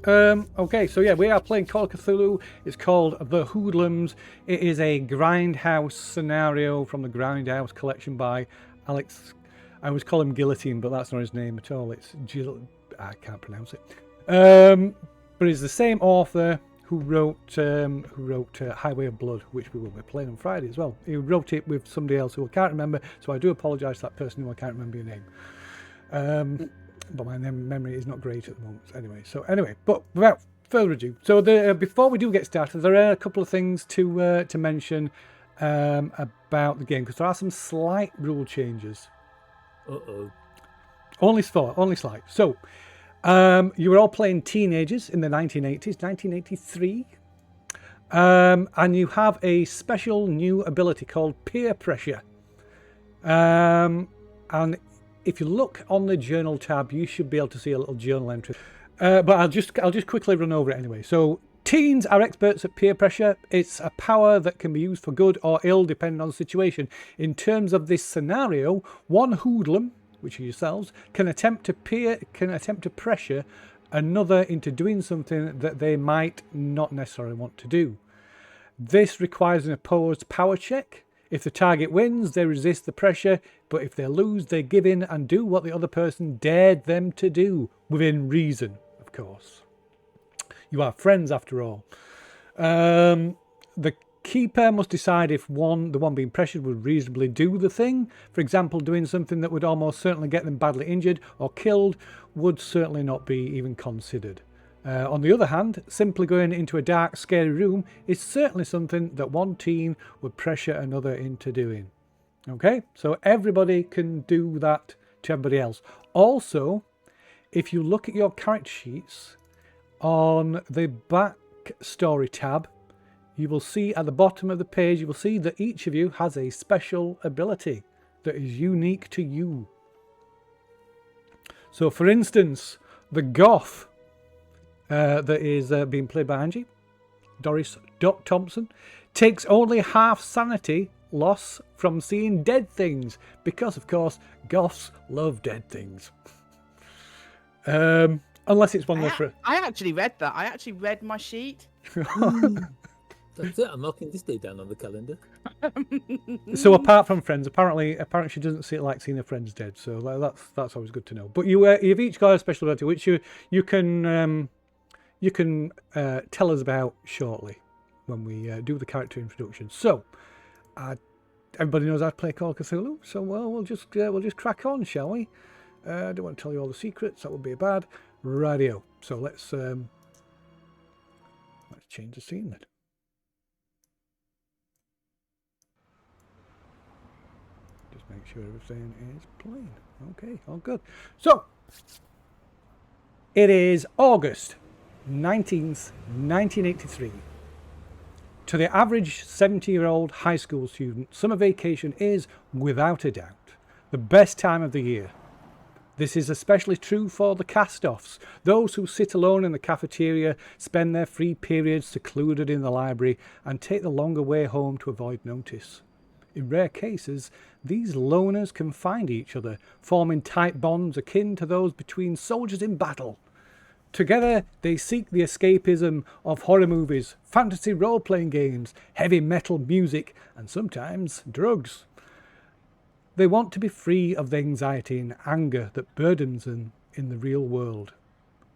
Okay, so yeah, we are playing Call of Cthulhu. It's called The Hoodlums. It is a grindhouse scenario from the Grindhouse collection by Alex. I always call him Guillotine, but that's not his name at all. It's I can't pronounce it. But it's the same author who wrote Highway of Blood, which we will be playing on Friday as well. He wrote it with somebody else who I can't remember, so I do apologise to that person who I can't remember your name. But my memory is not great at the moment. Anyway, but without further ado, so before we do get started, there are a couple of things to mention about the game, because there are some slight rule changes. Only slight. So, you were all playing teenagers in the 1980s, 1983. And you have a special new ability called peer pressure. And if you look on the journal tab, you should be able to see a little journal entry. But I'll just quickly run over it anyway. So, teens are experts at peer pressure. It's a power that can be used for good or ill, depending on the situation. In terms of this scenario, one hoodlum, which are yourselves, can attempt to pressure another into doing something that they might not necessarily want to do. This requires an opposed power check. If the target wins, they resist the pressure, but if they lose, they give in and do what the other person dared them to do, within reason, of course. You are friends after all. The keeper must decide if the one being pressured would reasonably do the thing. For example, doing something that would almost certainly get them badly injured or killed would certainly not be even considered. On the other hand, simply going into a dark, scary room is certainly something that one teen would pressure another into doing. Okay, so everybody can do that to everybody else. Also, if you look at your character sheets on the back story tab, you will see at the bottom of the page, you will see that each of you has a special ability that is unique to you. So, for instance, the goth that is being played by Angie, Doris Doc Thompson, takes only half sanity loss from seeing dead things, because, of course, goths love dead things. Unless it's one of the... I actually read that. I actually read my sheet. That's it. I'm marking this day down on the calendar. So apart from friends, apparently she doesn't like seeing her friends dead. So that's always good to know. But you've each got a special ability which you can tell us about shortly when we do the character introduction. So everybody knows how to play Call of Cthulhu. So we'll just crack on, shall we? I don't want to tell you all the secrets. That would be bad. Radio. So let's change the scene then. Just make sure everything is plain. Okay, all good. So it is August 19th, 1983. To the average 70-year-old high school student, summer vacation is, without a doubt, the best time of the year. This is especially true for the cast-offs, those who sit alone in the cafeteria, spend their free periods secluded in the library, and take the longer way home to avoid notice. In rare cases, these loners can find each other, forming tight bonds akin to those between soldiers in battle. Together, they seek the escapism of horror movies, fantasy role-playing games, heavy metal music, and sometimes drugs. They want to be free of the anxiety and anger that burdens them in the real world.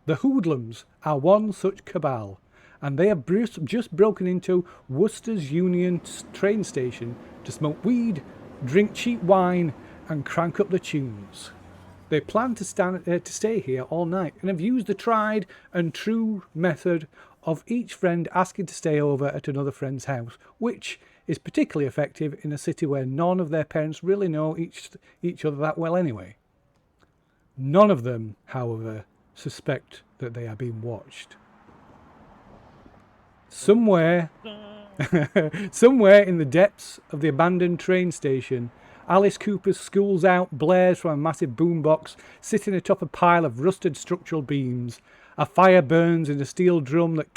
The Hoodlums are one such cabal, and they have just broken into Worcester's Union train station to smoke weed, drink cheap wine, and crank up the tunes. They plan to stay here all night and have used the tried and true method of each friend asking to stay over at another friend's house, which is particularly effective in a city where none of their parents really know each other that well anyway. None of them, however, suspect that they are being watched. Somewhere in the depths of the abandoned train station, Alice Cooper's School's Out blares from a massive boombox sitting atop a pile of rusted structural beams. A fire burns in a steel drum that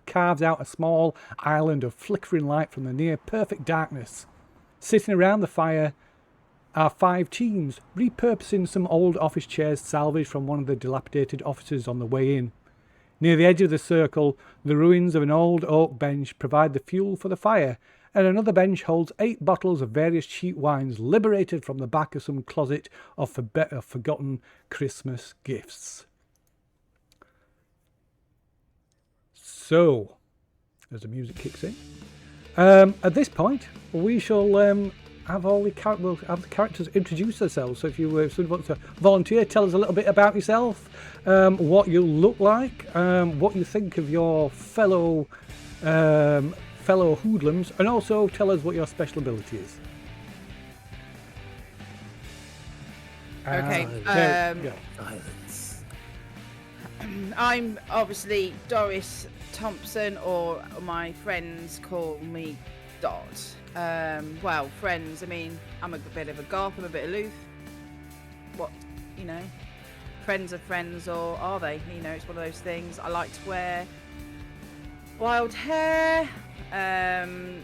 carves out a small island of flickering light from the near-perfect darkness. Sitting around the fire are 5 teens, repurposing some old office chairs salvaged from one of the dilapidated offices on the way in. Near the edge of the circle, the ruins of an old oak bench provide the fuel for the fire, and another bench holds 8 bottles of various cheap wines liberated from the back of some closet of forgotten Christmas gifts. So, as the music kicks in, at this point, we shall have all the characters introduce themselves. So if you want to volunteer, tell us a little bit about yourself, what you look like, what you think of your fellow hoodlums, and also tell us what your special ability is. Okay. Silence. I'm obviously Doris Thompson, or my friends call me Dot. Well, friends, I mean, I'm a bit of a goth, I'm a bit aloof. What, friends are friends, or are they? It's one of those things. I like to wear wild hair, brown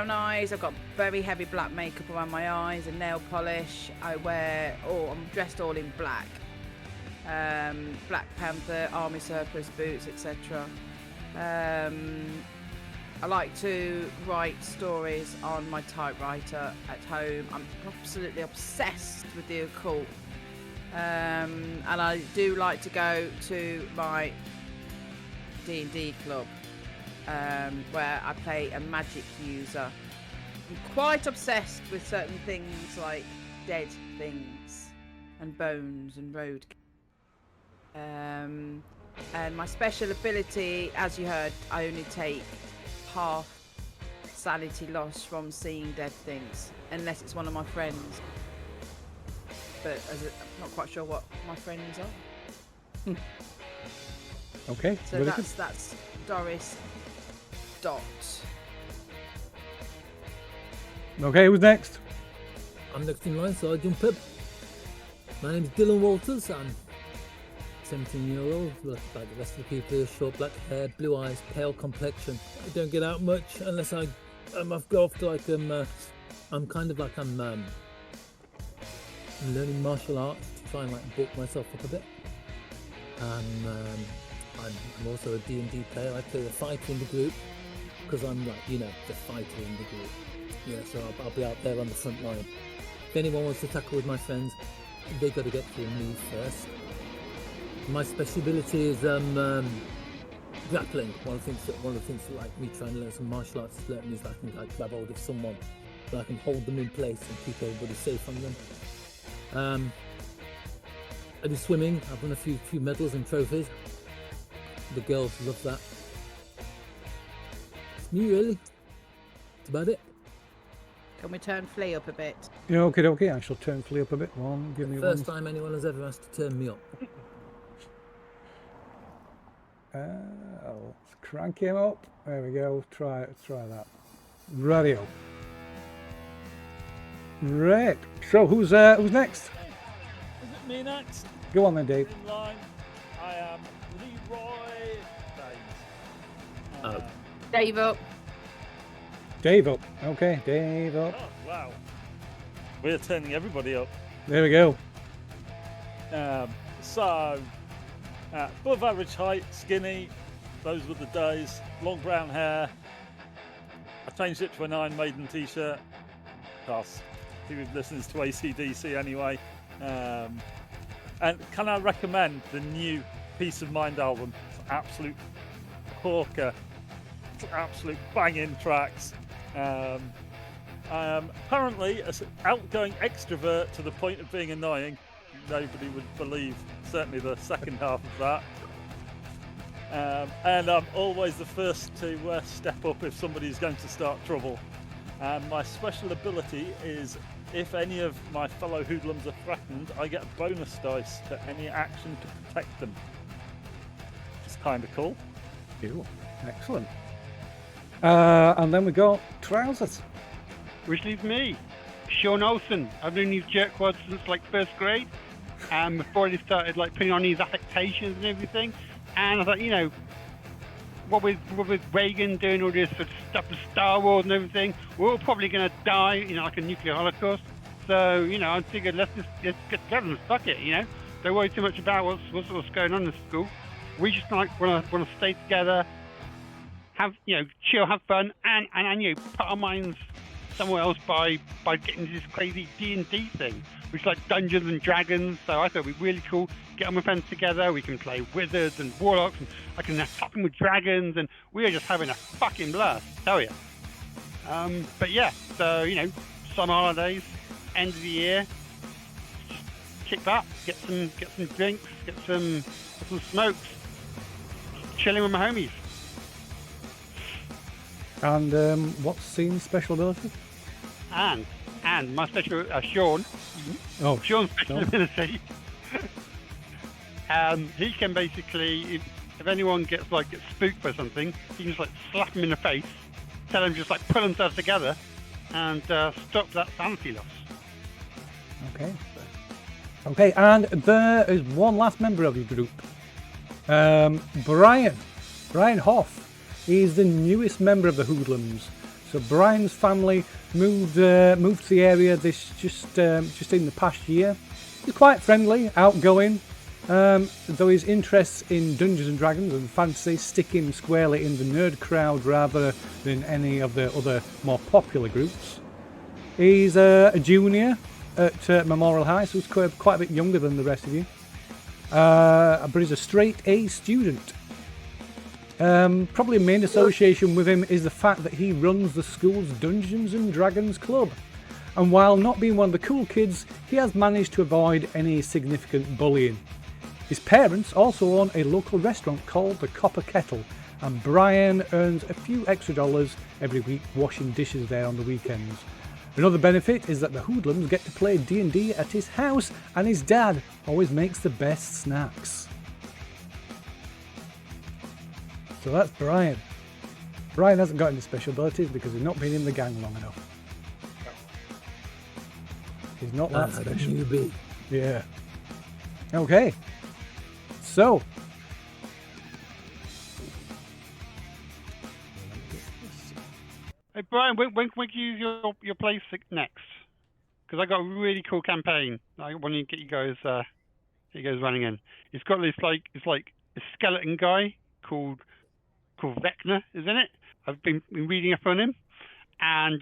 eyes. I've got very heavy black makeup around my eyes and nail polish. I'm dressed all in black. Black Panther, army surplus boots, etc. I like to write stories on my typewriter at home. I'm absolutely obsessed with the occult. And I do like to go to my D&D club, where I play a magic user. I'm quite obsessed with certain things like dead things and bones and road. And my special ability, as you heard, I only take half sanity loss from seeing dead things, unless it's one of my friends. But I'm not quite sure what my friends are. Okay. So really that's Doris Dot. Okay, who's next? I'm next in line, so I jump up. My name is Dylan Walters. I'm 17-year-old, like the rest of the people, short black hair, blue eyes, pale complexion. I don't get out much unless I go off to I'm learning martial arts to try and bulk myself up a bit. I'm also a D&D player. I play the fighter in the group because I'm the fighter in the group. Yeah, so I'll be out there on the front line. If anyone wants to tackle with my friends, they got to get through me first. My special ability is grappling. One of the things that like me trying to learn some martial arts is learning is that I can grab hold of someone, but I can hold them in place and keep everybody safe from them. I do swimming. I've won a few medals and trophies. The girls love that. It's me really. That's about it. Can we turn Flea up a bit? Yeah, okay. I shall turn Flea up a bit. First time anyone has ever asked to turn me up. Let's crank him up. There we go. Try that. Radio. Right. So who's next? Is it me next? Go on then, Dave. In line, I am Leroy Days. Dave up. Dave up. Okay, Dave up. Oh, wow. We're turning everybody up. There we go. Above average height, skinny, those were the days, long brown hair. I changed it to an Iron Maiden t-shirt, because he listens to AC/DC anyway. And can I recommend the new Peace of Mind album? It's absolute corker, it's absolute banging tracks. I am apparently an outgoing extrovert to the point of being annoying. Nobody would believe, certainly the second half of that. And I'm always the first to step up if somebody's going to start trouble. And my special ability is, if any of my fellow hoodlums are threatened, I get a bonus dice for any action to protect them. Which is kind of cool. Cool. Excellent. And then we got Trousers. Which leaves me, Sean Olsen. I've known these jerkwads since first grade. Before they started putting on these affectations and everything. And I thought, what with Reagan doing all this sort of stuff with Star Wars and everything, we're all probably going to die, like a nuclear holocaust. So, I figured let's get together and fuck it, Don't worry too much about what's going on in school. We just like want to stay together, have chill, have fun, and put our minds somewhere else by getting this crazy D&D thing, which is like Dungeons and Dragons. So I thought it'd be really cool. Get all my friends together. We can play wizards and warlocks, and I can attack them with dragons, and we are just having a fucking blast. Tell you. But yeah, so summer holidays, end of the year. Just kick back, get some drinks, get some smokes, chilling with my homies. And what's Sean's special ability? And my special Sean. Oh, Sean's special no. ability. He can basically, if anyone gets spooked by something, he can just slap him in the face, tell him just pull themselves together, and stop that sanity loss. Okay, and there is one last member of your group. Brian Hoff. He's the newest member of the Hoodlums. So Brian's family moved to the area just in the past year. He's quite friendly, outgoing, though his interests in Dungeons and Dragons and fantasy stick him squarely in the nerd crowd rather than any of the other more popular groups. He's a junior at Memorial High, so he's quite a bit younger than the rest of you. But he's a straight A student. Probably a main association with him is the fact that he runs the school's Dungeons and Dragons club. And while not being one of the cool kids, he has managed to avoid any significant bullying. His parents also own a local restaurant called the Copper Kettle, and Brian earns a few extra dollars every week washing dishes there on the weekends. Another benefit is that the Hoodlums get to play D&D at his house, and his dad always makes the best snacks. So that's Brian. Brian hasn't got any special abilities because he's not been in the gang long enough. He's not that special. Newbie. Yeah. Okay. So. Hey Brian, when can we use your place next? Because I got a really cool campaign. I want to get you guys running in. It's got this it's like a skeleton guy called Vecna, isn't it? I've been reading up on him, and it's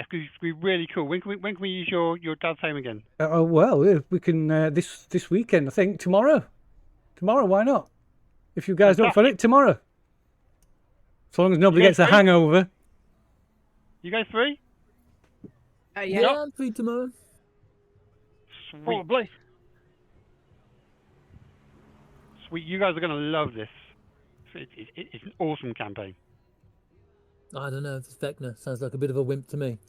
going to be really cool. When can we use your dad's home again? Well, we can this weekend. I think tomorrow. Tomorrow, why not? If you guys don't fun it, tomorrow. So long as nobody gets a hangover. You guys free? Yeah. I'm free tomorrow. Sweet. Probably. Sweet. You guys are going to love this. It's an awesome campaign. I don't know, this Vecna sounds like a bit of a wimp to me.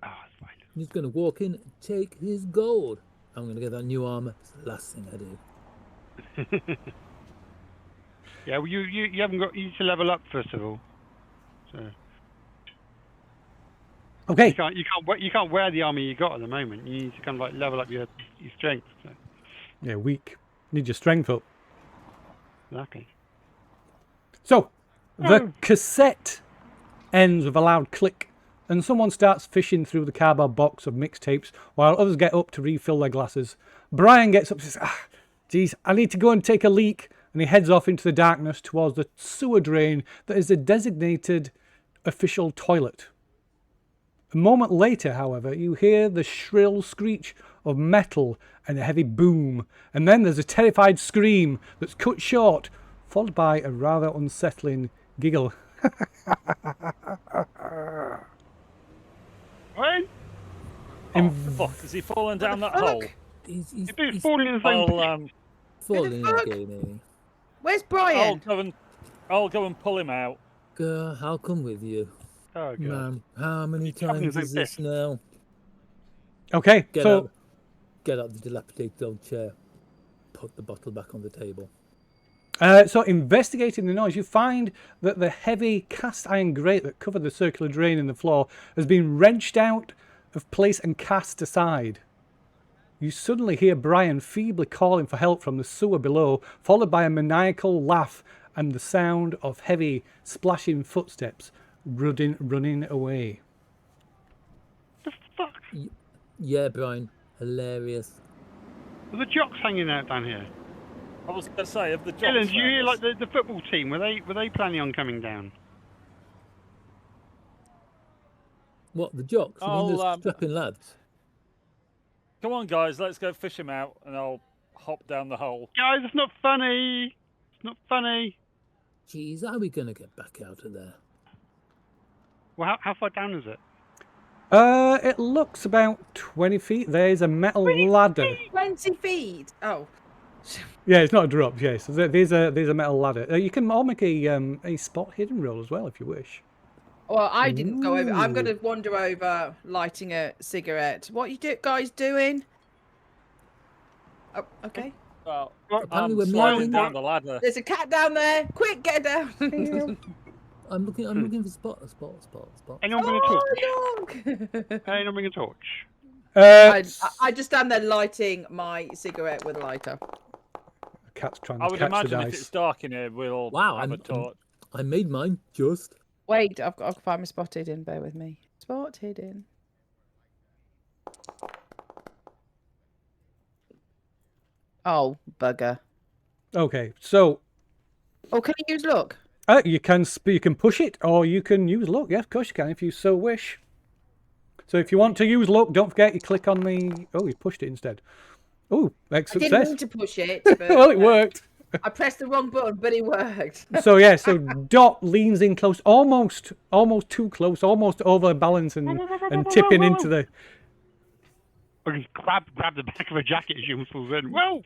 Oh, it's fine. He's going to walk in and take his gold. I'm going to get that new armor. It's the last thing I do. Yeah, well, you haven't got. You need to level up first of all. So Okay. you can't wear the armor you got at the moment. You need to kind of level up your strength. So. Yeah, weak. Need your strength up. Exactly. So, the cassette ends with a loud click, and someone starts fishing through the cardboard box of mixtapes while others get up to refill their glasses. Brian gets up and says, geez, I need to go and take a leak, and he heads off into the darkness towards the sewer drain that is the designated official toilet. A moment later, however, you hear the shrill screech of metal and a heavy boom, and then there's a terrified scream that's cut short, followed by a rather unsettling giggle. What? Fuck, is he falling down that hole? He's falling in the same I'll, falling in fuck? again, Where's Brian? I'll go and pull him out. I'll come with you. Oh, God. Man, how many times is this now? Okay, Get so... out the dilapidated old chair. Put the bottle back on the table. So investigating the noise, you find that the heavy cast iron grate that covered the circular drain in the floor has been wrenched out of place and cast aside. You suddenly hear Brian feebly calling for help from the sewer below, followed by a maniacal laugh and the sound of heavy splashing footsteps running away. The fuck? Yeah, Brian. Hilarious. Are the jocks hanging out down here? I was going to say, of the jobs. Dylan, do you hear around like us- the football team? Were they planning on coming down? What, the jocks? I mean, I'll, those strapping lads. Come on, guys, let's go fish him out, and I'll hop down the hole. Guys, it's not funny. It's not funny. Jeez, how are we going to get back out of there? Well, how far down is it? It looks about 20 feet. There's a metal ladder. 20 feet. Oh. Yeah, it's not a drop. Yeah, so there's a metal ladder. You can all make a spot hidden roll as well if you wish. Well, I didn't go over. I'm Ooh. going to wander over, lighting a cigarette. What you guys doing? Oh, okay. Well, Apparently I'm we're sliding moving. down the ladder. There's a cat down there. Quick, get down. I'm looking for a spot. Anyone bring a torch? Oh, look. Anyone bring a torch? I just stand there lighting my cigarette with a lighter. Cat's trying I to would catch the imagine if dice. it's dark in here, we'll Wow, have a torch. I made mine just. Wait, I've got to find my spot hidden. Bear with me. Spot hidden. Oh, bugger. Okay, so Oh, can you use look? you can push it, or you can use look. Yeah, of course you can, if you so wish. So if you want to use look, don't forget you click on the. Oh, you pushed it instead. Oh, I excellent didn't success. mean to push it. But, Well, it worked. I pressed the wrong button, but it worked. So yeah, so Dot leans in close, almost too close, almost overbalancing and tipping into the. Or just grab the back of a jacket as you pulls in. Whoa!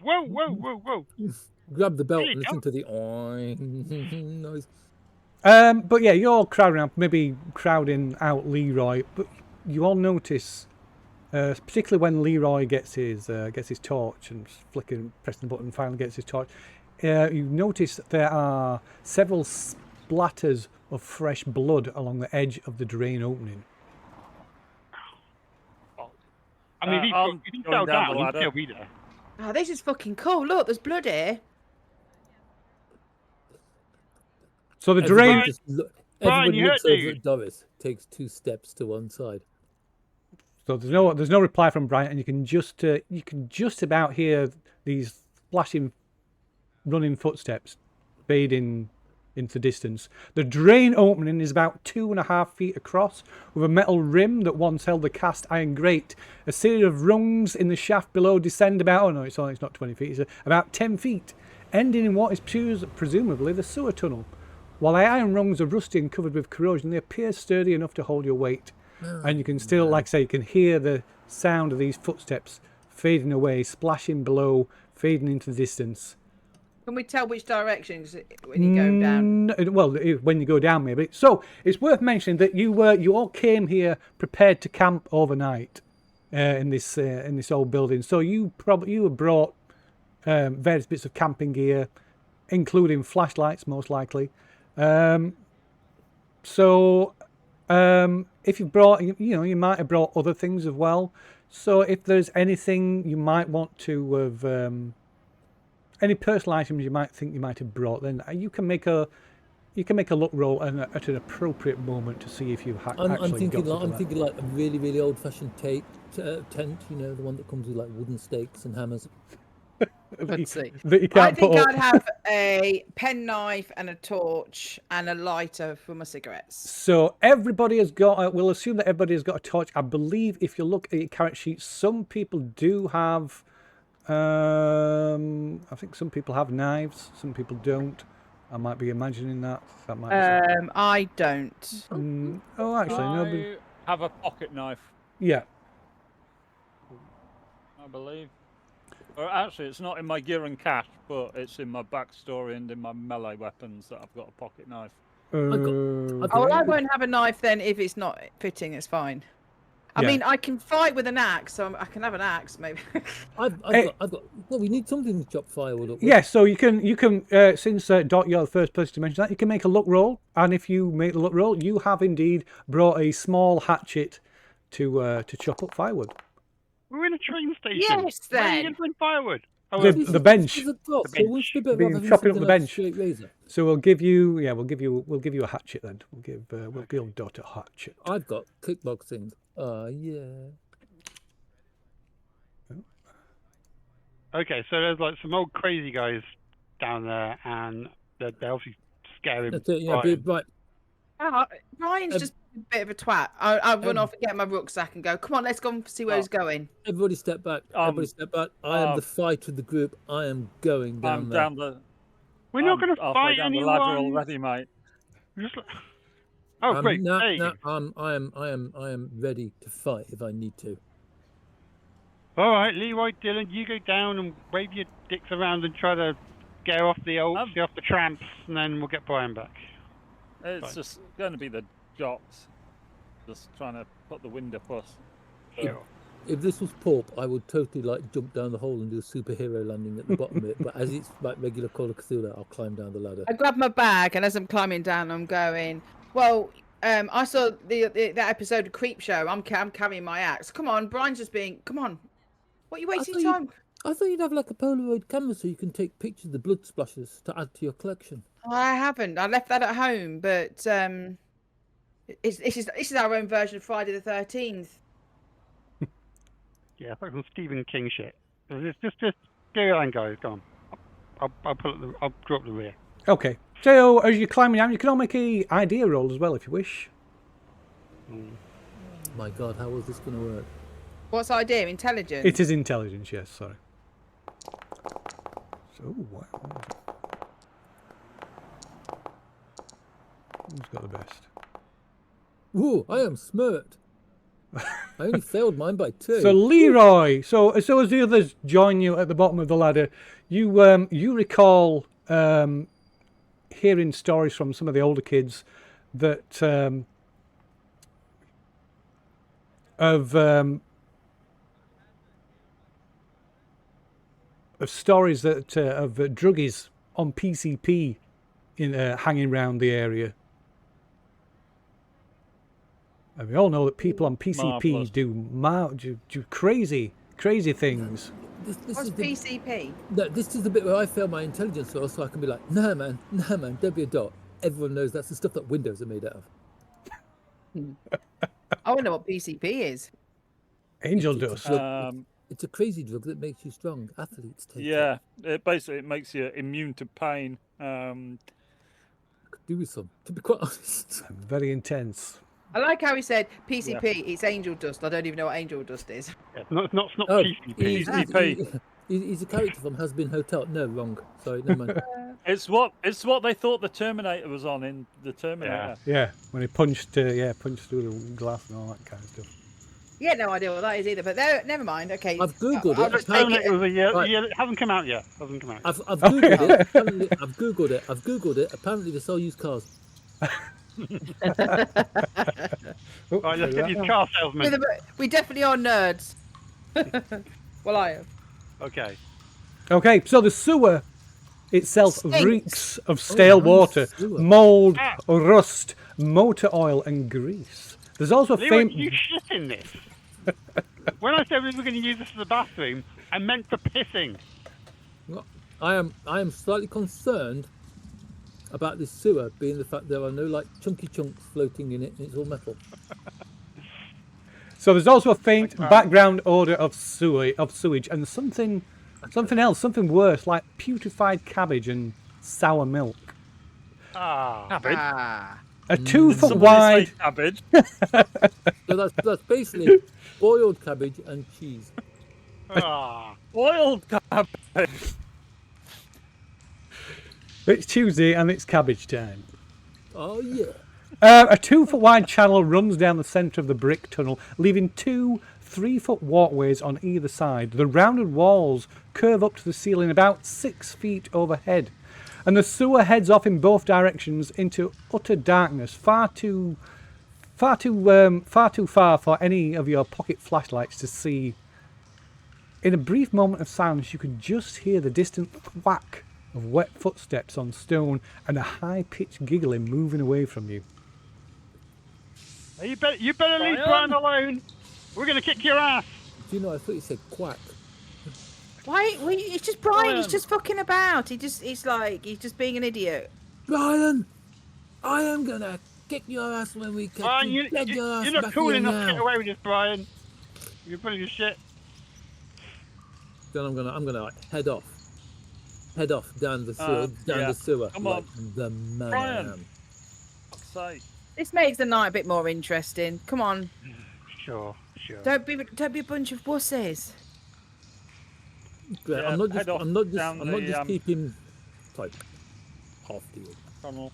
Grab the belt There you and listen to the oing noise. But yeah, you're all crowding up, maybe crowding out Leroy, but you all notice, particularly when Leroy gets his torch and flicking, pressing the button, finally gets his torch. You notice there are several splatters of fresh blood along the edge of the drain opening. I mean, I'm if he going fell down down, the he'd ladder. still be there. Oh, this is fucking cool. Look, there's blood here. So the Everybody drain. just Brian, everybody you looks hurt over dude. at Doris, takes 2 steps to one side. So there's no reply from Brian, and you can just about hear these splashing, running footsteps fading into the distance. The drain opening is about 2.5 feet across, with a metal rim that once held the cast iron grate. A series of rungs in the shaft below descend about. Oh no, it's not 20 feet. It's about 10 feet, ending in what is presumably the sewer tunnel. While the iron rungs are rusty and covered with corrosion, they appear sturdy enough to hold your weight. And you can still, like I say, you can hear the sound of these footsteps fading away, splashing below, fading into the distance. Can we tell which directions when you go down? Well, when you go down, maybe. So it's worth mentioning that you all came here prepared to camp overnight in this old building. So you have brought various bits of camping gear, including flashlights, most likely. If you brought, you might have brought other things as well. So if there's anything you might want to have, any personal items you might think you might have brought, then you can make a look roll at an appropriate moment to see if you actually I'm thinking got something thinking like a really, really old-fashioned tent, the one that comes with like wooden stakes and hammers. Let's see. that you I can't think put up. I'd have a penknife and a torch and a lighter for my cigarettes. So everybody has got. We'll assume that everybody has got a torch. I believe if you look at your character sheet, some people do have. I think some people have knives. Some people don't. I might be imagining that. That might. Be I don't. oh, actually, no. But, I have a pocket knife, yeah. I believe. Or actually, it's not in my gear and cache, but it's in my backstory and in my melee weapons that I've got a pocket knife. I've Oh, well, I won't have a knife then if it's not fitting. It's fine. I Yeah. mean, I can fight with an axe, so I can have an axe maybe. I've got. Well, we need something to chop firewood up with. Yeah, so you can since Dot, you're the first person to mention that, you can make a luck roll, and if you make the luck roll, you have indeed brought a small hatchet to chop up firewood. We're in a train station. Yes, Where are you then. going to find firewood? Oh, The bench. There's a drop, The so once the bit Being rather than chopping up something the like a bench. straight razor. So we'll give you a hatchet then. We'll give Dot a hatchet. I've got kickboxing. Yeah. Okay, so there's like some old crazy guys down there, and they're obviously scaring. That's it, yeah, Brian. right. Ryan's just a bit of a twat. I'll run off and get my rucksack and go, come on, let's go and see where he's going. Everybody step back. Everybody step back. I am the fighter of the group. I am going down I'm there. down the. We're not going to halfway fight down anyone. the ladder already, mate. Just like... Oh, great. No, Hey. no, I am ready to fight if I need to. All right, Leroy, Dylan, you go down and wave your dicks around and try to get off the off the tramps, and then we'll get Brian back. It's just going to be the jocks, just trying to put the wind up us. Sure. If this was Pulp, I would totally like jump down the hole and do a superhero landing at the bottom of it. But as it's like regular Call of Cthulhu, I'll climb down the ladder. I grab my bag, and as I'm climbing down, I'm going, well, I saw that episode of Creepshow. I'm carrying my axe. Come on, Brian's just being, come on. What are you wasting time? I thought you'd have like a Polaroid camera so you can take pictures of the blood splashes to add to your collection. I haven't. I left that at home, but this is our own version of Friday the 13th. Yeah, I thought it was Stephen King shit. Just go on, guys. Go on. I'll drop the rear. Okay. So as you're climbing down, you can all make a idea roll as well if you wish. My God, how is this going to work? What's idea? Intelligence? It is intelligence, yes, sorry. So, wow. Who's got the best? Ooh, I am smirked. I only failed mine by 2. So Leroy, so as the others join you at the bottom of the ladder, you recall hearing stories from some of the older kids that of stories that of druggies on PCP in hanging around the area. And we all know that people on PCP do crazy things. What's PCP? No, this is the bit where I fail my intelligence roll, so I can be like, nah, man, don't be a dot. Everyone knows that's the stuff that windows are made out of. I wonder what PCP is. Angel It's a dust. drug. It's a crazy drug that makes you strong. Athletes take it. Yeah, it makes you immune to pain. Could do with some, to be quite honest. Very intense. I like how he said PCP. It's angel dust. I don't even know what angel dust is. Yeah, it's not Oh, PCP. He's a character from Has Been Hotel. No, wrong. Sorry, never mind. It's what they thought the Terminator was on in the Terminator. Yeah, when he punched through the glass and all that kind of stuff. Yeah, no idea what that is either. But never mind. Okay. I've googled I'll it. just take it. Right. It hasn't come out yet. I've googled it. Apparently, I've googled it. Apparently, they sell used cars. Right, let's get these car salesmen. We definitely are nerds. Well, I am. Okay. Okay, so the sewer itself Stinks. reeks of stale nice water, sewer. mould, rust, motor oil, and grease. There's also a Leroy, faint. you shit in this. When I said we were going to use this as a bathroom, I meant for pissing. I am slightly concerned about this sewer being the fact there are no like chunky chunks floating in it, and it's all metal. So there's also a faint background odour of sewage, and something else, something worse, like putrefied cabbage and sour milk. Cabbage. A 2 foot Somebody wide. say cabbage. So that's basically boiled cabbage and cheese. Oiled cabbage. It's Tuesday and it's cabbage time. Oh yeah. A 2 foot wide channel runs down the centre of the brick tunnel, leaving 2 3-foot walkways on either side. The rounded walls curve up to the ceiling about 6 feet overhead, and the sewer heads off in both directions into utter darkness, far too far for any of your pocket flashlights to see. In a brief moment of silence, you could just hear the distant thwack of wet footsteps on stone and a high-pitched giggling moving away from you. You better leave Brian alone. We're going to kick your ass. Do you know? I thought you said quack. Why? It's just Brian. He's just fucking about. He's just being an idiot. Brian, I am gonna kick your ass when we catch Brian, you. you're not cool enough to get away with this, Brian. You're putting your shit. Then I'm gonna like, head off. head off down the sewer. yeah. The sewer. Come like on. the man Brian. I am. Fuck's sake. This makes the night a bit more interesting. Come on. Sure. Don't be a bunch of wussies. Great. Yeah, I'm not head just. off I'm not just. down I'm not the, just keeping like half the. Tunnel.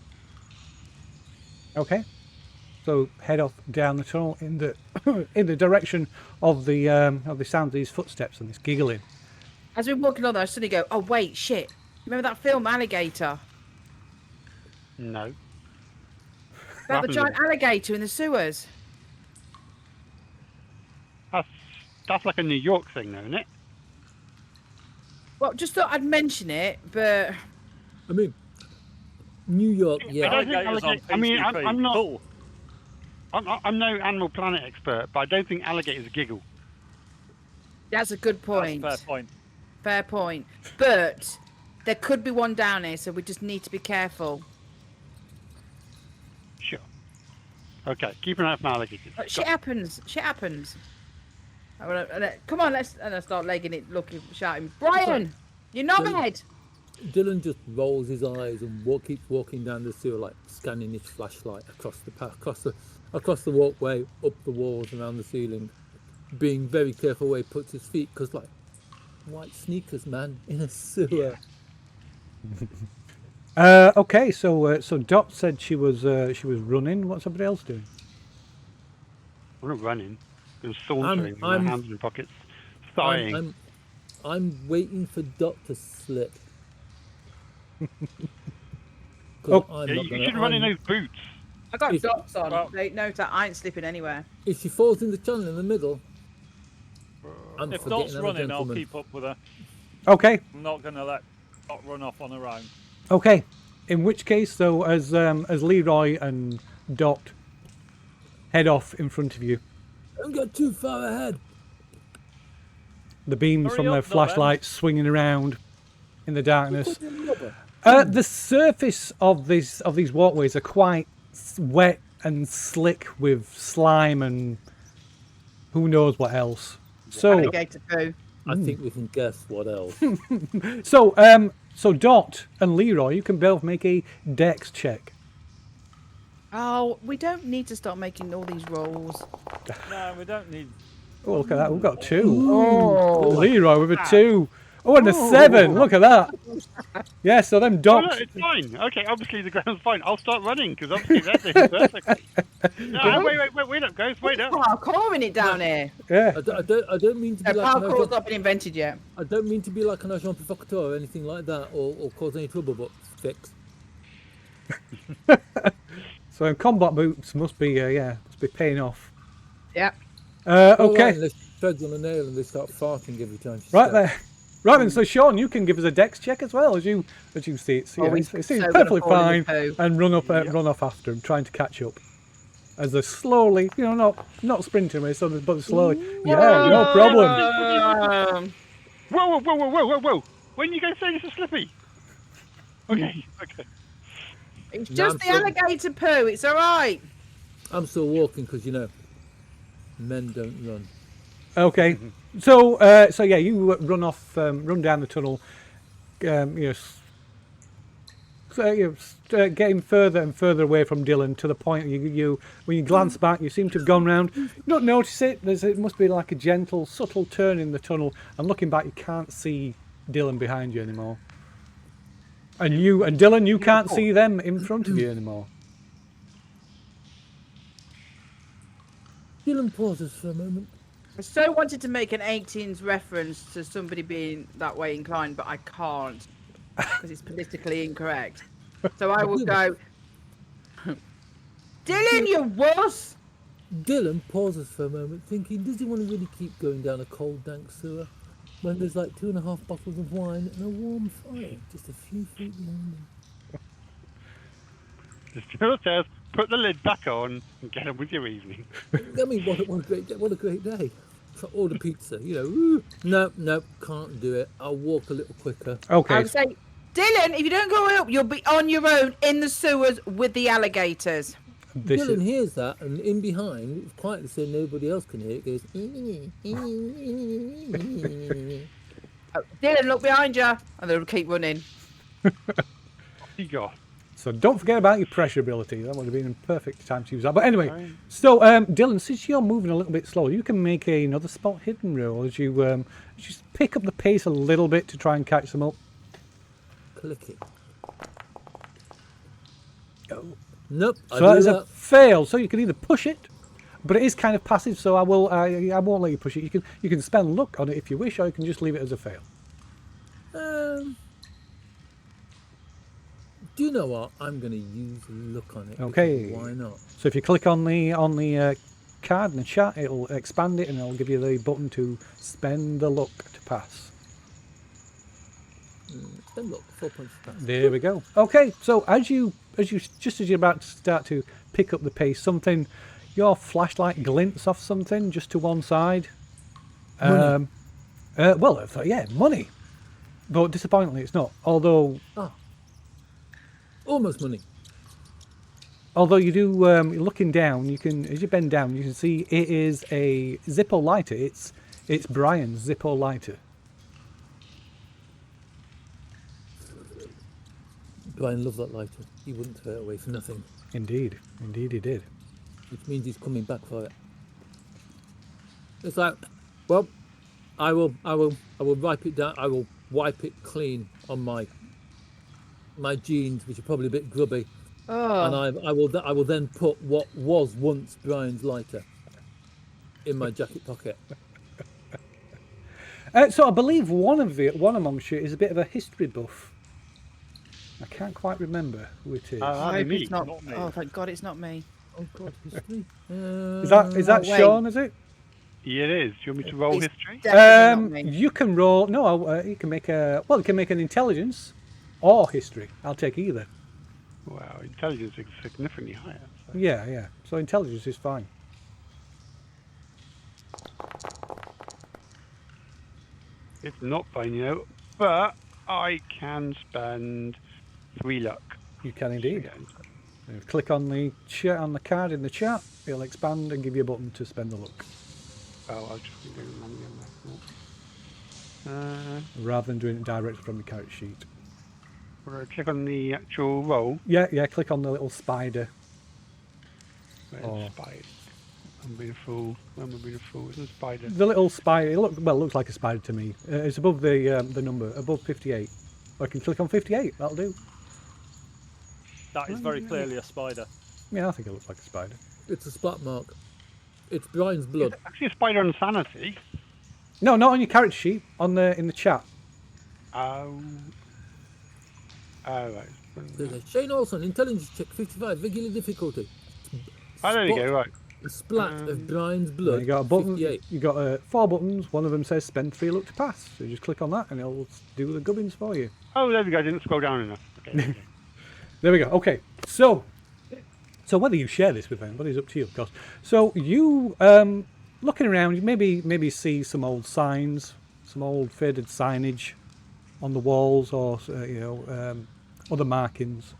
Okay. So head off down the tunnel in the in the direction of the sound of these footsteps and this giggling. As we're walking on there, I suddenly go, oh, wait, shit. Remember that film, Alligator? No. About the happened giant then? alligator in the sewers. That's like a New York thing, though, isn't it? Well, just thought I'd mention it, but... I mean, New York. I Yeah. don't think Alligators on alligator- I mean, PCP. I'm not- Cool. I'm no Animal Planet expert, but I don't think alligators giggle. That's a good point. That's a fair point. Fair point. But there could be one down here, so we just need to be careful. Sure. Okay, keep an eye out for alligators. But shit happens. Shit happens. Come on, let's start legging it, looking, shouting, Brian, you're knobhead. Dylan just rolls his eyes and keeps walking down the sewer, like scanning his flashlight across the walkway, up the walls, around the ceiling, being very careful where he puts his feet, because like white sneakers, man, in a sewer. Okay, so Dot said she was running. What's everybody else doing? I'm not running. I'm sauntering with my I'm- hands in pockets, sighing. I'm waiting for Dot to slip. Oh. I'm Yeah, not you gonna- should run in I'm- those boots. I got If- dots on. well- No, I ain't slipping anywhere. If she falls in the channel in the middle, I'm If forgetting Dot's I'm a running, I'll gentleman. keep up with her. Okay, I'm not going to let Dot run off on her own. okay. In which case, though, as Leroy and Dot head off in front of you, Don't get too far ahead. the beams Hurry from up, their Dot, flashlights swinging around in the darkness. Rubber. The surface of these walkways are quite wet and slick with slime and who knows what else. So, Alligator poo. I think we can guess what else. so Dot and Leroy, you can both make a Dex check. Oh, we don't need to start making all these rolls. No, we don't need... Oh, look at that. We've got 2. Oh, Leroy with a 2. Oh, and a 7. Look at that. Yeah, so them Oh, dots. no, it's fine. Okay, obviously the ground's fine. I'll start running, because obviously that's it perfectly. No, wait up, guys, wait up. parkouring it down here. Yeah. I don't mean to be No, like parkour's not been invented yet. I don't mean to be like an agent provocateur or anything like that, or cause any trouble, but fix. So combat boots must be paying off. Yep. Okay. Unless she treads on a nail and they start farting every time she Right steps. there. Right then, so Sean, you can give us a Dex check as well as you see it. So, Oh, yeah, he's it so seems gonna perfectly fall in fine, the poo. and run off after him, trying to catch up. As they're slowly, not sprinting away, but slowly. Yeah, no problem. Whoa. When you go say this is Slippy? Okay. It's No, just I'm the still- alligator poo. It's all right. I'm still walking because men don't run. Okay. So yeah, you run down the tunnel. Getting further and further away from Dylan to the point you when you glance back, you seem to have gone round. You don't notice it. It must be like a gentle, subtle turn in the tunnel. And looking back, you can't see Dylan behind you anymore. And Dylan, you can't see them in front of you anymore. Dylan pauses for a moment. I so wanted to make an 18s reference to somebody being that way inclined, but I can't because it's politically incorrect. So I will go, Dylan, you wuss! Dylan pauses for a moment, thinking, does he want to really keep going down a cold, dank sewer when there's like 2.5 bottles of wine and a warm fire just a few feet behind him? The still says, put the lid back on and get on with your evening. I mean, what a great day! What a great day! So order pizza, ooh, no, can't do it. I'll walk a little quicker. I Okay. would say, Dylan, if you don't go up, you'll be on your own in the sewers with the alligators. This Dylan is, hears that, and in behind, quietly so nobody else can hear it, goes. Oh, Dylan, look behind you, and they'll keep running. You go. So don't forget about your pressure ability. That would have been a perfect time to use that. But anyway, so Dylan, since you're moving a little bit slower, you can make another spot hidden roll as you just pick up the pace a little bit to try and catch them up. Click it. Nope. So that is a fail. So you can either push it, but it is kind of passive. So I won't let you push it. You can spend luck on it if you wish, or you can just leave it as a fail. Do you know what? I'm going to use luck on it. Okay. Why not? So if you click on the card in the chat, it'll expand it and it'll give you the button to spend the luck to pass. Spend luck. 4 points to pass. There we go. Okay, so as you're about to start to pick up the pace, your flashlight glints off something just to one side. Money. Well, I thought, yeah, money. But disappointingly, it's not. Although Almost money. Although you do, looking down, you can, as you bend down, you can see it is a Zippo lighter. It's Brian's Zippo lighter. Brian loved that lighter. He wouldn't throw it away for nothing. Indeed, indeed, he did. Which means he's coming back for it. It's like, well, I will wipe it down. I will wipe it clean on my jeans, which are probably a bit grubby. Oh. And I will then put what was once Brian's lighter in my jacket pocket. So I believe one amongst you is a bit of a history buff. I can't quite remember who it is. I hope me, it's not. not me. Oh, thank God, it's not me. Oh God, history. Is that wait. Sean? Is it? Yeah, it is. Do you want me to roll It's history? definitely not me. You can roll. No, you can make you can make an intelligence or history. I'll take either. Wow, intelligence is significantly higher. So. Yeah. So intelligence is fine. It's not fine, but I can spend 3 luck. You can indeed. Click on the card in the chat. It'll expand and give you a button to spend the luck. Oh, I'll just be doing money on that. Rather than doing it directly from the character sheet. We're click on the actual roll. Yeah. Click on the little spider. Where's spider? I'm being a fool. When am I being a fool? It's a spider. The little spider. It looks like a spider to me. It's above the number, above 58. I can click on 58. That'll do. That is very clearly a spider. Yeah, I think it looks like a spider. It's a spot mark. It's Brian's blood. It's actually a spider on sanity. No, not on your character sheet. In the chat. Oh. Right. There's a Shane Olsen, intelligence check 55, regular difficulty. Oh, there you go, right. A splat of Brian's blood. You got a button. 58. You got 4 buttons. One of them says spend 3 luck to pass. So you just click on that and it'll do the gubbins for you. Oh, there we go. I didn't scroll down enough. Okay. There we go. Okay. So whether you share this with anybody is up to you, of course. So you looking around, you maybe see some old signs, some old faded signage on the walls, or other markings.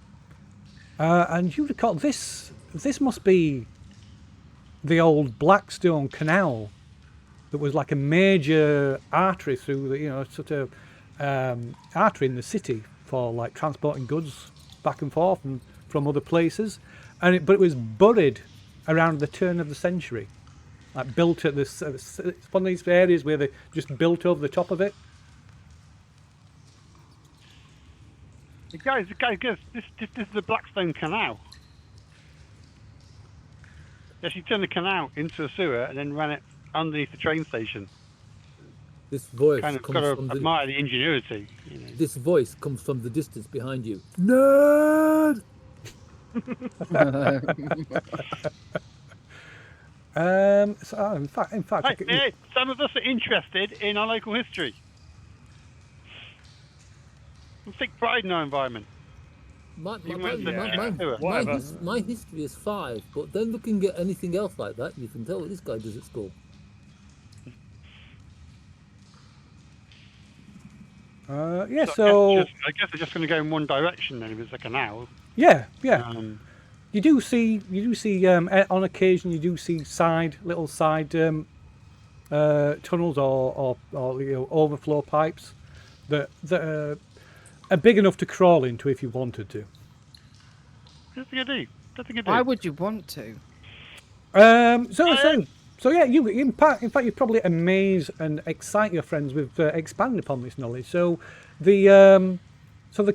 And you recall this must be the old Blackstone Canal that was like a major artery through the artery in the city for like transporting goods back and forth and from other places, but it was buried around the turn of the century, like built at this. It's one of these areas where they just built over the top of it. Guys, this is the Blackstone Canal. They actually turned the canal into a sewer and then ran it underneath the train station. This voice Kind of comes got from to admire the ingenuity. This voice comes from the distance behind you. Nerd! So in fact, Hey, some of us are interested in our local history. We take pride in our environment. My Whatever. history is 5, but then looking at anything else like that, you can tell what this guy does at school. So I guess they're just going to go in one direction then if it's a canal. yeah. Um, You do see on occasion you do see little side tunnels or overflow pipes that are big enough to crawl into if you wanted to. Don't think I do. Don't think I do. Why would you want to? So yeah, you in fact you probably amaze and excite your friends with expanding upon this knowledge. So the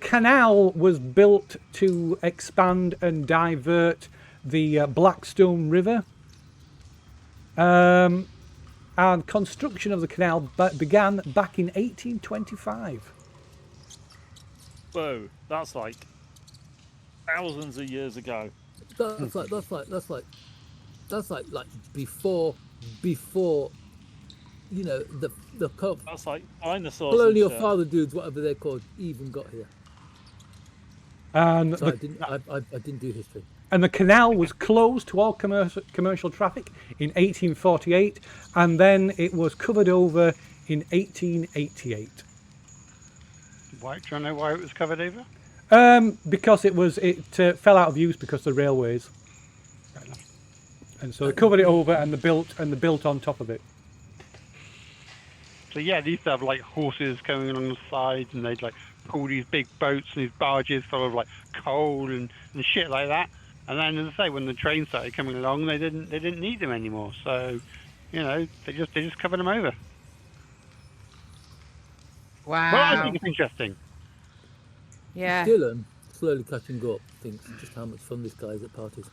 canal was built to expand and divert the Blackstone River. And construction of the canal began back in 1825. Whoa, that's like thousands of years ago. That's like before you know the That's like dinosaurs. colonial and shit. father dudes, whatever they're called, even got here. And So I didn't do history. And the canal was closed to all commercial traffic in 1848, and then it was covered over in 1888. Why? Do you know why it was covered over? Because it fell out of use because of the railways, Fair enough. and so they covered it over and they built on top of it. So yeah, they used to have like horses coming along the sides, and they'd like pull these big boats and these barges full of like coal and shit like that. And then, as I say, when the train started coming along, they didn't need them anymore. So, you know, they just covered them over. Wow. Well, I think it's interesting. Yeah. Dylan, slowly catching up, thinks just how much fun this guy is at parties.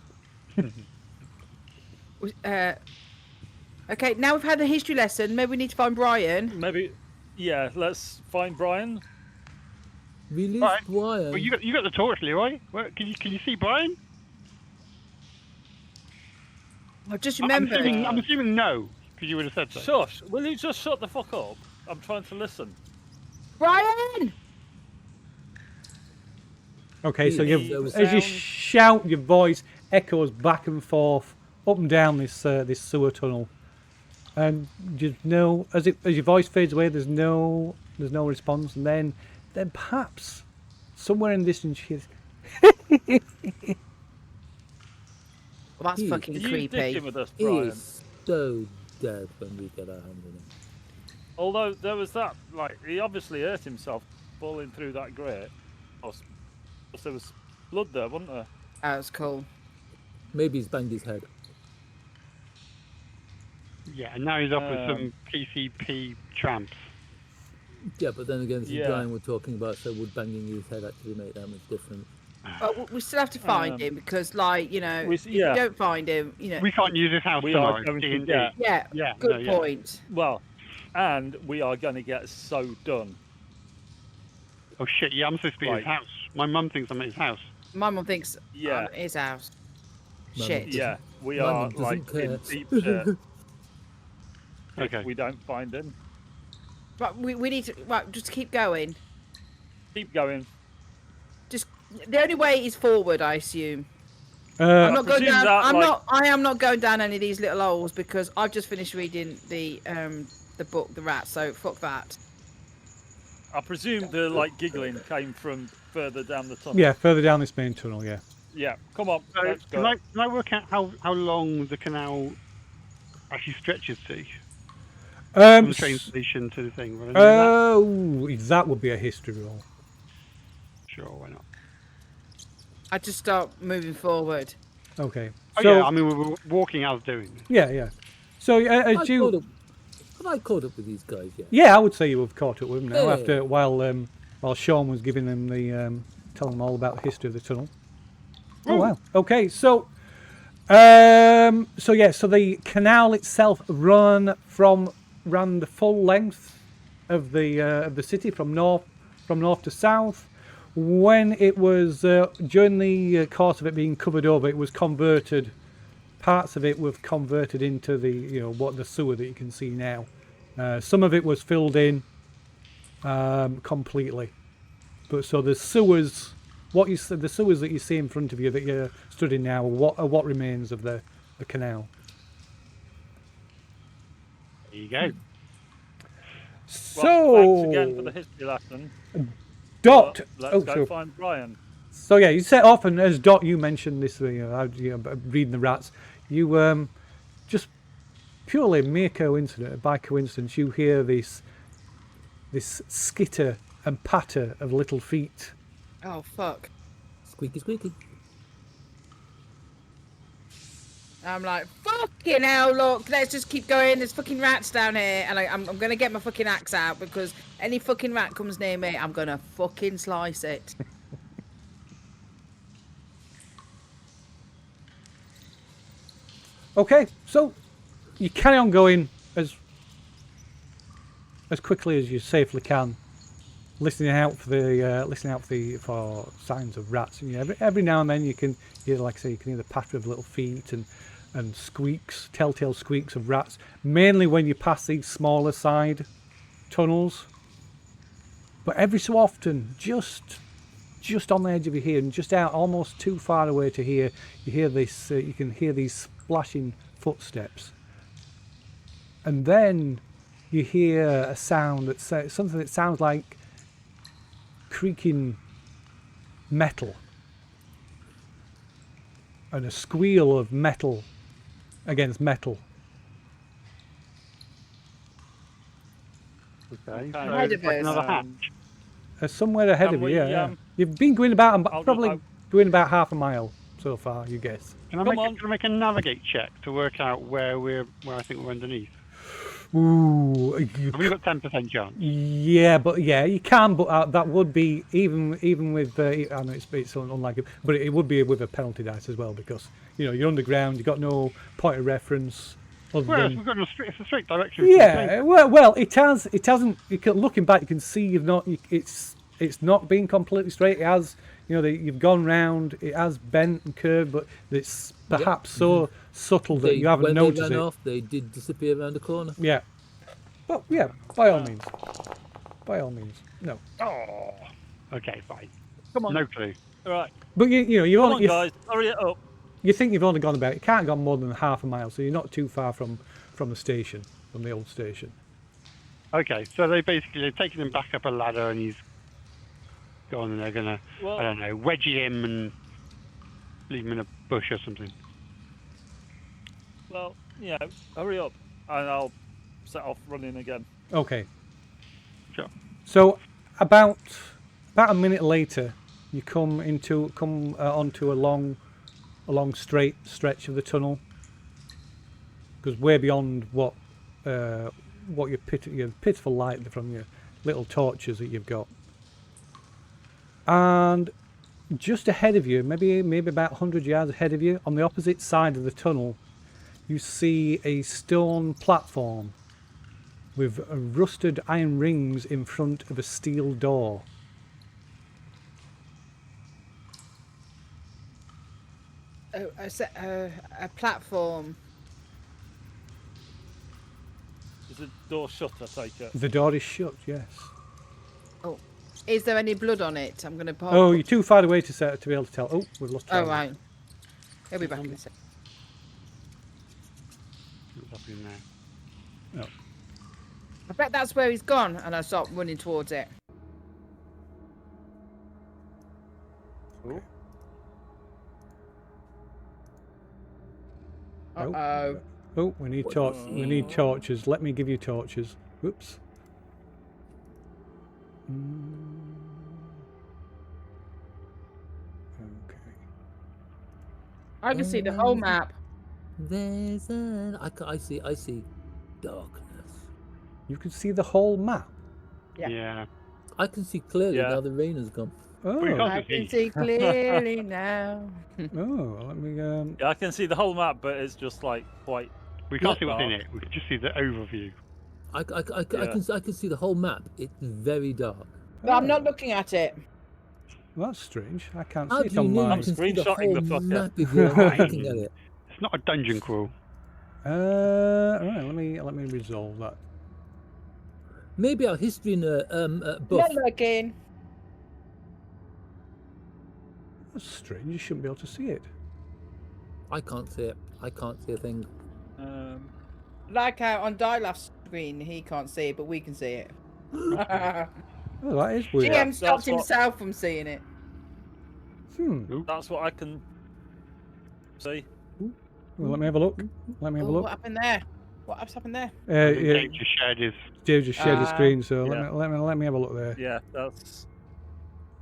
Okay, now we've had a history lesson. Maybe we need to find Brian. Maybe, yeah. Let's find Brian. Release Brian. Brian. Well, you got the torch, Leroy. Where, can you see Brian? I just I'm remembered. assuming no, because you would have said so. Shush! Will you just shut the fuck up? I'm trying to listen. Brian! Okay, so Yeah, you, so as you sound- shout, your voice echoes back and forth up and down this sewer tunnel, and just know as your voice fades away, there's no response, and then perhaps somewhere in the distance you hear, Well, that's He- fucking Are you creepy. dicking with us, He Brian? is so dead when we get our hands on him. Although there was that, like, he obviously hurt himself falling through that grate. Or there was blood there, wasn't there? That was cool. Maybe he's banged his head. Yeah, and now he's off with Um, some PCP tramps. Yeah, but then again, this is Yeah. Brian we're talking about, so would banging his head actually make that much difference? But we still have to find him because, like, you know, we- if yeah. you don't find him, you know. We can't use this house We tomorrow. are going to D&D. get- Yeah, Yeah, good no, yeah. point. Well, and we are going to get so done. Oh shit! Yeah, I'm supposed to be at his Right. house. My mum thinks I'm at his house. My mum thinks Yeah. I'm at his house. Mum Shit. doesn't- Yeah, we Mum are doesn't like care. in deep shit. Okay. If we don't find him, But we need to, right, just keep going. keep going. Just, the only way is forward, I assume. I'm not going presume down. that, like- I am not going down any of these little holes because I've just finished reading the book, The Rat. So fuck that. I presume the like giggling came from further down the tunnel. yeah, further down this main tunnel, yeah. Yeah, come on, So let's go. can I work out how long the canal actually stretches to? From the train station to the thing. Will I know that? That would be a history roll. Sure, why not? I just start moving forward. Okay. Oh So yeah, I mean we're walking as doing. yeah. So Have as I you, caught up with these guys yet? yeah, I would say you have caught up with them now Yeah. after while Sean was giving them the telling them all about the history of the tunnel. Oh wow. Okay, so so the canal itself ran the full length of the city from north to south. When it was during the course of it being covered over, it was converted. Parts of it were converted into the sewer that you can see now. Some of it was filled in completely, but so the sewers, the sewers that you see in front of you that you're stood in now, are what remains of the canal. There you go. So Well, thanks again for the history lesson. Dot. Let's go so, find Brian. so yeah, you set off, and as Dot, you mentioned this, reading the rats. You just purely by coincidence, you hear this skitter and patter of little feet. Oh, fuck. Squeaky, squeaky. I'm like, fucking hell, look, let's just keep going. There's fucking rats down here. And I'm going to get my fucking axe out because any fucking rat comes near me, I'm going to fucking slice it. Okay, so you carry on going as quickly as you safely can, listening out for for signs of rats. And every now and then you can hear, like I say, you can hear the patter of little feet and squeaks, telltale squeaks of rats. Mainly when you pass these smaller side tunnels, but every so often, just on the edge of your ear and just out, almost too far away to hear, you hear this. You can hear these splashing footsteps, and then you hear a sound that's something that sounds like creaking metal and a squeal of metal against metal. Okay. Ahead of Like us. another hatch. Somewhere ahead Can of you, we, yeah. um, You've been going about, I'll- probably I'll- going about half a mile so far, you guess. Can I Come on. make a navigate check to work out where I think we're underneath? Ooh, Have we got 10% chance? yeah, you can, but that would be even with. I know it's unlikely, but it would be with a penalty dice as well because you're underground. You've got no point of reference. Other Well, than, we've got it's a straight direction. yeah, well, it hasn't. Looking back, you can see you've not. It's not been completely straight. It has. You've gone round. It has bent and curved, but it's perhaps so subtle that you haven't when noticed they ran it. off, they did disappear around the corner. Yeah, but yeah, by all means, no. Oh. Okay, fine. Come on. No clue. All right. But you've Come only on, guys. Hurry it up. you think you've only gone about. You can't have gone more than half a mile, so you're not too far from the station, from the old station. Okay, so they've taken him back up a ladder and he's gone and they're gonna, Well- I don't know, wedgie him and leave him in a bush or something. Well, hurry up, and I'll set off running again. Okay. Sure. So about a minute later, you come onto a long straight stretch of the tunnel. Because way beyond what your pitiful light from your little torches that you've got. And just ahead of you, maybe about 100 yards ahead of you, on the opposite side of the tunnel, you see a stone platform with rusted iron rings in front of a steel door. A platform. Is the door shut? I take it. The door is shut, yes. Oh, is there any blood on it? I'm gonna pop. Oh, you're too far away to be able to tell. Oh, we've lost Oh Charlie. right. He'll be back in a sec. What's happening there? Oh. I bet that's where he's gone, and I start running towards it. Uh-oh. Oh, we need torches. Let me give you torches. Whoops. Okay. I can see the whole map. There's an I see darkness. You can see the whole map. Yeah. Yeah. I can see clearly Yeah. now the rain has gone. Oh, We can't I can see clearly now. oh, let me. Yeah, I can see the whole map, but it's just like quite. We can't see what's in dark. it. We can just see the overview. I Yeah. can see the whole map. It's very dark. But I'm not looking at it. Well, that's strange. I can't How see do it you on know mine. you can see the screenshotting whole the fucker. map if you're not looking at it? It's not a dungeon crawl. All right, let me resolve that. Maybe our history in buff. Not looking. That's strange. You shouldn't be able to see it. I can't see it. I can't see a thing. Like how on Dilaf's screen he can't see it, but we can see it. Oh, that is weird. GM stopped That's what- himself from seeing it. That's what I can see. Well, let me have a look. Let me have a Oh, look. what happened there? What's happened there? Yeah, Dave just shared his. Dave just shared his screen, so Yeah. let me have a look there. Yeah, that's.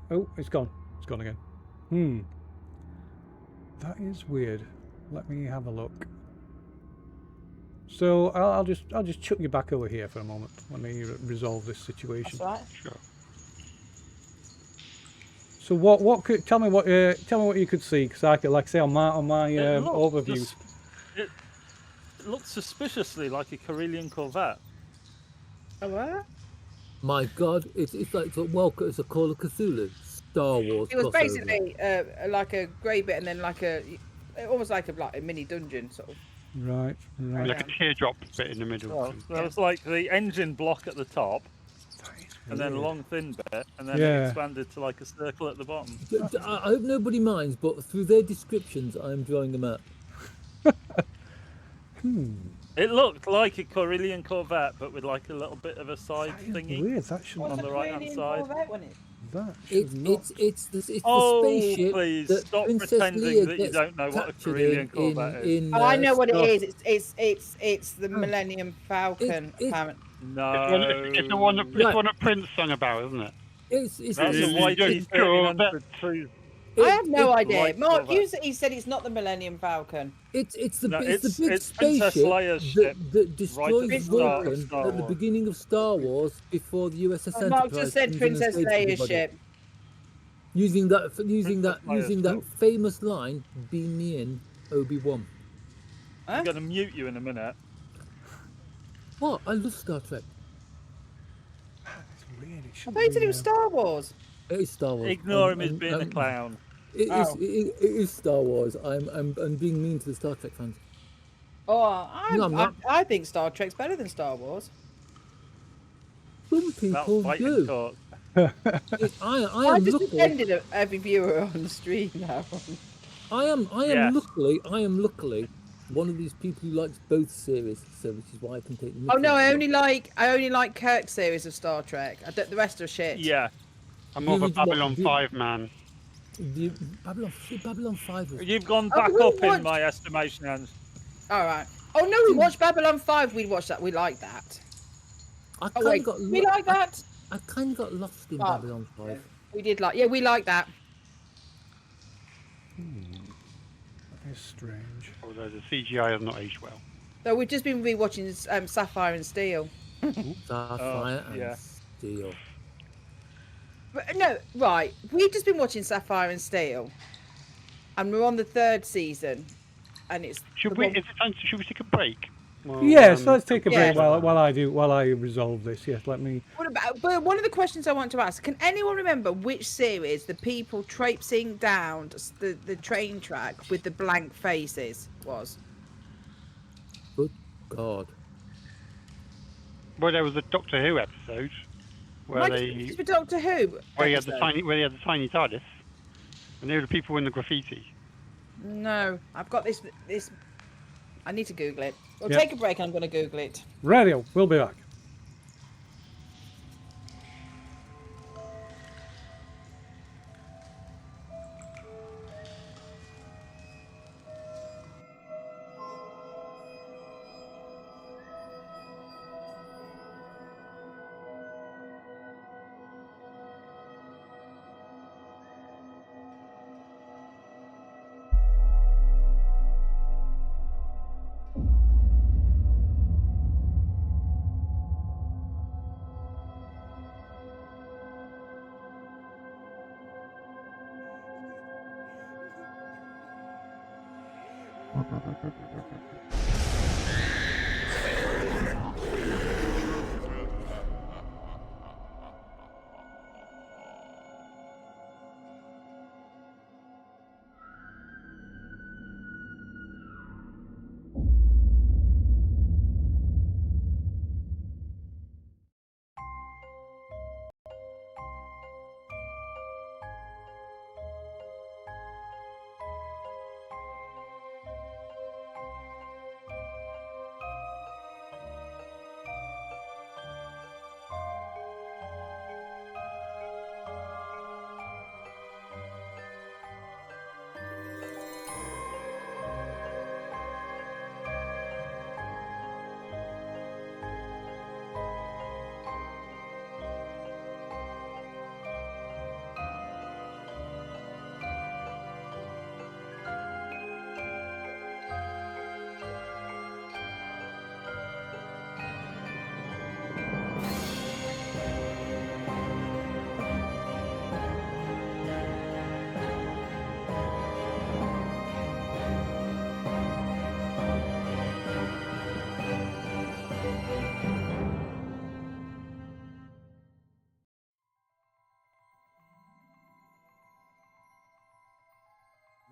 Oh, it's gone. It's gone again. That is weird. Let me have a look. So I'll just chuck you back over here for a moment. Let me resolve this situation. That's all right. Sure. So what could tell me what you could see, because I could, like I say, on my It looks overview. it looks suspiciously like a Karelian Corvette. Oh, what? My God, it's like welcome. It's a Call of Cthulhu, Star Wars. It was crossover. basically like a grey bit and then like almost like a mini dungeon sort of. Right. Like a teardrop bit in the middle. Well, there was like the engine block at the top, and then a weird. long thin bit, and then Yeah. it expanded to like a circle at the bottom. I hope nobody minds, but through their descriptions, I'm drawing them out. It looked like a Karelian Corvette, but with like a little bit of a side That is thingy. weird. That should On the right-hand side. that should not. It's the Oh, spaceship please that stop Princess pretending Leia that you gets don't know what a captured Karelian Corvette is. in, Oh, I know what Star- it is. It's the Millennium Falcon. It- apparently. No. It's the one that Prince sung about, isn't it? It's That's a It's white just cool, T-1300 I have no idea. like Mark, Corvette. he said it's not the Millennium Falcon. It's the No, big it's Princess spaceship Leia's ship that destroys right at the start Vulcan of Star at the Wars. beginning of Star Wars before the USS Oh, Enterprise. Mark just said comes in and Princess saves Leia's everybody. ship. Using that Leia's ship. famous line, "Beam me in, Obi-Wan." I'm going to mute you in a minute. What? I love Star Trek. It's weird. It I shouldn't thought you said be, it was Star Wars. It is Star Wars. Ignore him as being a clown. It is. Oh. It is Star Wars. I'm being mean to the Star Trek fans. Oh, No, I'm not. I think Star Trek's better than Star Wars. Some That's people fighting do. talk. I I am just lucky. offended every viewer on the stream now. I am Yes. luckily one of these people who likes both series, so which is why I can take. Oh no, I only like Kirk's series of Star Trek. The rest are shit. Yeah. I'm more of a You- what- Babylon you- 5 man. Babylon 5 was. You've gone Oh, back we up watched- in my estimation, and All right. Oh no, we watched Babylon 5. We watched that. We liked that. I Oh kind wait, of got. we like that. I kind of got lost in Oh. Babylon 5. We did like. Yeah, we like that. That is strange. Although the CGI has not aged well. So we've just been rewatching Sapphire and Steel. Sapphire and yeah. Steel. But, no, right. We've just been watching Sapphire and Steel, and we're on the 3rd season, and it's. Should the we? one- Is it time? Should we take a break? Well, Yes, let's take a break yeah. while I resolve this. Yes, let me. What about? But one of the questions I want to ask: can anyone remember which series the people traipsing down the train track with the blank faces was? Good God. Well, there was a Doctor Who episode where It's for Doctor Who. where he had the episode. tiny TARDIS, and they were the people in the graffiti. No, I've got this. I need to Google it. We'll Yep. take a break. And I'm going to Google it. Radio, we'll be back.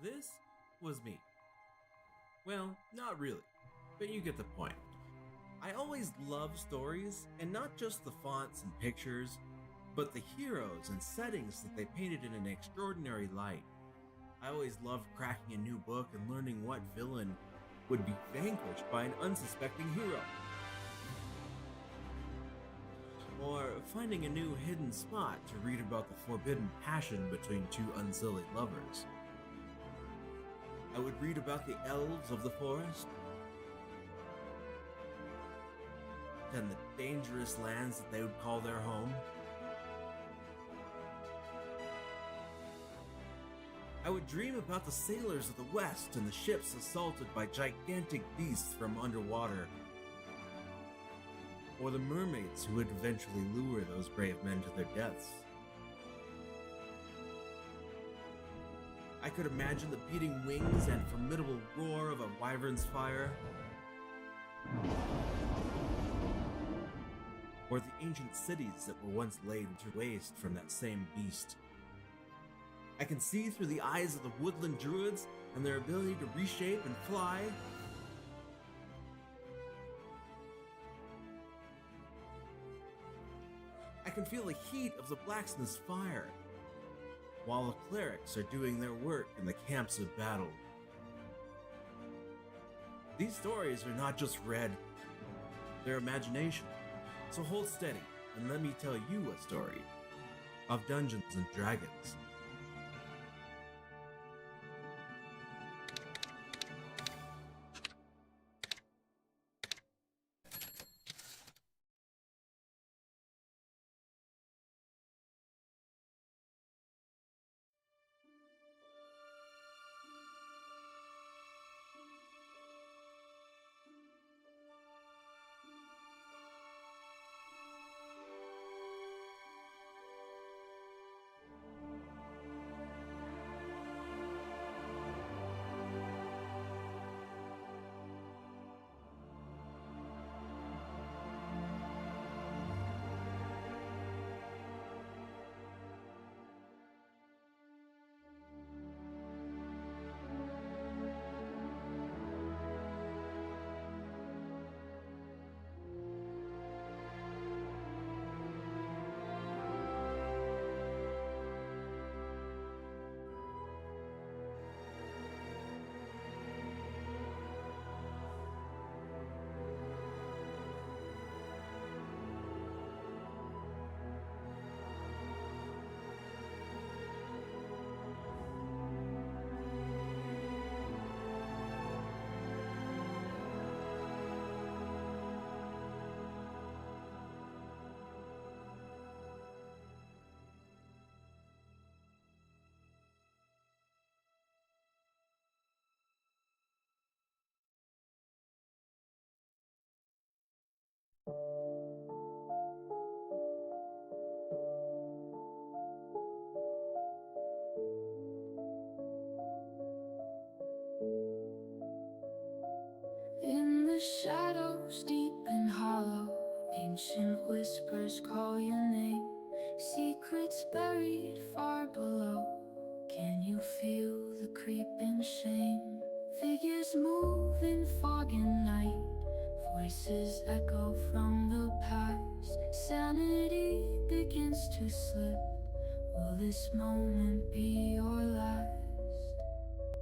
This was me. Well, not really, but you get the point. I always loved stories, and not just the fonts and pictures, but the heroes and settings that they painted in an extraordinary light. I always loved cracking a new book and learning what villain would be vanquished by an unsuspecting hero. Or finding a new hidden spot to read about the forbidden passion between two unsullied lovers. I would read about the elves of the forest, and the dangerous lands that they would call their home. I would dream about the sailors of the West and the ships assaulted by gigantic beasts from underwater, or the mermaids who would eventually lure those brave men to their deaths. I could imagine the beating wings and formidable roar of a wyvern's fire, or the ancient cities that were once laid to waste from that same beast. I can see through the eyes of the woodland druids and their ability to reshape and fly. I can feel the heat of the blacksmith's fire, while the clerics are doing their work in the camps of battle. These stories are not just read, they're imagination. So hold steady and let me tell you a story of Dungeons and Dragons. In the shadows, deep and hollow, ancient whispers call your name. Secrets buried far below. Can you feel the creeping shame? Figures move in fog and night. Voices echo from the past. Sanity begins to slip. Will this moment be your last?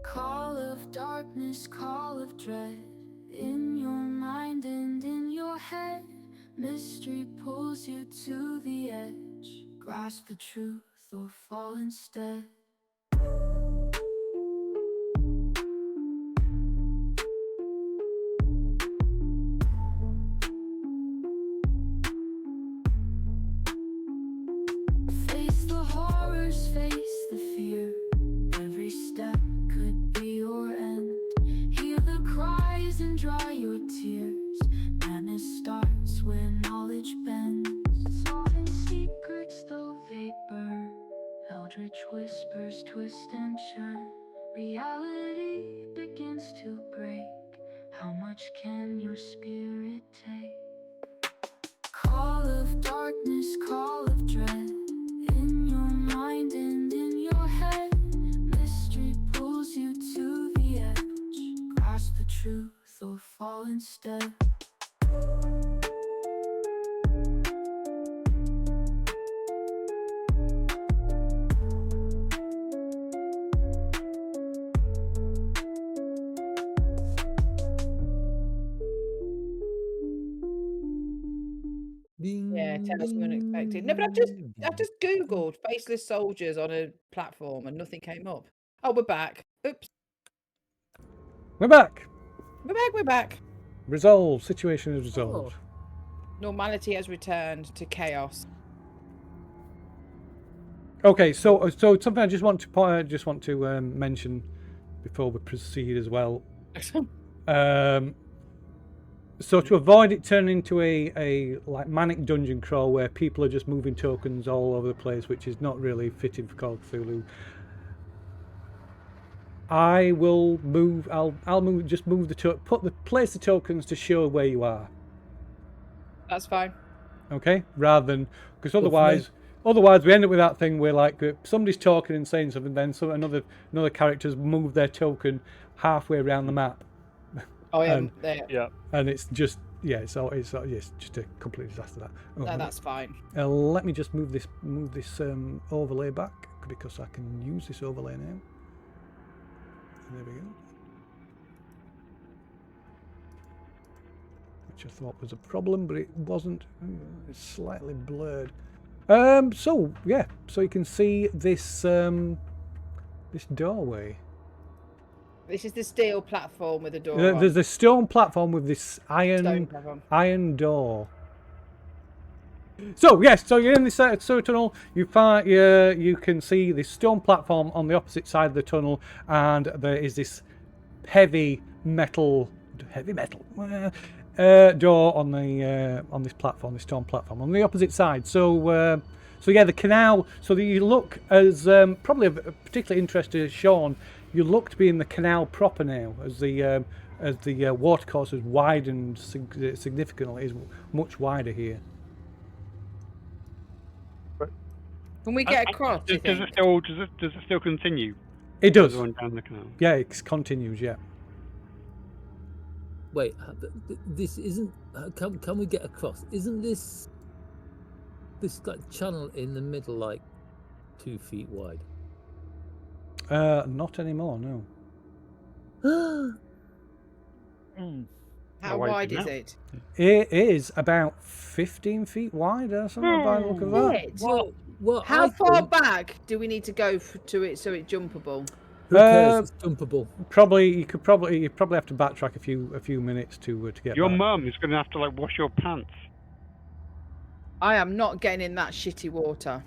Call of darkness, call of dread. In your mind and in your head, mystery pulls you to the edge. Grasp the truth or fall instead. Face the horrors, face the fear. Every step could be your end. Hear the cries and dry your tears. Madness starts where knowledge bends. Solving secrets though they burn. Eldritch whispers twist and churn. Reality begins to break. How much can your spirit take? Call of darkness, call of dread. In your mind and in your head, mystery pulls you instead. Yeah, tell us unexpected. No, but I just googled faceless soldiers on a platform and nothing came up. Oh, we're back. Oops, We're back. we're back. We're back. Resolved. Situation is resolved. Normality has returned to chaos. Okay, so something I just want to mention before we proceed as well. So to avoid it turning into a like manic dungeon crawl where people are just moving tokens all over the place, which is not really fitting for Call of Cthulhu, I will move. I'll move. Just move place the tokens to show where you are. That's fine. Okay, rather than because otherwise we end up with that thing where like somebody's talking and saying something, then another character's moved their token halfway around the map. Oh yeah, And- there. Yeah. And it's just it's just a complete disaster. That. No, that's fine. Let me just move this overlay back because I can use this overlay now. There we go. Which I thought was a problem, but it wasn't. It's slightly blurred. So you can see this this doorway. This is the steel platform with a door. There's a stone platform with this Stone platform. iron door. So yes, so you're in this sewer tunnel. You can see this stone platform on the opposite side of the tunnel, and there is this heavy metal door on this platform, this stone platform on the opposite side. So the canal. So that you look as probably of particular interest to Sean. You look to be in the canal proper now, as the watercourse has widened significantly. Is much wider here. Can we get across? do you Does think? it still continue? It does. Going down the canal. Yeah, it continues. Yeah. Wait, this isn't. Can we get across? Isn't this like channel in the middle like 2 feet wide? Not anymore. No. How wide is it? It is about 15 feet wide or something by the look of that. It? Well, How I far think- back do we need to go to it so it's jumpable? Who cares? It's jumpable. You probably have to backtrack a few minutes to get Your back. mum is going to have to like wash your pants. I am not getting in that shitty water.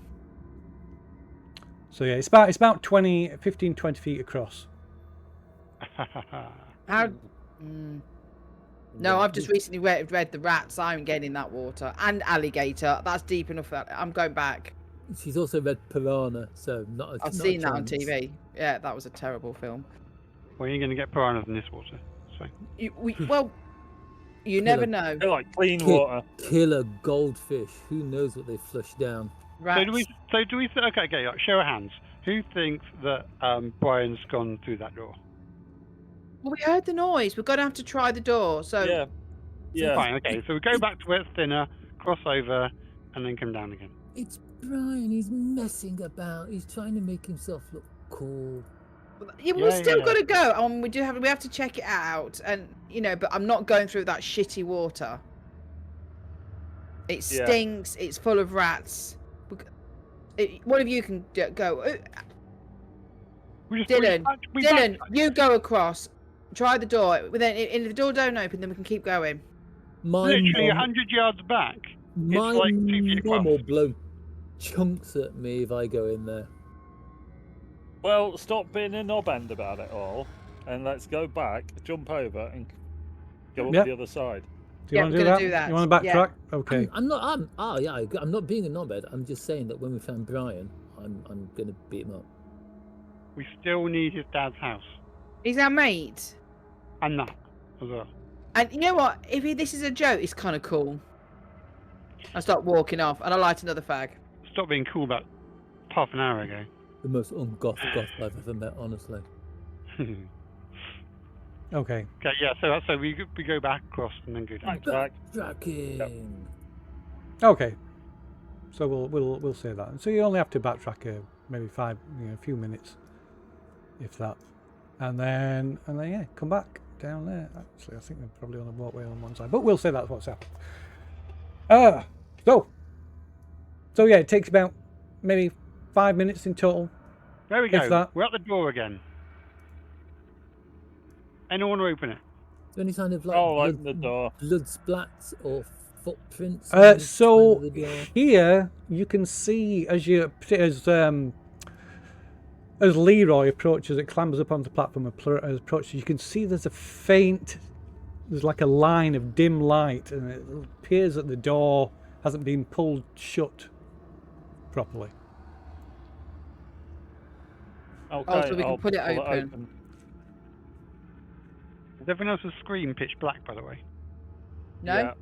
So yeah, it's about 15, 20 feet across. How? No, I've just recently read the rats. I'm getting in that water and alligator. That's deep enough. I'm going back. She's also read Piranha, so not. I've not seen a that on chance. TV. Yeah, that was a terrible film. Well, you're going to get piranhas in this water. So. You never know. They're like clean water. Killer goldfish. Who knows what they flush down? Rats. So do we? Okay. Like, show of hands. Who thinks that Brian's gone through that door? Well, we heard the noise. We're going to have to try the door. So Yeah. Yeah. Fine. Okay. So we go back to where it's thinner, cross over, and then come down again. It's Brian. He's messing about. He's trying to make himself look cool. yeah, we've still got to go. We have to check it out, and but I'm not going through that shitty water. It stinks. It's full of rats. One of you can go. Dylan, you go across. Try the door. Then, if the door don't open, then we can keep going. Literally 100 yards back. My It's like 2 feet mum across. will blow chunks at me if I go in there. Well, stop being a knobhand about it all, and let's go back, jump over, and go up the other side. Do you want to do that? You want to backtrack? Okay. I'm not being a knobhead. I'm just saying that when we found Brian, I'm gonna beat him up. We still need his dad's house. He's our mate. And that as well. And you know what? If this is a joke, it's kind of cool. I start walking off, and I light another fag. Stop being cool about half an hour ago. The most ungoth goth I've ever met, honestly. Okay. Okay, yeah. So we go back across and then go down. Back. Backtracking. Okay. So we'll say that. So you only have to backtrack maybe a few minutes, if that, and then yeah, come back down there. Actually, I think they're probably on the walkway on one side, but we'll say that's what's happened. So yeah, it takes about maybe 5 minutes in total. There we If go. that- We're at the door again. Anyone want to open it? Is there any kind of like Oh, open the door. blood splats or footprints? on the side So of the door? here you can see as Leroy approaches, it clambers up onto the platform and approaches, you can see there's like a line of dim light, and it appears that the door hasn't been pulled shut properly. Okay, so we can I'll put it pull open. Is everyone else's screen pitch black, by the way? No?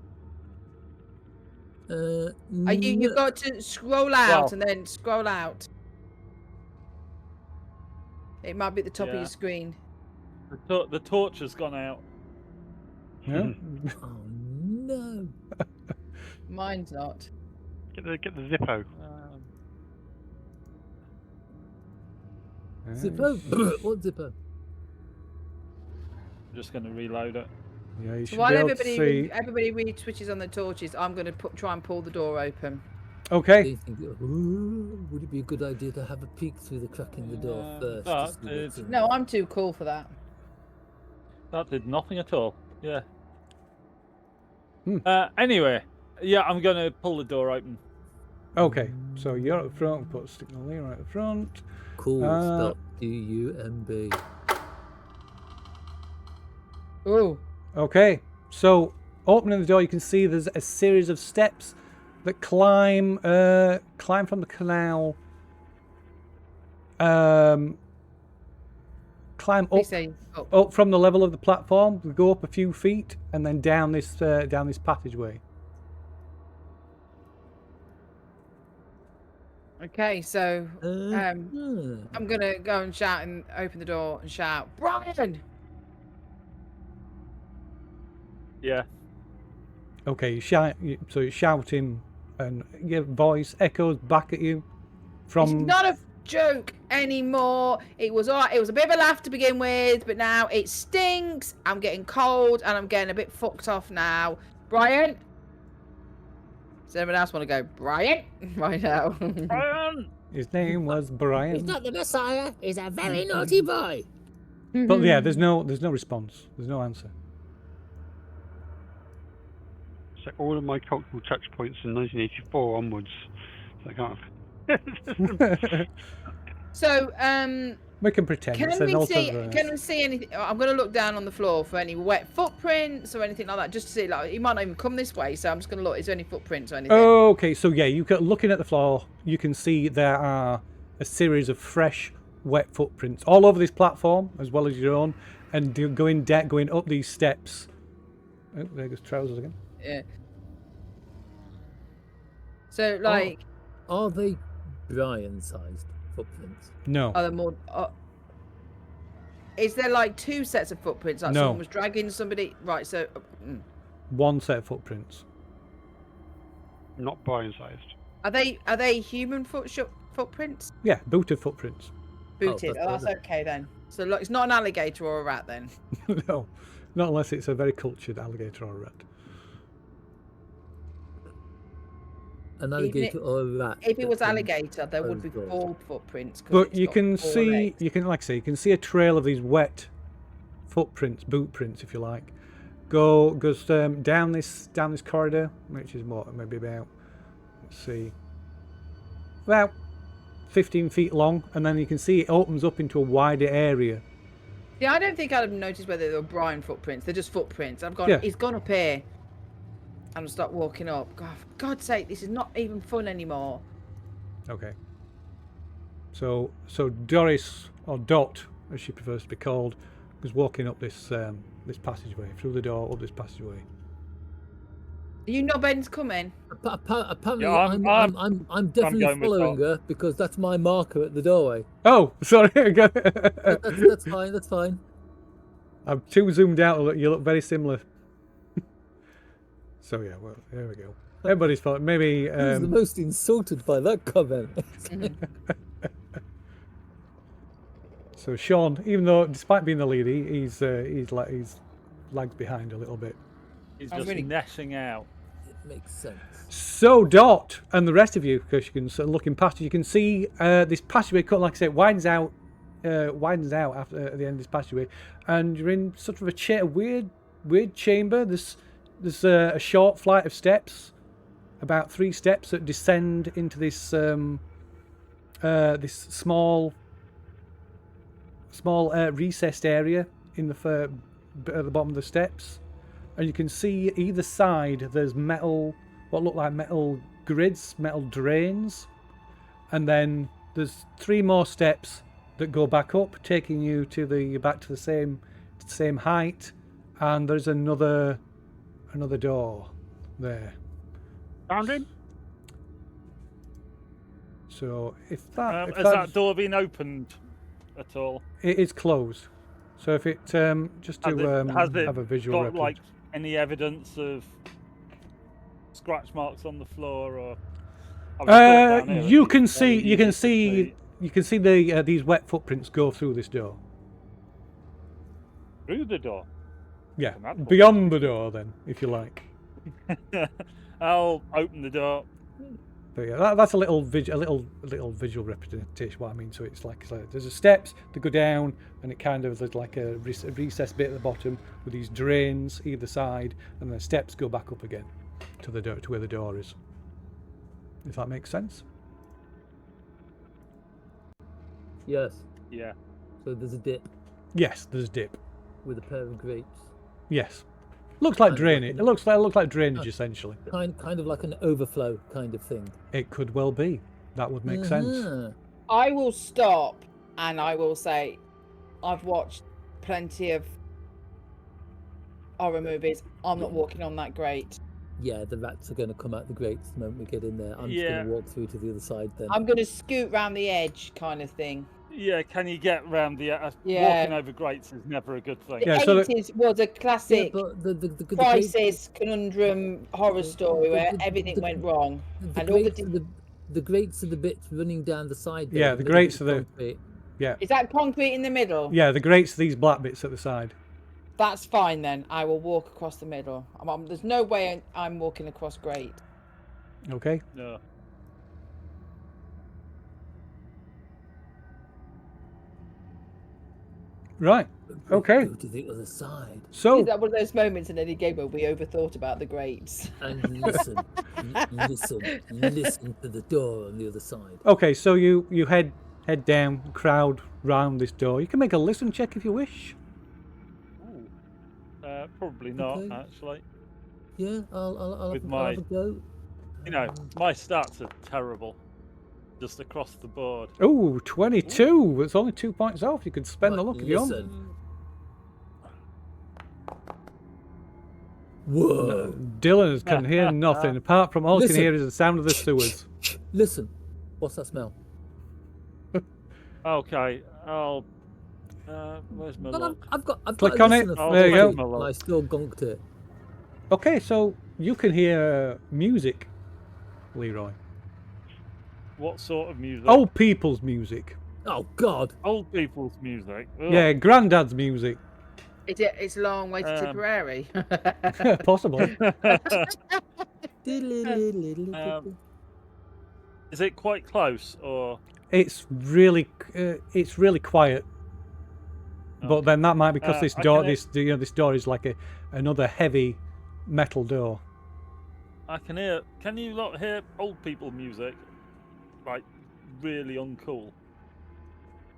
Yeah. You've got to scroll out Well- and then scroll out. It might be at the top of Yeah. your screen. The torch has gone out. Yeah? Oh no! Mine's not. Get the Zippo. Zippo? What Zippo? I'm just going to reload it. Yeah, you So should while be able to see. everybody re-switches on the torches, I'm going to try and pull the door open. Do Okay. you think, ooh, would it be a good idea to have a peek through the crack in the door first? to that see what's is- in No, there? I'm too cool for that. That did nothing at all. Yeah. Hmm. Anyway, yeah, I'm going to pull the door open. Okay. So you're at the front. Put stick the Leroy at the front. Cool. Uh, Spelled D-U-M-B. Oh, Okay. So opening the door, you can see there's a series of steps that climb from the canal. Climb they up say. Oh, up from the level of the platform. We go up a few feet and then down this passageway. okay, so Hmm. I'm going to go and shout and open the door and shout, Brian! Yeah. Okay, so you're shouting, and your voice echoes back at you It's from. not a joke anymore. It was alright. It was a bit of a laugh to begin with, but now it stinks. I'm getting cold and I'm getting a bit fucked off now. Brian? Does anyone else want to go, Brian? Right now. Brian! His name was Brian. He's not the Messiah. He's a very naughty boy. But yeah, there's no response. There's no answer. So all of my cultural touch points in 1984 onwards. So I can't. So, We can pretend. can it's an we see anything? I'm going to look down on the floor for any wet footprints or anything like that, just to see. Like, he might not even come this way, so I'm just going to look. Is there any footprints or anything? Okay, so yeah, looking at the floor, you can see there are a series of fresh, wet footprints all over this platform, as well as your own, and going up these steps. Oh, there goes trousers again. Yeah. So, like, Are they Brian-sized footprints? No. are there more? Is there like two sets of footprints? Like No. someone was dragging somebody, right? So, One set of footprints. Not Brian-sized. are they human footprints? Yeah, booted footprints. Booted. that's Oh, that's better. okay then. So look, it's not an alligator or a rat then. No, not unless it's a very cultured alligator or a rat. An alligator or a rat? If it was that can- alligator, there would be Oh, God. 4 footprints. 'cause But it's you got can 4 see, legs. you can see a trail of these wet footprints, boot prints, if you like. Goes down this corridor, which is what, maybe about, let's see, about 15 feet long, and then you can see it opens up into a wider area. Yeah, I don't think I'd have noticed whether they were Brian footprints. They're just footprints. I've gone. Yeah. He's gone up here. I'm gonna start walking up. God, for God's sake, this is not even fun anymore. Okay. So Doris, or Dot, as she prefers to be called, was walking up this passageway, through the door, up this passageway. You know Ben's coming. Apparently, Yeah, I'm definitely going with following her because that's my marker at the doorway. Oh, sorry. That's fine. That's fine. I'm too zoomed out. You look very similar. So yeah, well, there we go. Everybody's fault. Maybe. Who's the most insulted by that comment? So Sean, even though despite being the lead, he's lagged behind a little bit. He's I'm just really- gnashing out. It makes sense. So Dot and the rest of you, because you can sort of looking past, you can see this passageway cut, like I said, widens out after at the end of this passageway, and you're in sort of a weird chamber. There's a short flight of steps, about 3 steps that descend into this this small recessed area in the at the bottom of the steps, and you can see either side there's what look like metal grids, metal drains, and then there's 3 more steps that go back up, taking you back to the same height, and there's another door there. Found him? So if Has that door been opened at all? it is closed. So if it just to Has it have a visual got like representation. any evidence of scratch marks on the floor, or? I was down here, You it's can very see easy to see these wet footprints go through this door. through the door. Yeah, From that point. beyond the door then, if you like. I'll open the door. But yeah, that's a little visual representation. What I mean, so it's like there's a steps that go down, and it kind of there's like a recessed bit at the bottom with these drains either side, and the steps go back up again to the door, to where the door is. If that makes sense. Yes. Yeah. So there's a dip Yes, there's a dip. with a pair of grapes. Yes, looks like Kind of drainage. like It looks like drainage essentially. Kind of like an overflow kind of thing. It could well be. That would make sense. Uh-huh. I will stop and I will say, I've watched plenty of horror movies. I'm not walking on that grate. Yeah, the rats are going to come out the grates the moment we get in there. I'm just Yeah. going to walk through to the other side then. I'm going to scoot round the edge, kind of thing. Yeah, can you get round the... Yeah. Walking over grates is never a good thing. The Yeah, so the- 80s was a Yeah, classic but the crisis, conundrum, horror story where the- everything the- went wrong. the and all the grates are the grates are the bits running down the side. there, Yeah, the middle grates of are the- concrete. Yeah, Is that concrete in the middle? yeah. The grates, these black bits at the side. That's fine then. I will walk across the middle. There's no way I'm walking across grate. Okay. No. Right. Okay. Go to the other side So Is that one of those moments in any game where we overthought about the grates? and listen, listen to the door on the other side. okay. So you head down, crowd round this door. You can make a listen check if you wish. Ooh. Probably not, Okay. actually. Yeah, I'll With have a go. You know, my stats are terrible. Just across the board. Oh, 22. It's only 2 points off. You could spend the Right, luck if you want. listen. Whoa! Dylan can hear nothing apart from all he can Listen. hear is the sound of the sewers. Listen, what's that smell? Okay, I'll... where's my No, look? I've got Click a on it. listener There you for go. it, and I still gonked it. Okay, so you can hear music, Leroy. What sort of music? Old people's music. Oh God! Old people's music. Ugh. Yeah, granddad's music. It's long way to Tipperary. Possibly. Is it quite close, or... It's really quiet. But then that might be because this I door, can- this door is like another heavy metal door. I can hear... Can you not hear old people music? Like, really uncool.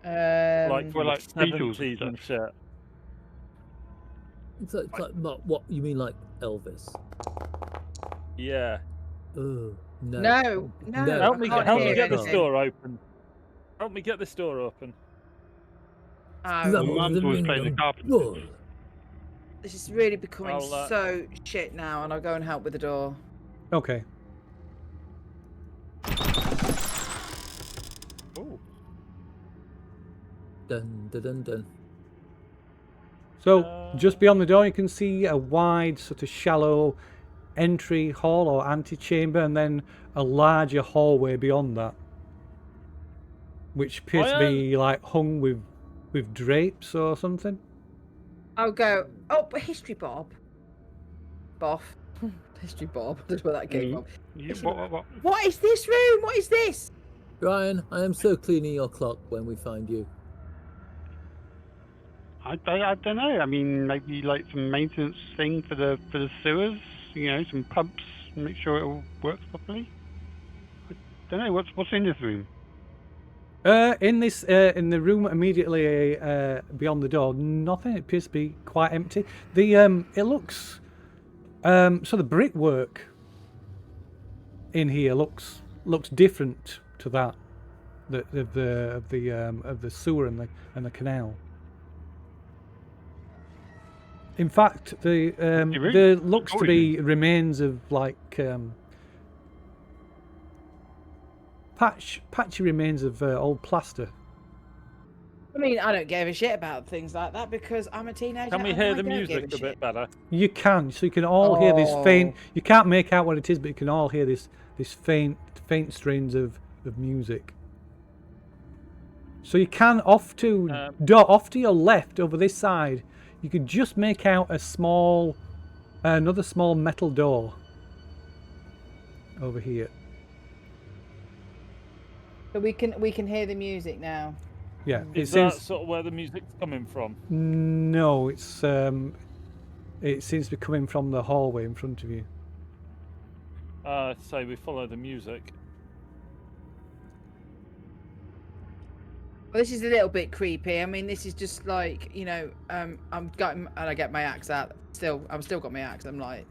Like, Well, from like the Beatles and 70s and shit. It's like what you mean, like Elvis? Yeah. Oh no! No. Help me, can't help me hear get this anything. door open. Help me get this door open. That was Mum's the always ring playing the on carpenter. door. This is really becoming I'll, so shit now, and I'll go and help with the door. Okay. Ooh. Dun dun dun dun. So just beyond the door, you can see a wide, sort of shallow entry hall or antechamber, and then a larger hallway beyond that, which appears to be like hung with drapes or something. I'll go. Oh, but history Bob. Boff. History Bob. That's where that came from. What? What is this room? What is this? Brian, I am so cleaning your clock when we find you. I don't know. I mean, maybe like some maintenance thing for the sewers. You know, some pumps, make sure it all works properly. I don't know. What's in this room? In the room immediately beyond the door, nothing. It appears to be quite empty. It looks so the brickwork in here looks different to that of the sewer and the canal. In fact, there looks to be remains of like patchy remains of old plaster. I mean, I don't give a shit about things like that because I'm a teenager. Can we hear the music a bit better? You can, so you can all hear this faint. You can't make out what it is, but you can all hear this faint strains of music. So you can off to your left over this side. You could just make out another small metal door over here. So we can hear the music now. Yeah, Is that sort of where the music's coming from? No, it seems to be coming from the hallway in front of you. So we follow the music. Well, this is a little bit creepy. I mean, this is just like, you know, I get my axe out. I've still got my axe. I'm like,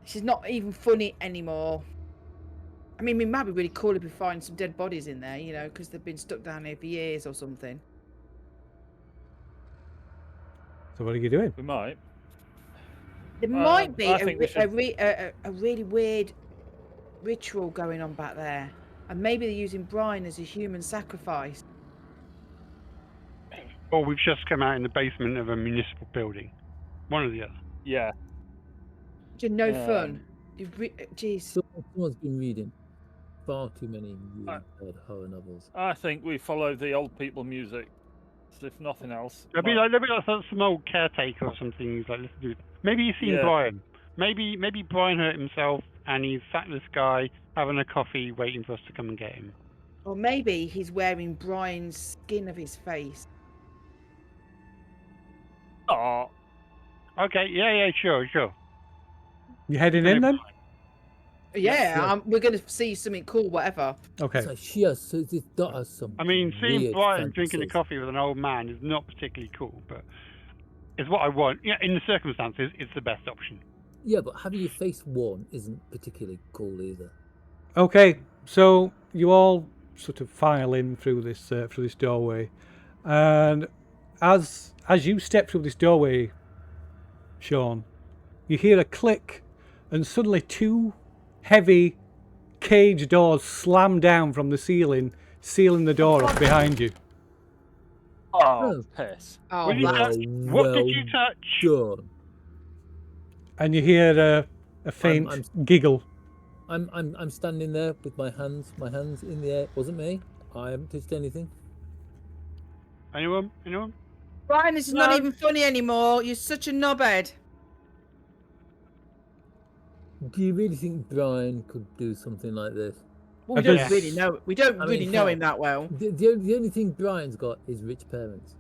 this is not even funny anymore. I mean, it might be really cool if we find some dead bodies in there, you know, because they've been stuck down here for years or something. So what are you doing? We might. There might be a really weird ritual going on back there. And maybe they're using Brian as a human sacrifice. Or we've just come out in the basement of a municipal building. One or the other. Yeah. Just no fun. Jeez. Someone's been reading far too many really bad horror novels. I think we follow the old people music, if nothing else. Maybe like some old caretaker or something. He's like, listen to it. Maybe he's seen Brian. Maybe Brian hurt himself and he's sat with this guy having a coffee, waiting for us to come and get him. Or maybe he's wearing Brian's skin of his face. Oh. Okay, yeah, sure. You heading in then? Yeah, we're going to see something cool, whatever. Okay. So she has this daughter some. I mean, seeing weird Brian drinking a fantasies. coffee with an old man is not particularly cool, but it's what I want. Yeah, in the circumstances, it's the best option. Yeah, but having your face worn isn't particularly cool either. Okay, so you all sort of file in through this doorway, and as you step through this doorway, Sean, you hear a click, and suddenly two heavy cage doors slam down from the ceiling, sealing the door off behind you. Oh, piss. Oh, What did you touch? What did you touch? Sure. And you hear a faint giggle. I'm standing there with my hands in the air. Wasn't me. I haven't touched anything. Anyone? Brian, this is not even funny anymore. You're such a knobhead. Do you really think Brian could do something like this? Well, we don't really know. We don't really know him that well. The only thing Brian's got is rich parents.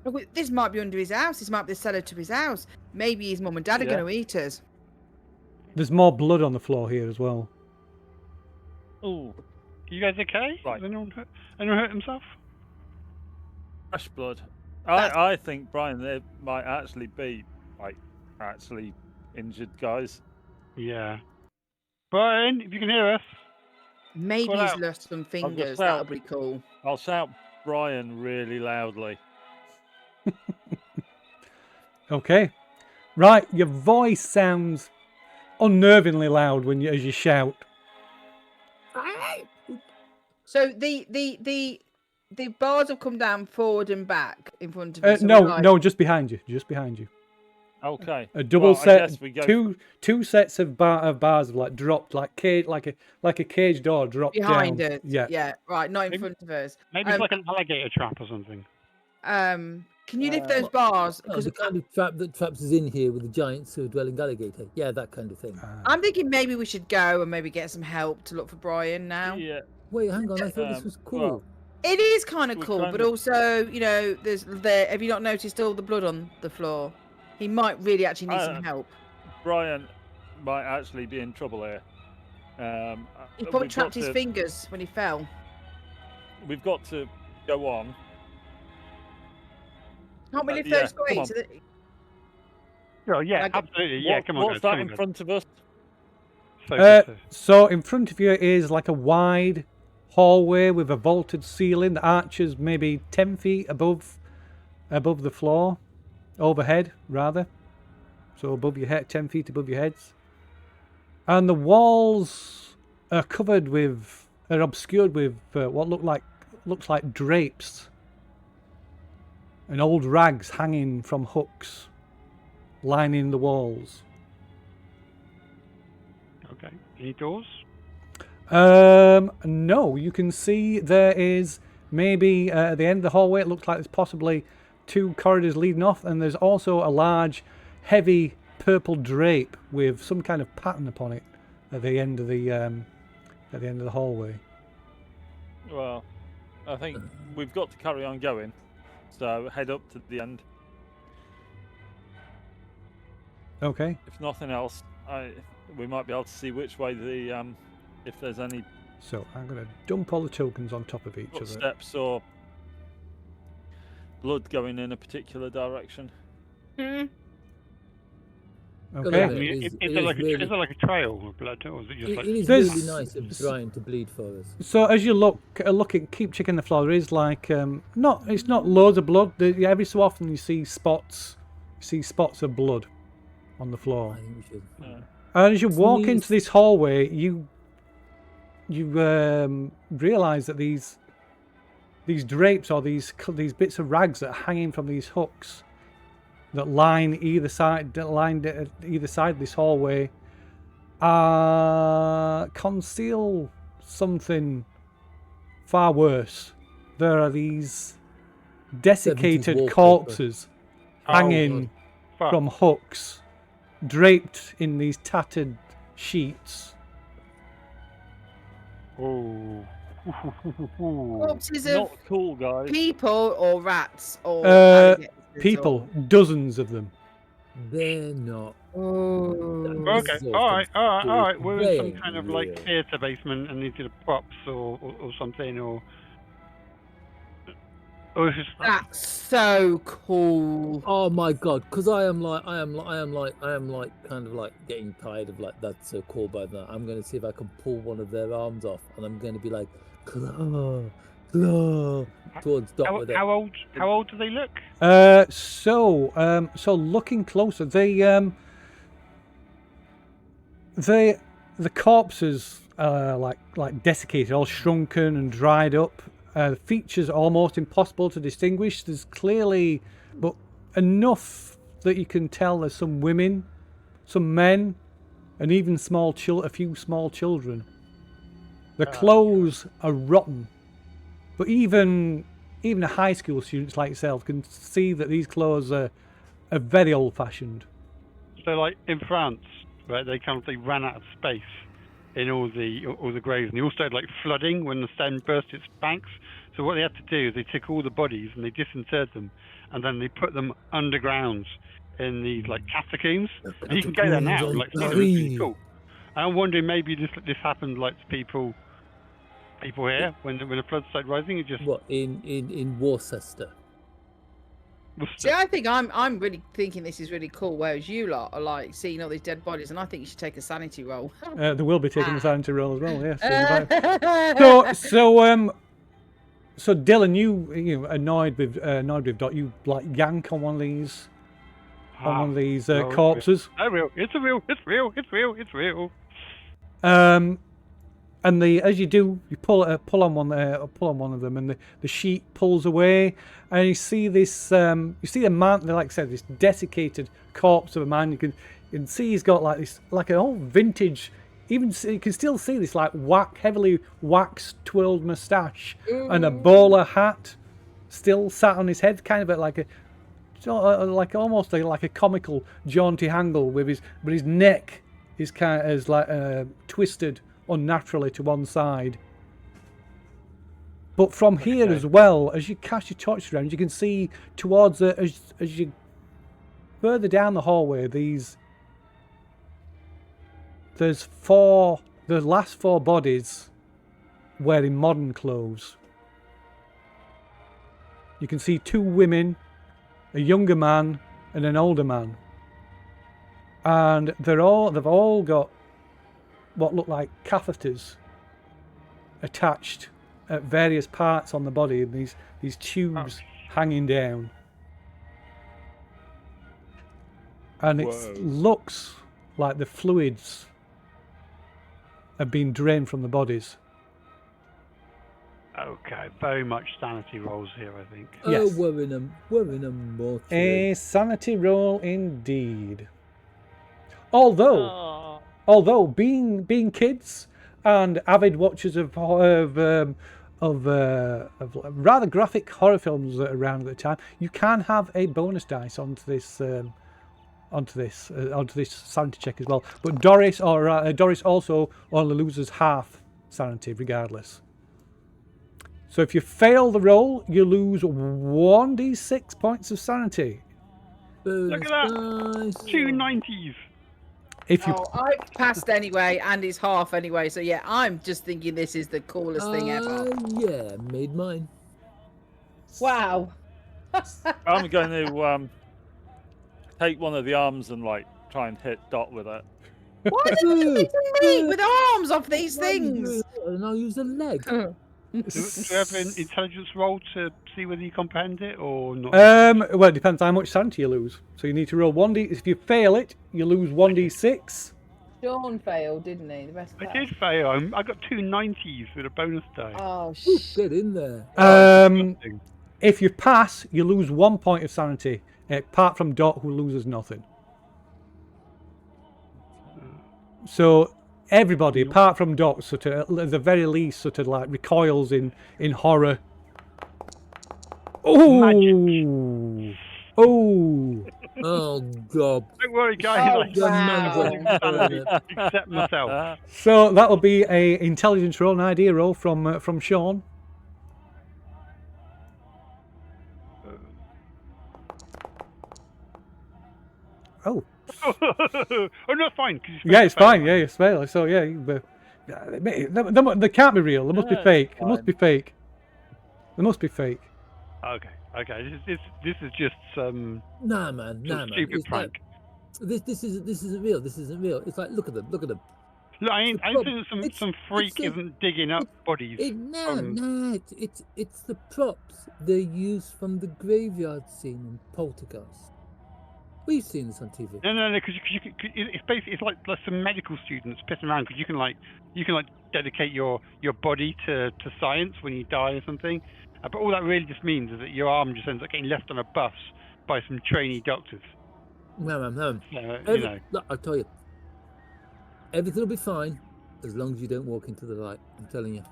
Look, this might be under his house. This might be the cellar to his house. Maybe his mum and dad are going to eat us. There's more blood on the floor here as well. Ooh. You guys okay? Right. Has anyone hurt himself? Fresh blood. I think, Brian, there might actually be, actually injured guys. Yeah. Brian, if you can hear us. Maybe Call he's out. lost some fingers. shout. That'll be cool. I'll shout Brian really loudly. Okay. Right, your voice sounds unnervingly loud as you shout. So the the bars have come down forward and back in front of us. so No, we're like- no, just behind you. Just behind you. Okay. A double Well, I set. guess we go Two sets of bars have like dropped like a cage door dropped behind down. us. Yeah. Yeah. Right. Not in Maybe- front of us. Maybe it's like an alligator trap or something. Can you lift those bars? Oh, Because the kind of trap that traps us in here with the giant sewer-dwelling alligator. Yeah, that kind of thing. I'm thinking maybe we should go and maybe get some help to look for Brian now. Yeah. Wait, hang on. I thought this Um, was cool. well, It is kind of We cool, kind but of- also, you know, have you not noticed all the blood on the floor? He might really actually need some help. Brian might actually be in trouble here. He probably we've trapped got his to- fingers when he fell. We've got to go on. Can't we lift yeah, those come weights? on. So that- Oh yeah, Like- absolutely. Yeah, What- come on, What's guys. that come in on, front of us? guys. Focus. So in front of you is like a wide hallway with a vaulted ceiling. The arches maybe 10 feet above the floor, overhead rather. So above your head, 10 feet above your heads. And the walls are obscured with what looks like drapes and old rags hanging from hooks, lining the walls. Okay. Any doors? No, you can see there is maybe at the end of the hallway. It looks like there's possibly 2 corridors leading off, and there's also a large, heavy purple drape with some kind of pattern upon it at the end of the hallway. Well, I think we've got to carry on going. So head up to the end. Okay. If nothing else, we might be able to see which way if there's any So I'm gonna dump all the tokens on top of each other. footsteps or blood going in a particular direction. Okay. I mean, is there like a trail of blood, or is it just It like? is There's- really nice of Brian to bleed for us. So as you keep checking the floor, there is like it's not loads of blood. Every so often you see spots of blood on the floor. I think we should. And as you walk Sneeze. into this hallway, you realise that these drapes or these bits of rags that are hanging from these hooks that line either side of this hallway conceal something far worse. There are these 70s desiccated wallpaper. corpses Oh, hanging fuck. from hooks, draped in these tattered sheets. Oh. Corpses of Not cool, guys. people or rats or Uh, alligators People, dozens of them. They're not. Or... Okay. Exhausting. All right. We're in some Very kind of like real. theatre basement and needed props or something or it's just That's so cool. Oh my god! Because I am kind of like getting tired of like that's so cool by that. I'm going to see if I can pull one of their arms off, and I'm going to be like, claw, claw, towards Dot with it. how old do they look? So looking closer, the corpses are like desiccated, all shrunken and dried up. Features are almost impossible to distinguish. There's clearly, but enough that you can tell there's some women, some men, and even a few small children. The clothes are rotten, but even a high school students like yourself can see that these clothes are very old-fashioned. So like in France, right? They ran out of space in all the graves, and they all started like flooding when the Seine burst its banks. So what they had to do is they took all the bodies and they disinterred them, and then they put them underground in these like catacombs. And you can go there now, like it's really cool. I'm wondering maybe this happened like to people here when the floods started rising. It just What in Worcester? See, I think I'm really thinking this is really cool. Whereas you lot are like seeing all these dead bodies, and I think you should take a sanity roll. They will be taking the sanity roll as well. Yes. So Dylan, you annoyed with Dot, you like yank on one of these corpses. It's real. And as you do, you pull on one of them, and the sheet pulls away, and you see this you see a man, like I said, this desiccated corpse of a man. You can see he's got like this, like an old vintage. Even you can still see this like heavily waxed twirled moustache and a bowler hat still sat on his head, kind of like almost like a comical jaunty angle with his neck is kind of like twisted unnaturally to one side. But from here as well, as you cast your torch around, you can see towards as you further down the hallway, there's the last 4 bodies wearing modern clothes. You can see 2 women, a younger man and an older man, and they've all got what look like catheters attached at various parts on the body, and these tubes hanging down, and it looks like the fluids have been drained from the bodies. Okay, very much sanity rolls here, I think. Yes. Oh, we're in a mortuary. A sanity roll indeed. Although being kids and avid watchers of rather graphic horror films that are around at the time, you can have a bonus dice onto this sanity check as well. But Doris also only loses half sanity regardless. So if you fail the roll, you lose 1d6 points of sanity. Look at that! 2 90s! If you I passed anyway, and it's half anyway. So yeah, I'm just thinking this is the coolest thing ever. Yeah, made mine. Wow. I'm going to take one of the arms and like try and hit Dot with it. Why are they hitting me with arms off these things? And I'll use a leg. Do you have an intelligence roll to see whether you comprehend it or not? well, it depends how much sanity you lose. So you need to roll 1d. If you fail it, you lose 1d6. Sean failed, didn't he? The best I did fail. I got 2 90s with a bonus die. Oh, Get in there. If you pass, you lose 1 point of sanity, apart from Dot, who loses nothing. So everybody, apart from Dot, sort of, at the very least, sort of like recoils in horror. Oh! Oh! Oh, God. Don't worry, guys. wow. Except myself. So that'll be a intelligence roll, an idea roll from Sean. Oh. Oh, no, fine. Yeah, it's fine. Yeah, it's fail. So yeah, they can't be real. They must be fake. It must be fake. They must be fake. Okay. This is just some Nah, man. stupid It's prank. Like, this isn't real. This isn't real. It's like, look at them. Look, I ain't saying some freak isn't digging up bodies. It's the props they use from the graveyard scene in Poltergeist. We've seen this on TV. No, because it's basically like some medical students pissing around because you can dedicate your body to science when you die or something. But all that really just means is that your arm just ends up getting left on a bus by some trainee doctors. No. Look, I'll tell you. Everything will be fine as long as you don't walk into the light. I'm telling you.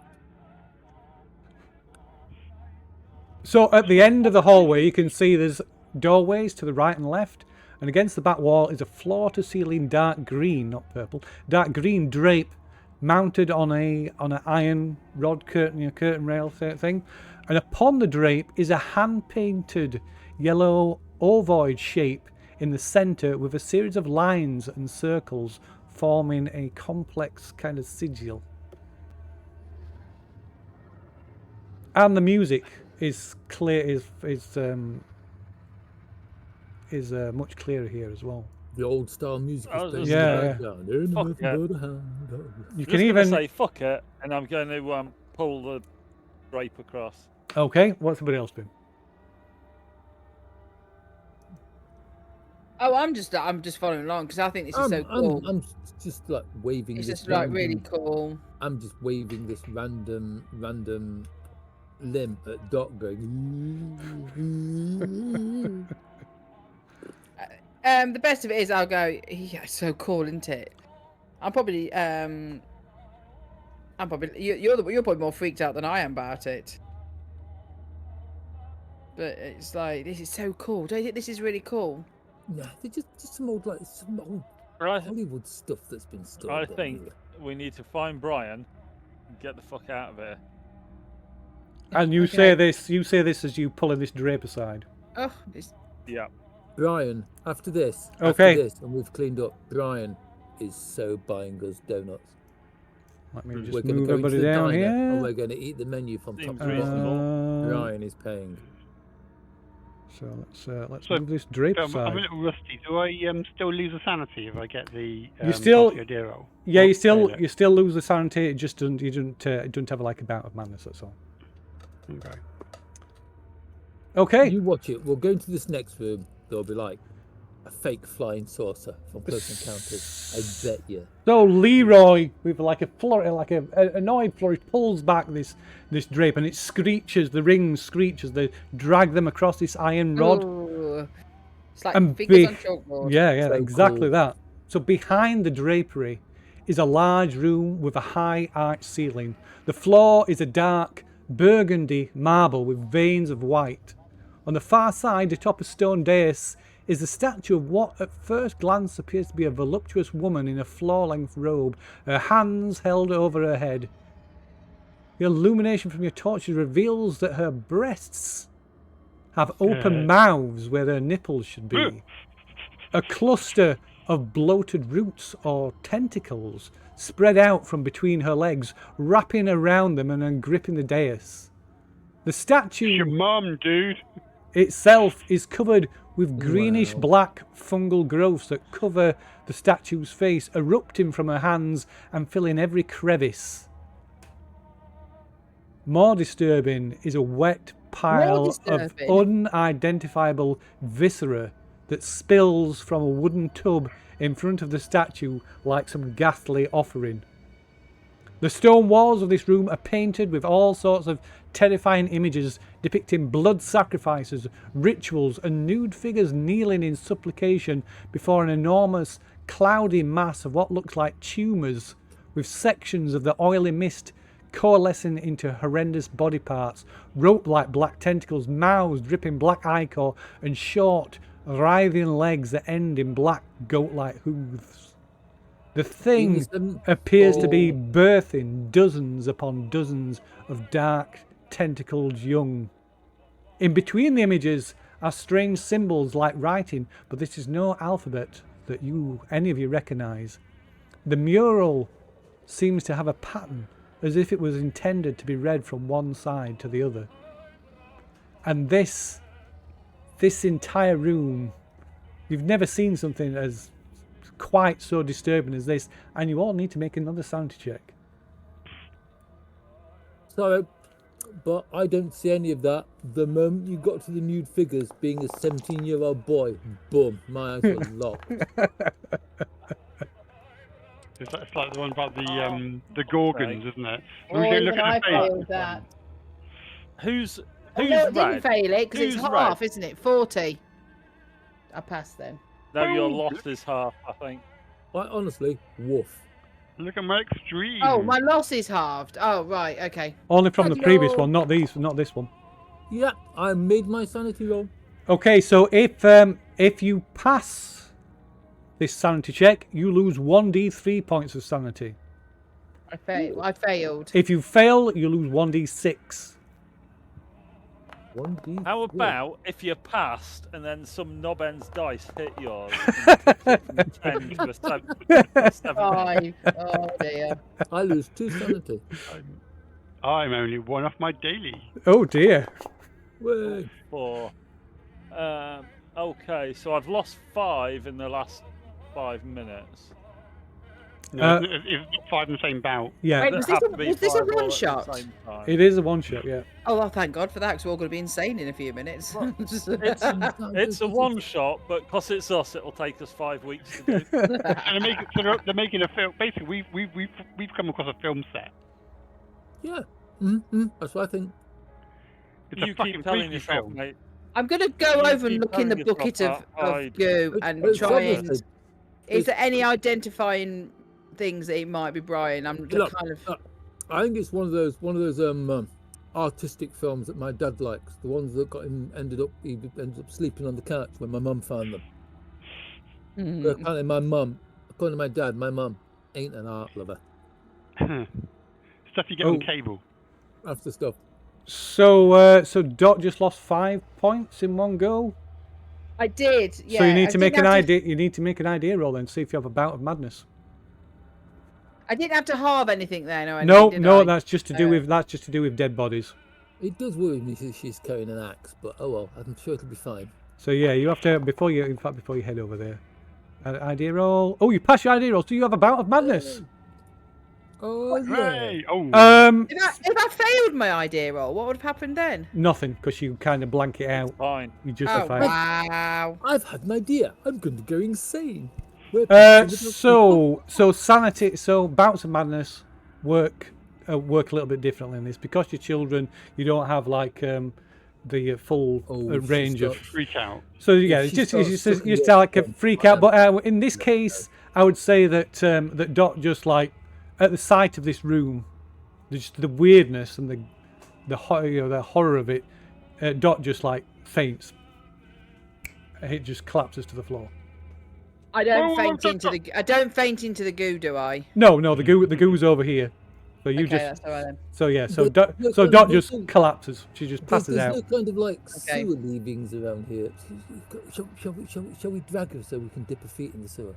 So at the end of the hallway, you can see there's doorways to the right and left, and against the back wall is a floor-to-ceiling dark green, not purple, dark green drape mounted on an iron rod curtain rail thing, and upon the drape is a hand-painted yellow ovoid shape in the centre with a series of lines and circles forming a complex kind of sigil. And the music is clear, is much clearer here as well. The old style music is playing Yeah. in the background. Fuck yeah. You I'm can just even gonna say fuck it, and I'm going to pull the drape across. okay. What's somebody else doing? Oh, I'm just following along because I think this is so cool. I'm just like waving. It's this just like random, really cool. I'm just waving this random limb at Doc, going. The best of it is I'll go. Yeah, it's so cool, isn't it? I'm probably you're probably more freaked out than I am about it. But it's like, this is so cool. Don't you think this is really cool? Nah, they're just some old Right. Hollywood stuff that's been stored. I there, think really. we need to find Brian and get the fuck out of here. And you say this as you pulling this drape aside. Oh, it's... Yeah. Brian, after this, and we've cleaned up, Brian is so buying us donuts. Let me just We're going to move go into everybody the down diner here. and we're going to eat the menu from top Seems to bottom. reasonable. Brian is paying. So let's So, move this drape I'm aside. a little rusty. Do I still lose a sanity if I get the You still- idea roll? Yeah, Oh, you still lose the sanity. It just doesn't it doesn't have like a bout of madness. That's all. Okay. Okay. You watch it. We'll go into this next room. There'll be like a fake flying saucer from Close Encounters. I bet you. So Leroy, with like a flurry, like a annoyed flourish, pulls back this drape, and it screeches. The rings screech as they drag them across this iron rod. Ooh. It's like And fingers on chalkboard. Yeah, So exactly cool. that. So behind the drapery is a large room with a high arched ceiling. The floor is a dark burgundy marble with veins of white. On the far side, atop a stone dais, is the statue of what at first glance appears to be a voluptuous woman in a floor-length robe, her hands held over her head. The illumination from your torches reveals that her breasts have open mouths where their nipples should be. A cluster of bloated roots or tentacles spread out from between her legs, wrapping around them and then gripping the dais. The statue Your mum, dude. itself is covered with greenish black fungal growths that cover the statue's face, erupting from her hands and filling every crevice. More disturbing is a wet pile of unidentifiable viscera that spills from a wooden tub in front of the statue like some ghastly offering. The stone walls of this room are painted with all sorts of terrifying images depicting blood sacrifices, rituals, and nude figures kneeling in supplication before an enormous, cloudy mass of what looks like tumours, with sections of the oily mist coalescing into horrendous body parts, rope-like black tentacles, mouths dripping black ichor, and short, writhing legs that end in black goat-like hooves. The thing appears to be birthing dozens upon dozens of dark, tentacled young. In between the images are strange symbols like writing, but this is no alphabet that any of you recognise. The mural seems to have a pattern, as if it was intended to be read from one side to the other. And this entire room, you've never seen something as quite so disturbing as this, and you all need to make another sanity check. Sorry, but I don't see any of that. The moment you got to the nude figures being a 17-year-old boy, boom, my eyes were locked. It's like the one about the Gorgons, isn't it? Oh, We don't look I at the face. failed that. Who's Oh, no, it didn't red? fail it because it's Who's half, red? isn't it? 40. I passed then. No, your loss is half, I think. I honestly, woof. Look at my extreme. Oh, my loss is halved. Oh, right, okay. Only from the Bloody previous hell. one, not this one. Yeah, I made my sanity roll. Okay, so if you pass this sanity check, you lose 1d3 points of sanity. I failed. If you fail, you lose 1d6. 1d. How about if you passed and then some knob-ends dice hit yours? 10 to a 7. 5. Oh, dear. I lose 2 sanity. I'm only one off my daily. Oh dear. Way. 4. Okay, so I've lost 5 in the last 5 minutes. No, it's not 5 in the same bout. Yeah, Wait, There was have this to a, be was this a 5 all one at the shot? same time. it is a one shot. Yeah. Oh, well, thank God for that, because we're all going to be insane in a few minutes. It's a one shot, but because it's us, it'll take us 5 weeks to do. So they're making a film. Basically, we've come across a film set. Yeah. That's what I think. It's You a fucking keep telling freaky yourself, film. mate. I'm going to go You over and keep look in the telling yourself bucket that I of goo and It's try and... obviously- Is there any identifying things that it might be Brian? I'm just Look, kind of... I think it's one of those artistic films that my dad likes. The ones that got him ended up sleeping on the couch when my mum found them. But apparently my mum, according to my dad, my mum ain't an art lover. Stuff you get on cable. That's the stuff. So Dot just lost 5 points in one go. I did, yeah. So you need I to make didn't an have to- idea. You need to make an idea roll and see if you have a bout of madness. I didn't have to halve anything then, or anything, No, did no, I? that's just to do with dead bodies. It does worry me that she's carrying an axe, but oh well, I'm sure it'll be fine. So yeah, you have to before you head over there. Idea roll. Oh, you pass your idea roll, so you have a bout of madness. Oh yeah. Hooray! Oh, If I failed my idea roll, what would have happened then? Nothing, because you kind of blank it out. Fine. You Oh, justify it. wow. I've had an idea. I'm going to go insane. So sanity, so bouts of madness work a little bit differently in this because you're children. You don't have like the full range of freak out. So yeah, If it's she just starts you sucking start like a it, freak out. But in this case, I would say that that Dot just like at the sight of this room, just the weirdness and the horror of it, Dot just like faints. It just collapses to the floor. I don't faint into the goo, do I? No, the goo's over here. So you Okay, just that's all right then. so yeah, so Look, Dot just collapses. She just There's passes out. no kind of like Okay. sewer leavings around here. Shall we drag her so we can dip her feet in the sewer?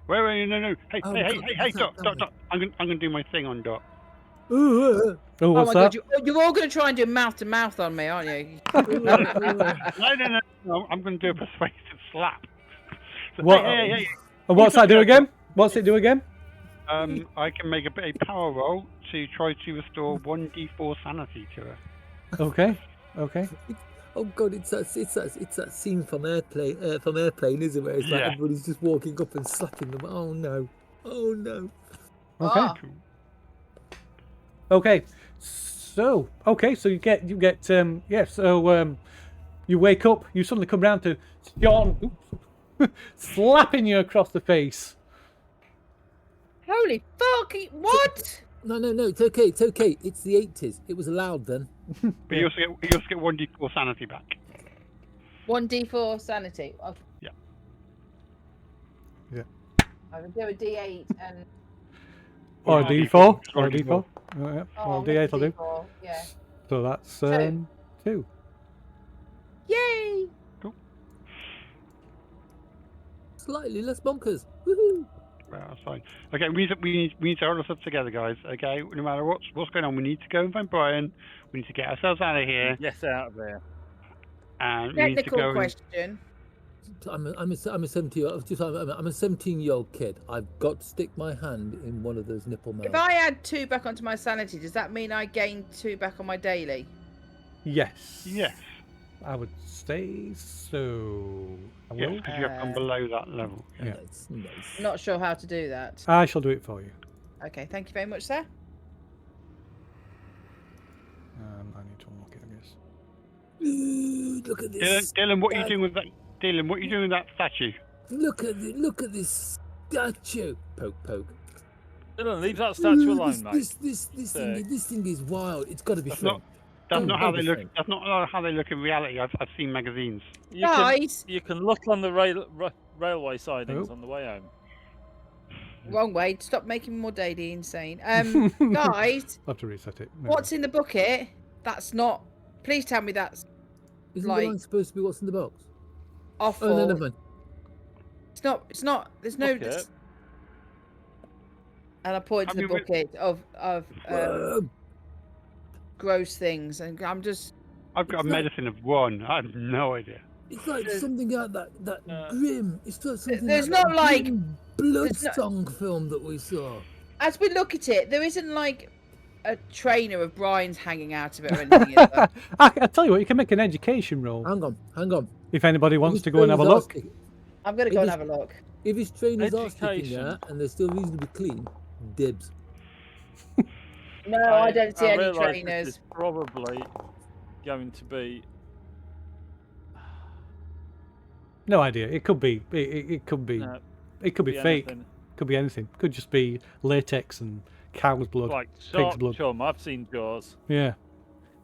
Wait, no. Hey, Oh, hey, God, Dot. I'm gonna do my thing on Dot. Oh, Oh what's my that? God, you're all going to try and do mouth to mouth on me, aren't you? No. I'm gonna do a persuasive slap. So, What? Hey. And what's that do again? What's it do again? I can make a power roll to try to restore 1d4 sanity to her. Okay. Oh God, it's that scene from Airplane, isn't it? Where it's like Yeah. everybody's just walking up and slapping them. Oh no. Okay. Oh. Okay. So you get you wake up, you suddenly come round to John slapping you across the face. Holy fuck! What? No, it's okay. It's the 80s. It was allowed then. But you also get 1d4 sanity back. 1d4 sanity. Oh, Yeah. I can do a d8 and. Or a Or D4. D4. Or a D4. Yeah. Oh, Or I'll a make a D8 will do. D4, yeah. So that's 2. Yay! Slightly less bonkers. Woohoo! Right, that's fine. Okay, we need to hold us up together, guys. Okay, no matter what's going on, we need to go and find Brian. We need to get ourselves out of here, Get out of there. and we need to Technical go. question. I'm a 17-year-old kid. I've got to stick my hand in one of those nipple mouths. If I add 2 back onto my sanity, does that mean I gain 2 back on my daily? Yes. Yes, I would say so. I yes, will. because you have gone below that level. Yeah. Nice. Not sure how to do that. I shall do it for you. Okay, thank you very much, sir. I need to unlock it, I guess. Ooh, look at this. Dylan, what are you doing with that? Dylan, what are you doing with that statue? Look at this statue. Poke. Dylan, leave that statue Ooh, alone, mate. this thing is wild. It's got to be That's fun. That's Oh, not how they look. everything. That's not how they look in reality. I've seen magazines. Guys! You can look on the railway sidings on the way home. Wrong way. Stop making me more daily insane. Guys, I'll have to reset it. No. what's in the bucket? That's not. Please tell me that's Isn't like- the line supposed to be what's in the box? awful. Oh no, never mind. It's not. It's not. There's no. Bucket? And I point to I the mean, bucket of gross things, and I'm just. I've got a medicine of 1. I have no idea. It's like something out that grim. It's like something. There's out not that like- grim Bloodsong film that we saw. As we look at it, there isn't like a trainer of Brian's hanging out of it or anything. Is there? I tell you what, you can make an education roll Hang on. if anybody wants If to his go and have a trainers are look. stick- I'm going to If go and it's- have a look. If his trainers are sticking Education. out and they're still reasonably clean, dibs. No, I don't see any realise trainers. This is probably going to be. No idea. It could be. It could be. No, It could be fake. anything. Could be anything. Could just be latex and cow's blood, Like pig's shark blood. chum. I've seen Jaws. Yeah.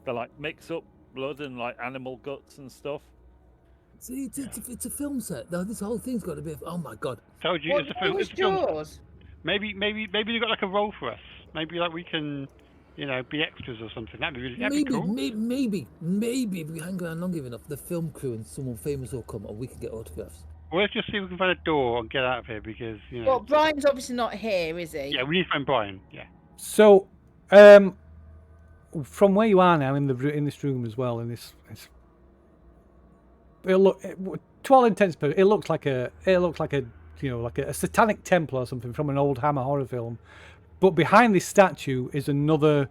They like mix up blood and like animal guts and stuff. See, it's a film set. Now this whole thing's got to be. Oh my god! Told you, What it's a film. was It's a film. yours? Maybe they got like a role for us. Maybe like we can, be extras or something. That'd be cool. Maybe if we hang around long enough, the film crew and someone famous will come, and we can get autographs. Well, let's just see if we can find a door and get out of here because Well, Brian's obviously not here, is he? Yeah, we need to find Brian. Yeah. So, from where you are now in this room as well, to all intents and purposes, it looks like a like a satanic temple or something from an old Hammer horror film. But behind this statue is another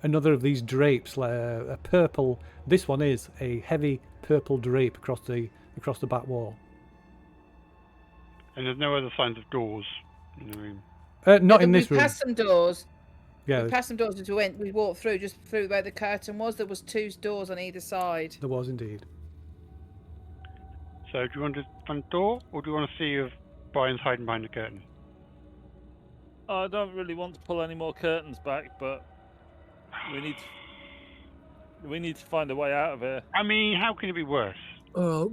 of these drapes, like a purple. This one is a heavy purple drape across the back wall. And there's no other signs of doors in the room. Not in this we room. passed some doors. Yeah, We passed some doors as we walked through, just through where the curtain was. There was 2 doors on either side. there was indeed. So do you want to find a door, or do you want to see if Brian's hiding behind the curtain? I don't really want to pull any more curtains back, but we need to find a way out of here. I mean, how can it be worse? Fuck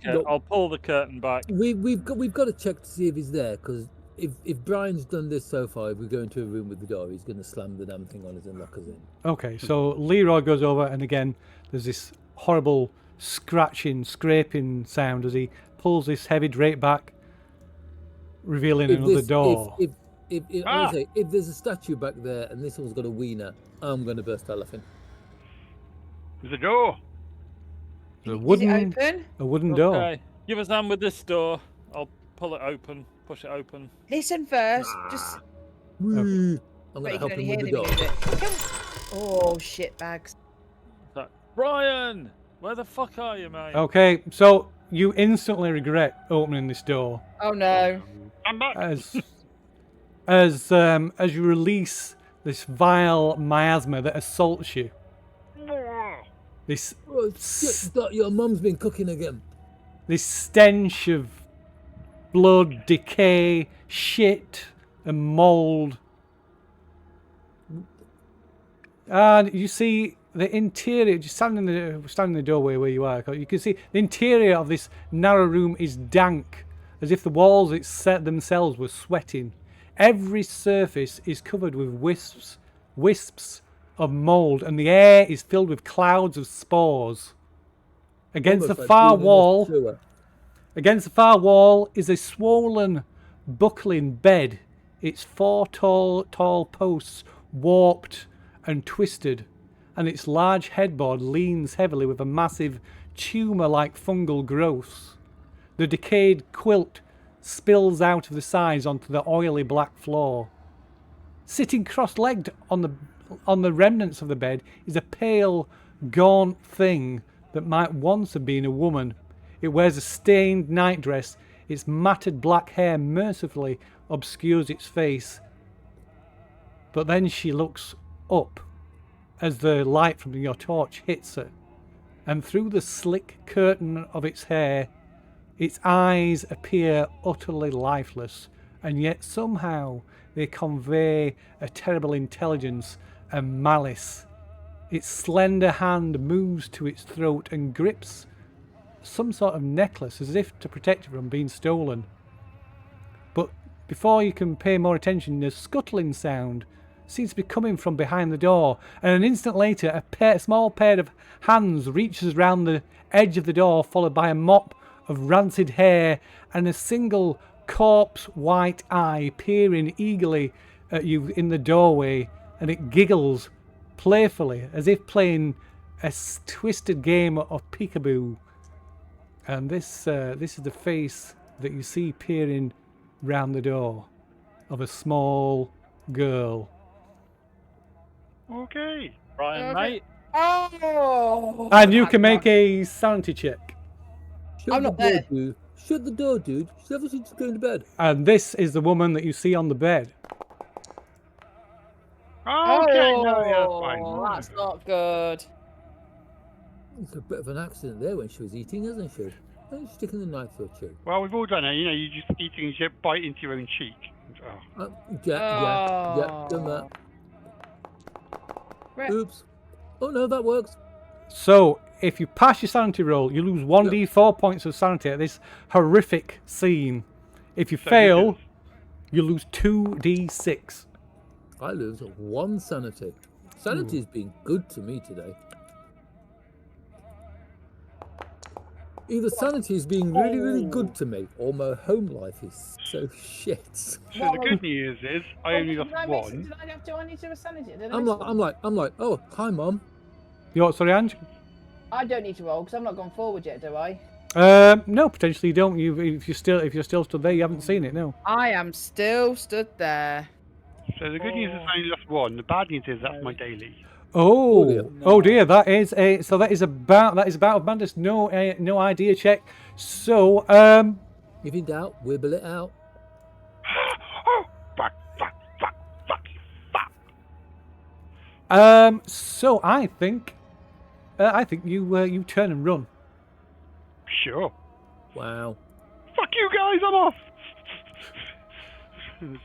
it, Look. I'll pull the curtain back. We've got to check to see if he's there, because if Brian's done this so far, if we go into a room with the door, he's going to slam the damn thing on us and lock us in. Okay, so Leroy goes over, and again, there's this horrible scraping sound as he pulls this heavy drape back, revealing another door. If there's a statue back there and this one's got a wiener, I'm going to burst out laughing. There's a door. There's Is it open? a wooden door. Okay, give us a hand with this door. I'll pull it open, push it open. Listen first. Just. I'm going Wait, to you help can him only with hear the them door. move it. Oh, shit bags. So, Brian, where the fuck are you, mate? Okay, so you instantly regret opening this door Oh, no. I'm back. as you release this vile miasma that assaults you. This Oh, shit, your mum's been cooking again. this stench of blood, decay, shit, and mold. And you see the interior, just standing in the doorway where you are, you can see the interior of this narrow room is dank, as if the walls themselves were sweating. Every surface is covered with wisps of mold, and the air is filled with clouds of spores. Against Almost the like far being in a wall, sewer. Against the far wall is a swollen, buckling bed, its 4 tall posts warped and twisted, and its large headboard leans heavily with a massive tumour-like fungal growths. The decayed quilt spills out of the sides onto the oily black floor. Sitting cross-legged on the remnants of the bed is a pale, gaunt thing that might once have been a woman. It wears a stained nightdress. Its matted black hair mercifully obscures its face. But then she looks up as the light from your torch hits her, and through the slick curtain of its hair, its eyes appear utterly lifeless, and yet somehow they convey a terrible intelligence and malice. Its slender hand moves to its throat and grips some sort of necklace as if to protect it from being stolen. But before you can pay more attention, a scuttling sound seems to be coming from behind the door, and an instant later a small pair of hands reaches round the edge of the door, followed by a mop of rancid hair and a single corpse white eye peering eagerly at you in the doorway, and it giggles playfully as if playing a twisted game of peekaboo. And this is the face that you see peering round the door of a small girl. Okay. Brian, Okay. mate. Oh! And you that's can make not- a sanity check. Shut I'm the not door, there. dude. Shut the door, dude. She's obviously just going to bed. And this is the woman that you see on the bed. Okay, no, yeah, Oh, that's that's fine. not good. It's a bit of an accident there when she was eating, isn't she? Oh, sticking the knife through her cheek. Well, we've all done it. You know, you just eating and you bite into your own cheek. Oh. Yeah, done that. Right. Oops. Oh no, that works. So, if you pass your sanity roll, you lose 1d4 points of sanity at this horrific scene. If you So fail, good. you lose 2d6. I lose 1 sanity. Sanity's been good to me today. Either sanity's being really, really good to me, or my home life is so shit. So the good news is I only lost one. Do I need to do a sanity? Did I I'm miss like, oh, hi, Mum. You what, sorry, Ange? I don't need to roll because I've not gone forward yet, do I? No, potentially you don't. If you're still stood there, you haven't seen it. No. I am still stood there. So the good news is I only lost one. The bad news is that's my daily. Oh, dear. oh dear. That is about of madness. No, no idea check. So, If in doubt, wibble it out. Oh, fuck. so I think you turn and run. Sure. Wow. Fuck you guys, I'm off.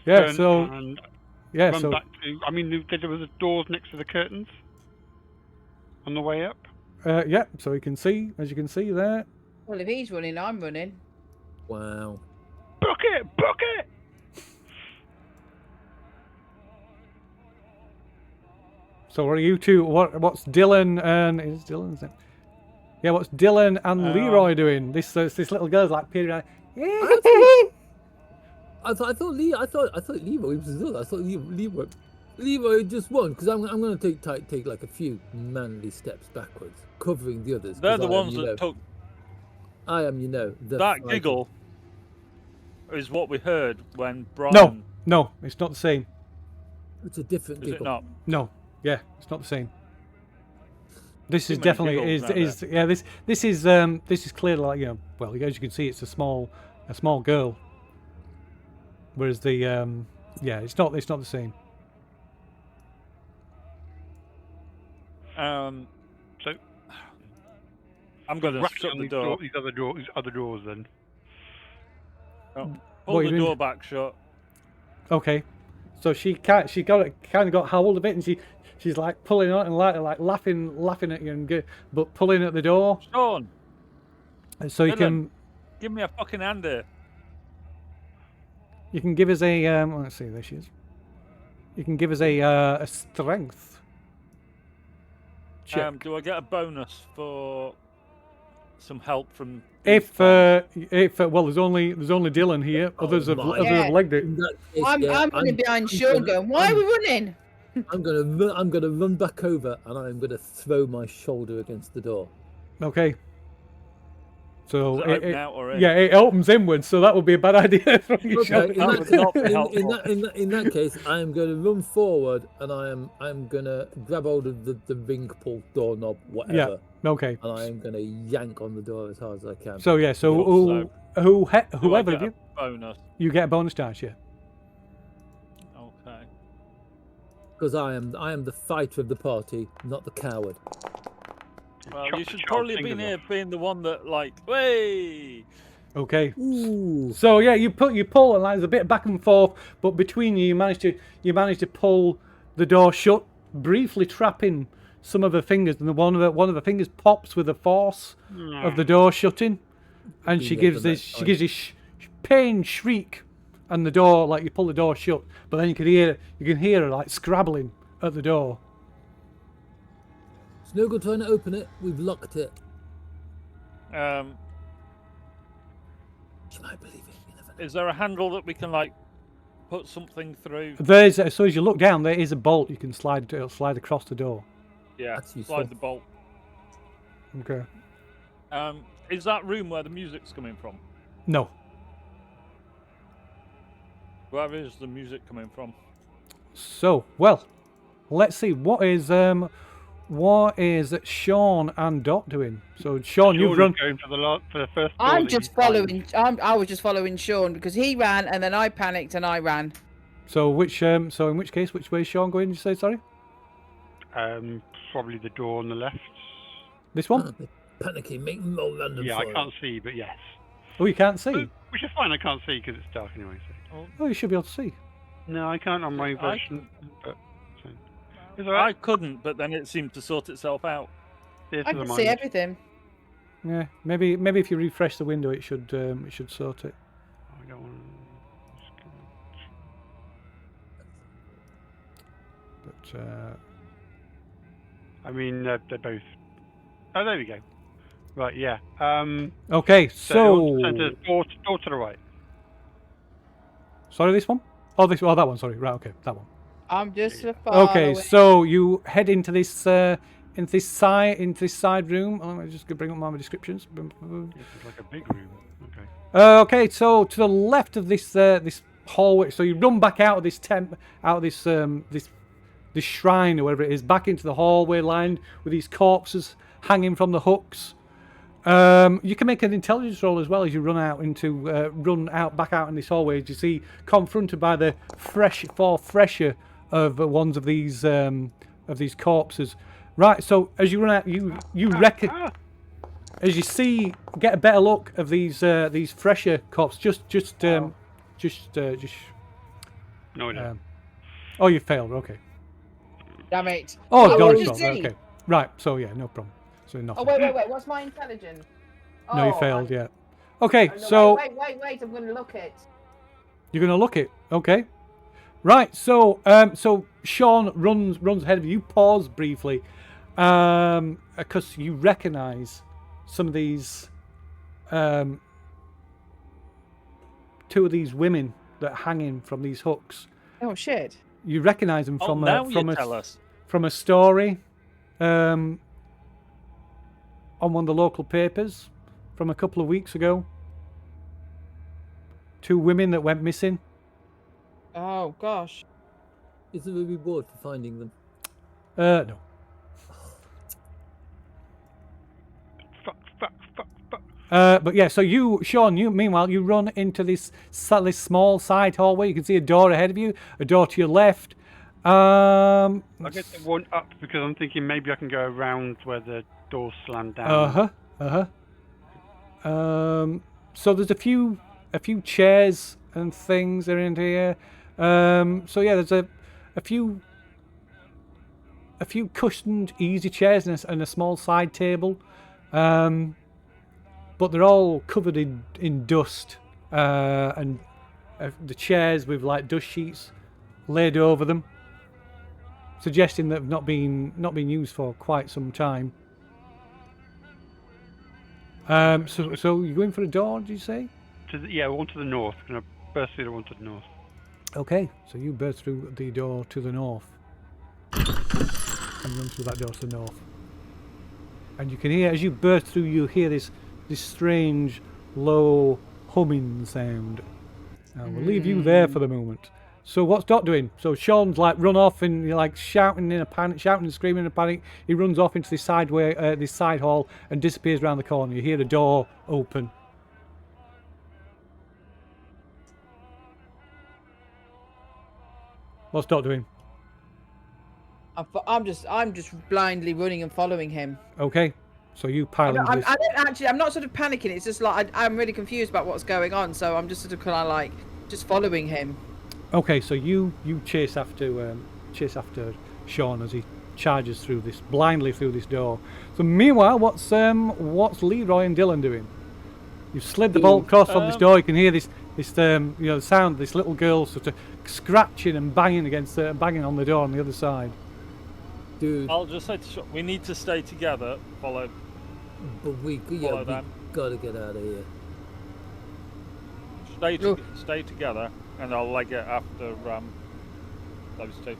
Yeah, Turn so- and Yeah. run So back to. I mean, there was doors next to the curtains on the way up. yeah. So you can see, as you can see there. Well, if he's running, I'm running. Wow. Book it, book it. So what are you two? What's Dylan and is Dylan's name? Yeah. What's Dylan and Leroy doing? This little girl's like peering out. I thought Leroy was the other. I thought Leroy just won because I'm going to take like a few manly steps backwards, covering the others. They're 'cause the I am, ones you that know, took I am, the that fighter. giggle. Is what we heard when Brian. No, it's not the same. It's a different Is it giggle. not? No, yeah, it's not the same. This Too is many definitely giggles out yeah. This is clearly like well, as you can see, it's a small girl. Whereas the yeah, it's not the same. So I'm going to racket shut on the these door. these other doors then. Pull What are you the doing? door back shut. Okay, so she kind of got hold of it, and she's like pulling on and like laughing at you, but pulling at the door, Sean, so you Dylan. can give me a fucking hand here. give us a let's see, there she is. You can give us a strength check. Do I get a bonus for some help from? If well, there's only Dylan here. Others have my legged it. In that case, I'm yeah, running behind I'm Sean gonna- going, why are we running? I'm gonna run back over and I'm gonna throw my shoulder against the door. Okay. So Does it open out or in? yeah, it opens inwards, so that would be a bad idea. Throwing your Okay, shoulder in inwards. would not be that, helpful. in that case, I am going to run forward and I'm going to grab hold of the ring pull doorknob, whatever, Okay. and I am going to yank on the door as hard as I can. So yeah, so Also, Do I whoever get of you, a bonus. you get a bonus dice, yeah. Okay. Because I am the fighter of the party, not the coward. Well, Chop you the should child's probably have been fingers here off. being the one that like, way. Okay. Ooh. So yeah, you pull, and like, there's a bit of back and forth, but between you manage to pull the door shut, briefly trapping some of her fingers, and one of the fingers pops with the force of the door shutting, and she Been there gives the this next time. pain shriek, and the door, like, you pull the door shut, but then you can hear her like scrabbling at the door. It's no good trying to open it. We've locked it. She might believe it. You never know. Is there a handle that we can like put something through? There's so as you look down, there is a bolt you can slide across the door. Yeah, That's useful. slide the bolt. Okay. Is that room where the music's coming from? No. Where is the music coming from? So, well, let's see. What is Sean and Dot doing? So, Sean, you've Sean run. is going for the first door I'm that just he's found. following. I was just following Sean because he ran and then I panicked and I ran. So, so in which case, which way is Sean going? Did you say sorry? Probably the door on the left. This one? Panicking, making more random Yeah, I fire. can't see, but yes. Oh, you can't see. Which is fine, I can't see because it's dark anyway. So. Oh, you should be able to see. No, I can't on my version. But, so. It's I alright. couldn't, but then it seemed to sort itself out. There's I the can see mind. everything. Yeah, maybe if you refresh the window, it should sort it. I don't want But I mean, they're both. Oh, there we go. Right, yeah. okay, so Center, door to the right. sorry, this one. Oh, that one. Sorry, right. Okay, that one. I'm just Okay, following. so you head into this side room. Oh, let me just bring up my descriptions. This is like a big room. Okay. Okay, so to the left of this hallway, so you run back out of this this shrine or whatever it is, back into the hallway lined with these corpses hanging from the hooks. You can make an intelligence roll as well as you run out back out in this hallway. As you see, confronted by the fresher of ones of these corpses. Right, so as you run out, you reckon. As you see, get a better look of these fresher corpses. No, no. Oh, you failed. Okay. Damn it. Oh, Oh, Doris what failed. did you see? Okay. Right. So yeah, no problem. So nothing. Oh wait. What's my intelligence? No, you Oh, failed. Yeah. Okay. Oh, no, So wait. I'm gonna look it. you're gonna look it. Okay. Right. So so Sean runs ahead of you. You pause briefly, because you recognise some of these, two of these women that are hanging from these hooks. Oh shit. You recognise them from now you tell us. from a story, on one of the local papers from a couple of weeks ago. Two women that went missing. Oh gosh. Is there a reward for finding them? No. Fuck. But yeah, so Sean, meanwhile, you run into this small side hallway. You can see a door ahead of you, a door to your left. I get the one up because I'm thinking maybe I can go around where the door's slammed down. So there's a few chairs and things around here. So yeah, there's a few cushioned easy chairs and a small side table. But they're all covered in dust, and the chairs with like dust sheets laid over them, suggesting that they've not been used for quite some time. So you're going for a door, did you say? One to the north. Gonna burst through the one to the north. Okay, so you burst through the door to the north, and run through that door to the north. And you can hear, as you burst through, you hear this strange, low humming sound. And we'll leave you there for the moment. So what's Dot doing? So Sean's like run off and you're like shouting and screaming in a panic. He runs off into this this side hall and disappears around the corner. You hear the door open. What's Dot doing? I'm just blindly running and following him. Okay, so you pile into this. I'm not sort of panicking. It's just like I'm really confused about what's going on. So I'm just sort of kind of like just following him. Okay, so you chase after Sean as he charges blindly through this door. So meanwhile, what's Leroy and Dylan doing? You've slid the bolt across on this door. You can hear this the sound of this little girl sort of scratching and banging on the door on the other side. Dude, I'll just say to Sean, we need to stay together. Follow we them. gotta get out of here. Stay together, and I'll leg it after those two.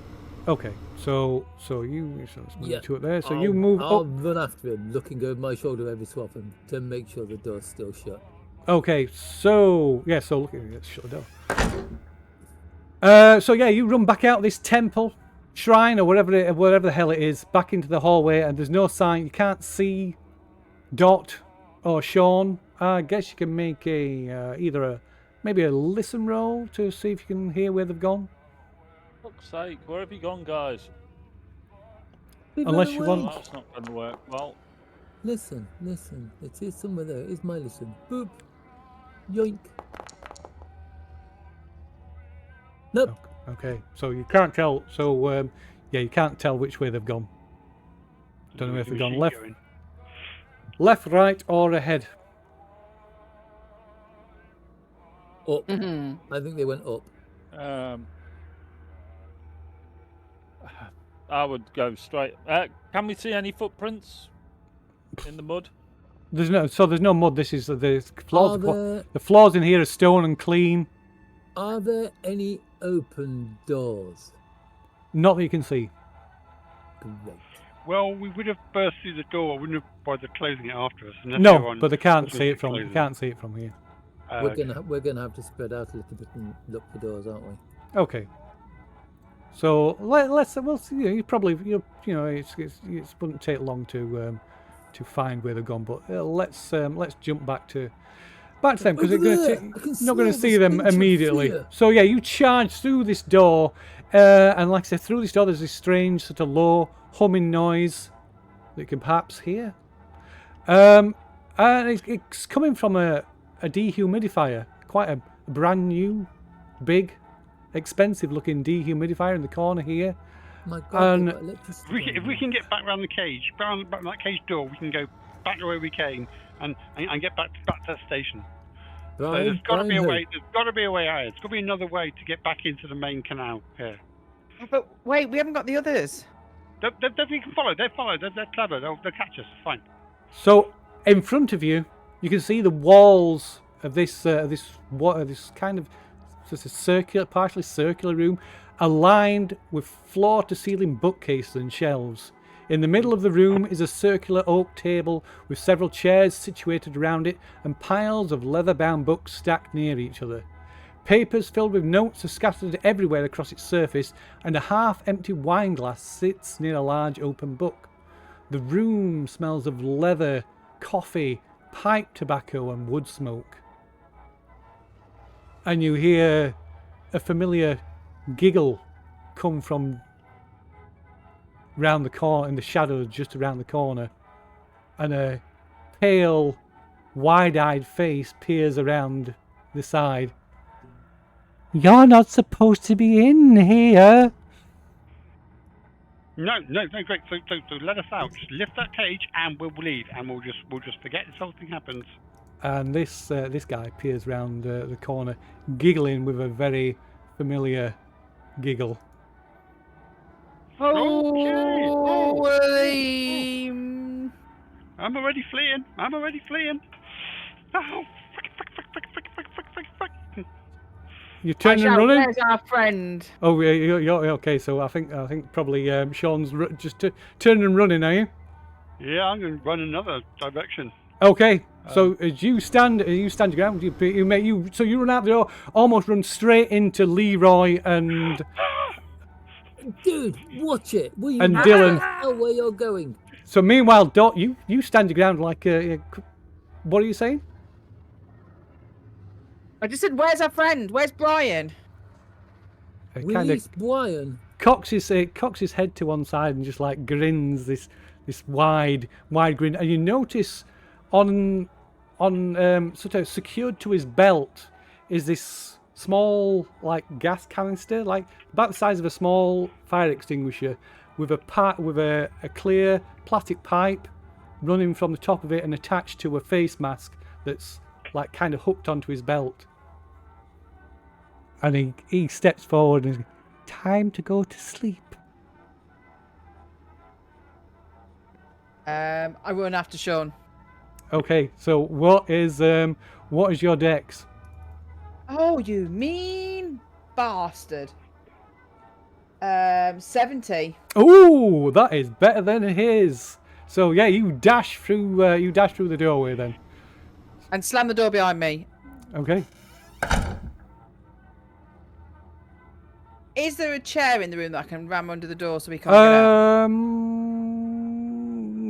Okay, so you so let's move Yeah. to it there. So I'll, you move I'll up. run after him, looking over my shoulder every so often to make sure the door's still shut. Okay, so yeah, so look, let's shut the door. So yeah, you run back out this temple, shrine, or whatever the hell it is, back into the hallway, and there's no sign. You can't see Dot or Sean. I guess you can make maybe a listen roll to see if you can hear where they've gone. Fuck's sake, where have you gone, guys? Unless you want. Oh, that's not going to work. Well, Listen. It is somewhere there. It's my listen. Boop. Yoink. Nope. Okay, so you can't tell. So yeah, you can't tell which way they've gone. Don't know if they've gone left, right, or ahead. Up. Mm-hmm. I think they went up. I would go straight. Can we see any footprints in the mud? There's no mud. This is the floors. Are The floors in here are stone and clean. there any open doors? Not that you can see. Great. Well, we would have burst through the door, wouldn't have bothered closing it after us. unless No, everyone but they can't was see it from. closing You can't see it from here. We're gonna have to spread out a little bit and look for doors, aren't we? Okay. So we'll see. You probably it wouldn't take long to find where they've gone. But let's jump back to them because Over there! I can you're not going smell to the see them stench of immediately. fear. So yeah, you charge through this door, and like I said, through this door there's this strange sort of low humming noise that you can perhaps hear. And it's coming from a dehumidifier, quite a brand new, big, expensive looking dehumidifier in the corner here. My God, And- they've got electricity If we can get back around the cage, back that cage door, we can go back the way we came and get back to the station. So there's got to be a way. There's got to be a way out. There's got to be another way to get back into the main canal here. But wait, we haven't got the others. They can follow. They follow. They're clever. They'll catch us. Fine. So in front of you, you can see the walls of this kind of just a circular, partially circular room, aligned with floor-to-ceiling bookcases and shelves. In the middle of the room is a circular oak table with several chairs situated around it and piles of leather-bound books stacked near each other. Papers filled with notes are scattered everywhere across its surface, and a half-empty wine glass sits near a large open book. The room smells of leather, coffee, pipe tobacco and wood smoke. And you hear a familiar giggle come from round the corner, in the shadows just around the corner, and a pale, wide-eyed face peers around the side. You're not supposed to be in here. No, great. So let us out. Just lift that cage and we'll leave, and we'll just forget this whole thing happens. And this guy peers round the corner, giggling with a very familiar giggle. Oh, I'm already fleeing. Oh, frick. You turn and Aisha, running. where's our friend? Oh, yeah, you're okay. So I think probably Sean's just turning and running. Are you? Yeah, I'm going to run another direction. Okay. So as you stand your ground, so you run out the door, almost run straight into Leroy and Dude, watch it. Will you And not Dylan. know where you're going? So meanwhile, Dot, you stand your ground like what are you saying? I just said, where's our friend? Where's Brian? Kind Release of Brian. cocks his head to one side and just like grins this wide grin, and you notice on sort of secured to his belt is this small like gas canister, like about the size of a small fire extinguisher, with a clear plastic pipe running from the top of it and attached to a face mask that's like kind of hooked onto his belt. And he steps forward and time to go to sleep. I run after Sean. Okay, so what is your dex? Oh, you mean bastard. 70. Oh, that is better than his. So yeah, you dash through the doorway then. And slam the door behind me. Okay. Is there a chair in the room that I can ram under the door so we can't get out?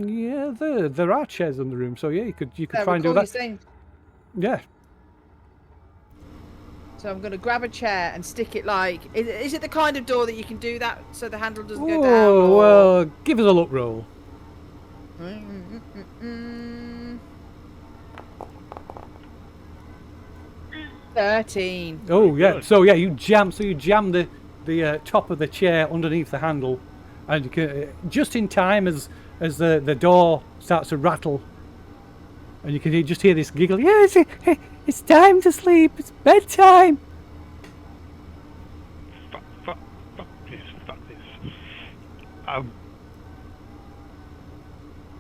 Yeah, there are chairs in the room, so yeah, you could try and do record that. your thing. Yeah. So I'm going to grab a chair and stick it like... Is it the kind of door that you can do that so the handle doesn't go down? Oh, Or... well, give us a look roll. 13. Oh yeah. So yeah, you jam the top of the chair underneath the handle, and you can just in time as the door starts to rattle, and you can just hear this giggle. Yeah, it's time to sleep. It's bedtime. Fuck this.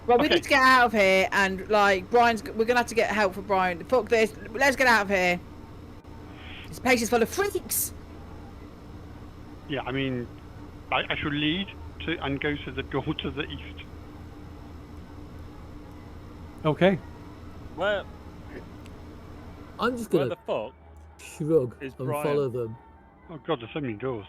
Well, we Okay. need to get out of here, and like we're gonna have to get help for Brian. Fuck this. Let's get out of here. This place is full of freaks. Yeah, I mean, I should lead and go to the door to the east. Okay. Where I'm just where gonna the fuck? shrug is and Brian? follow them. Oh god, there's so many doors.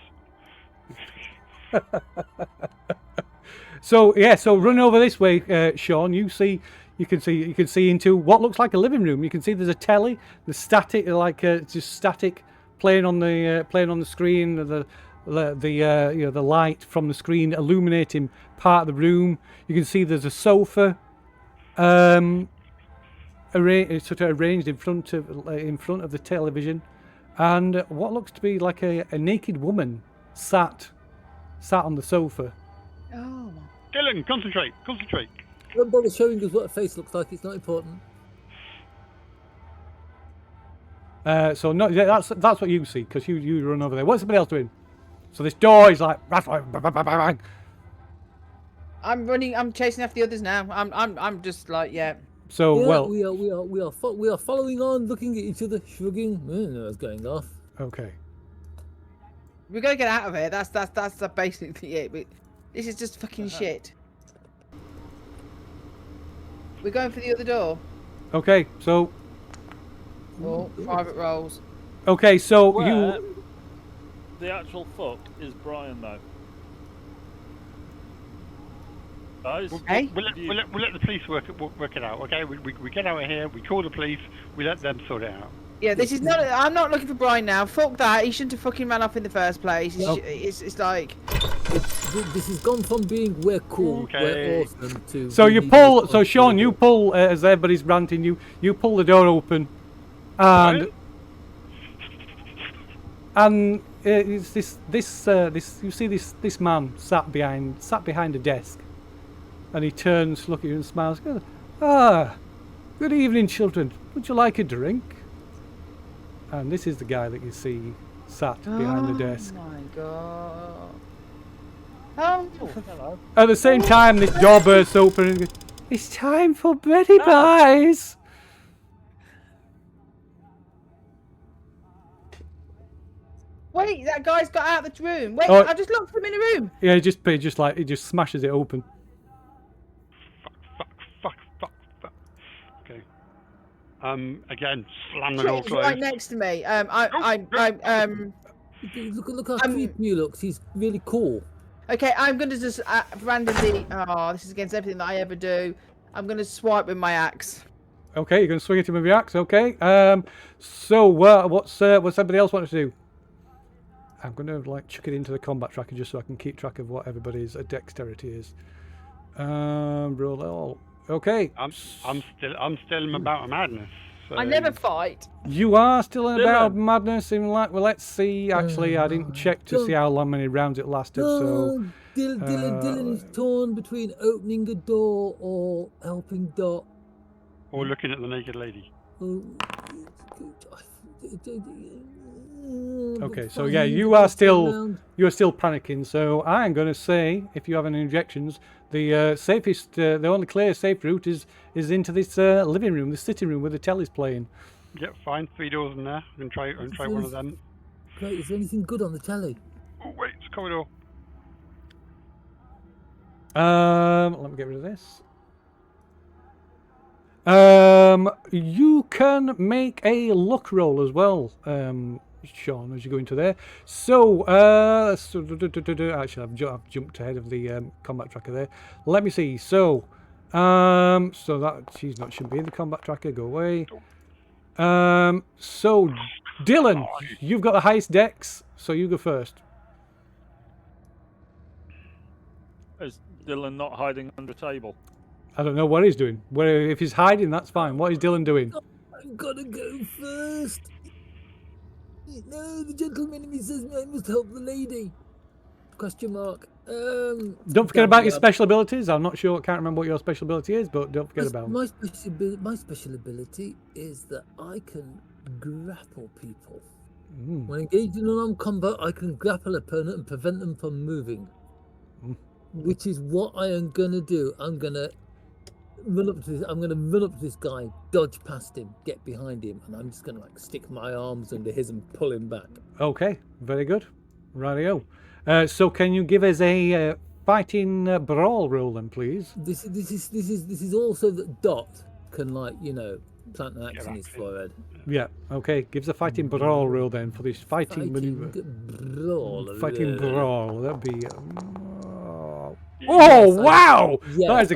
So yeah, so run over this way, Sean. You can see into what looks like a living room. You can see there's a telly, the static, just static, playing on the screen. The light from the screen illuminating part of the room. You can see there's a sofa, arranged in front of the television, and what looks to be like a naked woman sat on the sofa. Oh. Dylan, concentrate. Don't bother showing us what a face looks like. It's not important. So no, yeah, that's what you see because you run over there. What's somebody else doing? So this door is like rattling. Bang, bang, bang, bang. I'm running. I'm chasing after the others now. I'm just like yeah. So Yeah, well, we are following on, looking at each other, shrugging. I don't know what's going off. okay. We gotta get out of here. That's basically it. This is just fucking shit. We're going for the other door. Okay, so Oh, private rolls. okay, so Where you the actual fuck is Brian though? Guys, Hey? We'll let the police work it out, okay? We get out of here, we call the police, we let them sort it out. Yeah, this is not. I'm not looking for Brian now. Fuck that. He shouldn't have fucking ran off in the first place. It's like. This has gone from being we're cool, Okay. we're awesome to. so we you need pull. to So Sean, you pull as everybody's ranting. You pull the door open, and it's this. You see this man sat behind a desk, and he turns, look at you, and smiles. Goes, good evening, children. Would you like a drink? And this is the guy that you see sat behind the desk. Oh my god. Oh. hello. At the same time, this door bursts open and goes, it's time for Betty Pies. Wait, that guy's got out of the room. Wait, Oh. I just locked him in a room. Yeah, he just smashes it open. Fuck. Okay. Again, slam the door He's closed. right next to me. Look how creepy he looks. He's really cool. Okay, I'm gonna just randomly. Oh, this is against everything that I ever do. I'm gonna swipe with my axe. Okay, you're going to swing at him with your axe. Okay. So what's everybody else want to do? I'm going to chuck it into the combat tracker just so I can keep track of what everybody's dexterity is. Roll it all. Okay. I'm still in my bout of madness. So... I never fight. You are still in a bout of Dylan. madness. Well, let's see. Actually, I didn't check to see how many rounds it lasted. So No, Dylan is torn between opening a door or helping Dot. Or looking at the naked lady. okay. So yeah, you're still panicking. So I'm going to say, if you have any objections, the safest, the only clear safe route is into this living room, the sitting room where the telly's playing. Yep, fine. 3 doors in there. I can try one of them. Great, is there anything good on the telly? Oh wait, it's a corridor. Let me get rid of this. You can make a luck roll as well, Sean, as you go into there. So, actually, I've jumped ahead of the combat tracker there. Let me see. So, so that shouldn't be in the combat tracker. Go away. So, Dylan, you've got the highest dex, so you go first. Is Dylan not hiding under a table? I don't know what he's doing. If he's hiding, that's fine. What is Dylan doing? I've got to go first. No, the gentleman in me says I must help the lady. Question mark. Don't forget about your special abilities. I'm not sure. Can't remember what your special ability is, but don't forget about my special ability is that I can grapple people. When engaged in unarmed combat, I can grapple an opponent and prevent them from moving. Which is what I am gonna do. I'm gonna run up to this guy, dodge past him, get behind him, and I'm just gonna stick my arms under his and pull him back. Okay, very good. Rightio. So can you give us a fighting brawl roll then, please? This is also that Dot can plant an axe in his forehead. Yeah. Okay. Give us a fighting brawl roll then for this fighting maneuver. Fighting brawl. That'd be. Oh wow! Yeah, that is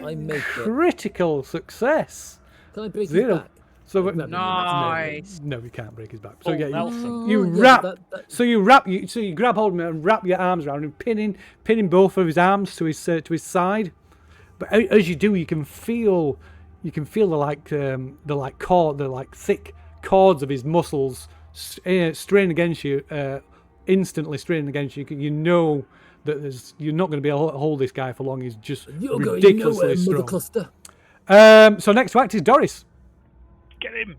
I make critical success. Can I break 0. his back? So Nice. no, you can't break his back. So Nelson. you grab hold of him and wrap your arms around him, pinning both of his arms to his side. But as you do, you can feel the thick cords of his muscles strain against you, instantly straining against you. You know that you're not going to be able to hold this guy for long. He's just ridiculously strong. So next to act is Doris. Get him.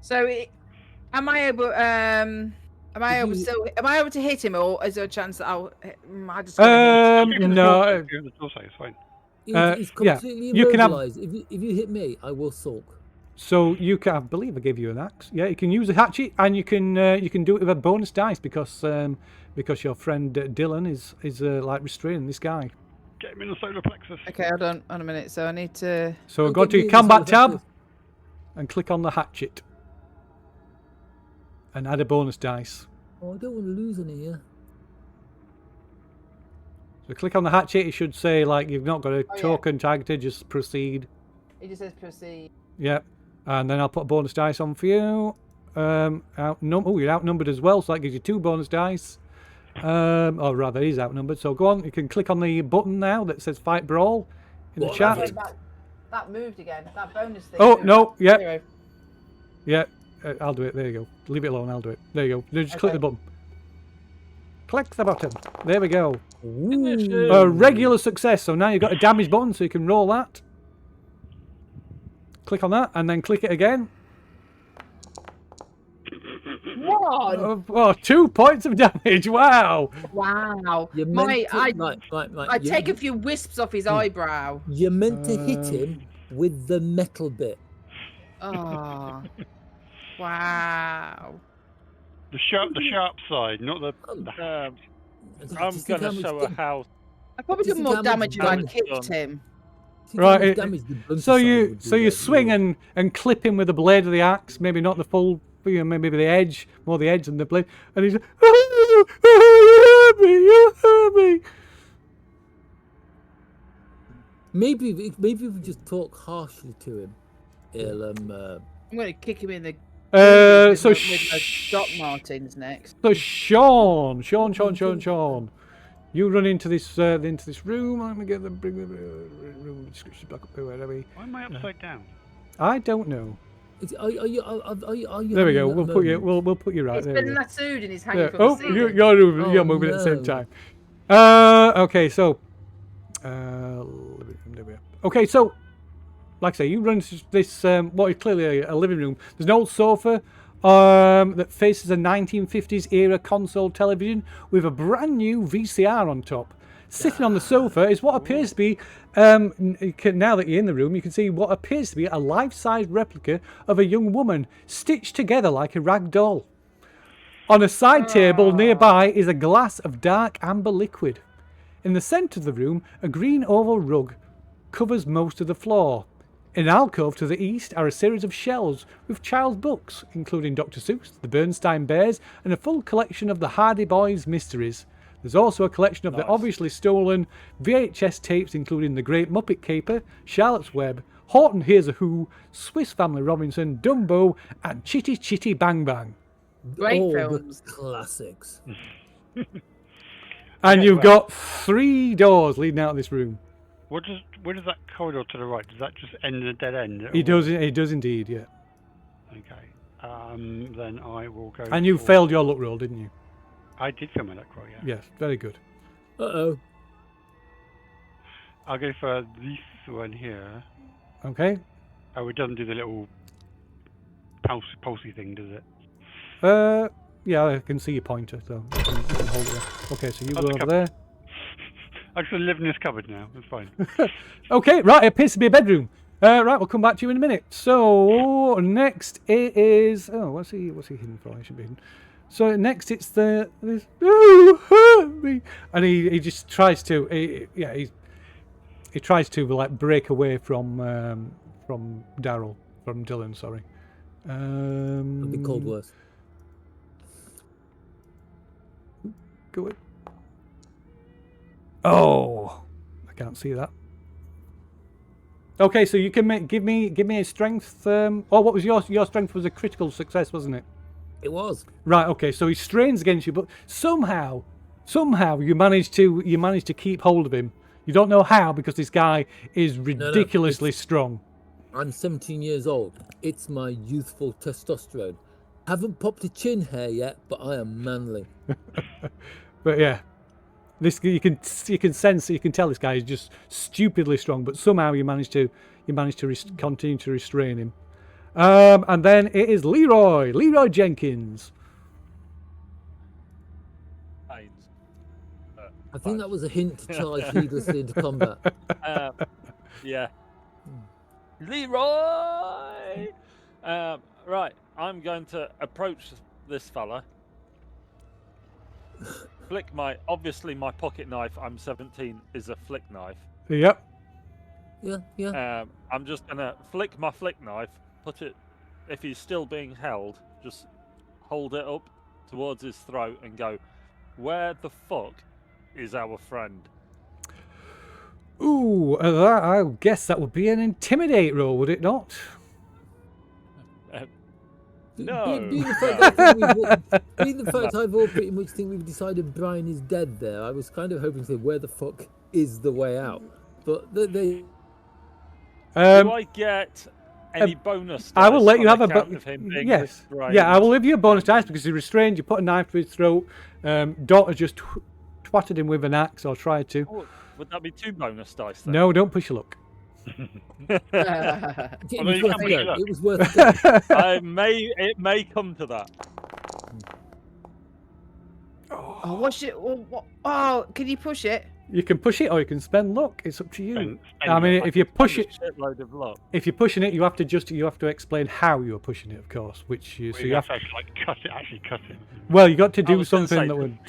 So, am I able? Am I able to hit him, or is there a chance that I just? No. It's fine. He's completely immobilized. If you hit me, I will sulk. So you can, I believe I gave you an axe. Yeah, you can use a hatchet, and you can do it with a bonus dice because your friend Dylan is restraining this guy. Get him in the solar plexus. Okay, hold on a minute. So I need to. So go to your combat tab and click on the hatchet and add a bonus dice. Oh, I don't want to lose any here. So click on the hatchet. It should say you've not got a token targeted. Just proceed. It just says proceed. Yeah, and then I'll put a bonus dice on for you. You're outnumbered as well, so that gives you 2 bonus dice. Or rather, he's outnumbered. So go on. You can click on the button now that says Fight Brawl in the chat. That moved again. That bonus thing. Oh no! Yeah. 0. Yeah. I'll do it. There you go. Leave it alone. I'll do it. There you go. Just click the button. Click the button. There we go. A regular success. So now you've got a damage button, so you can roll that. Click on that, and then click it again. 1. 2 points of damage. Wow. Wow. I take a few wisps off his eyebrow. You're meant to hit him with the metal bit. Oh. Wow. The sharp side, not the. I'm gonna show her how. I probably did more damage if I kicked him. Right. So you swing and clip him with the blade of the axe. Maybe not the full. Maybe the edge, more the edge than the blade. And he's like, "Oh, you hurt me. Maybe if we just talk harshly to him, he'll I'm going to kick him in the. So with Doc Martens next. So Sean, you run into this room. Let me bring the room description back up. Where are we? Why am I upside down? I don't know. Are you there we go. We'll put you right. He's there been lassoed and he's hanging from Oh, the ceiling. you're moving at the same time. Okay, so there we are. Okay, so like I say, you run into this what is clearly a living room. There's an old sofa that faces a 1950s era console television with a brand new VCR on top. Sitting on the sofa is what appears to be, now that you're in the room, you can see what appears to be a life-size replica of a young woman stitched together like a rag doll. On a side table nearby is a glass of dark amber liquid. In the centre of the room, a green oval rug covers most of the floor. In an alcove to the east are a series of shelves with child's books, including Dr. Seuss, the Bernstein Bears, and a full collection of the Hardy Boys mysteries. There's also a collection of the obviously stolen VHS tapes, including The Great Muppet Caper, Charlotte's Web, Horton Hears a Who, Swiss Family Robinson, Dumbo, and Chitty Chitty Bang Bang. Great All films. the classics. And you've got 3 doors leading out of this room. Where does that corridor to the right? Does that just end in a dead end? It does indeed, yeah. Okay. Then I will go. And you failed your luck roll, didn't you? I did fail my luck roll, yeah. Yes, very good. Uh-oh. I'll go for this one here. Okay. Oh, it doesn't do the little pulsey thing, does it? Yeah, I can see your pointer, so you can hold it there. Okay, so you go over there. I just live in this cupboard now. It's fine. Okay, right, it appears to be a bedroom. Right, we'll come back to you in a minute. So next it is. Oh, what's he hidden for? He should be hidden. So next it's this. Oh, hurt me! And he just tries to. He tries to like break away from Daryl, from Dylan. Sorry. It'd be called worse. Go in. Oh, I can't see that. Okay, so you can give me a strength. What was your strength? Was a critical success, wasn't it? It was. Right. Okay, so he strains against you, but somehow you manage to keep hold of him. You don't know how, because this guy is ridiculously strong. I'm 17 years old. It's my youthful testosterone. Haven't popped a chin hair yet, but I am manly. But yeah, this you can sense, you can tell this guy is just stupidly strong. But somehow you manage to continue to restrain him. And then it is Leroy Jenkins. I think that was a hint to charge heedlessly into combat. Yeah. Leroy! Right, I'm going to approach this fella. Flick obviously my pocket knife, I'm 17, is a flick knife. Yep. Yeah. I'm just going to flick my flick knife, put it, if he's still being held, just hold it up towards his throat and go, where the fuck is our friend? Ooh, I guess that would be an intimidate roll, would it not? No. Being the fact I've all pretty much think we've decided Brian is dead there, I was kind of hoping to say, where the fuck is the way out? But they... Do I get any bonus dice I will let you have a bonus. Yes. Yeah, I will give you a bonus dice because he's restrained. You put a knife to his throat. Daughter just twatted him with an axe, or tried to. Oh, would that be 2 bonus dice then? No, don't push your luck. It was worth a go. It may come to that. Oh, what's it? Oh, can you push it? You can push it, or you can spend luck. It's up to you. Spend I mean, if you push it, shitload of luck. if you're pushing it, you have to explain how you're pushing it, of course. Which you, so you have to, like cut it. well, you got to do was gonna something say- that would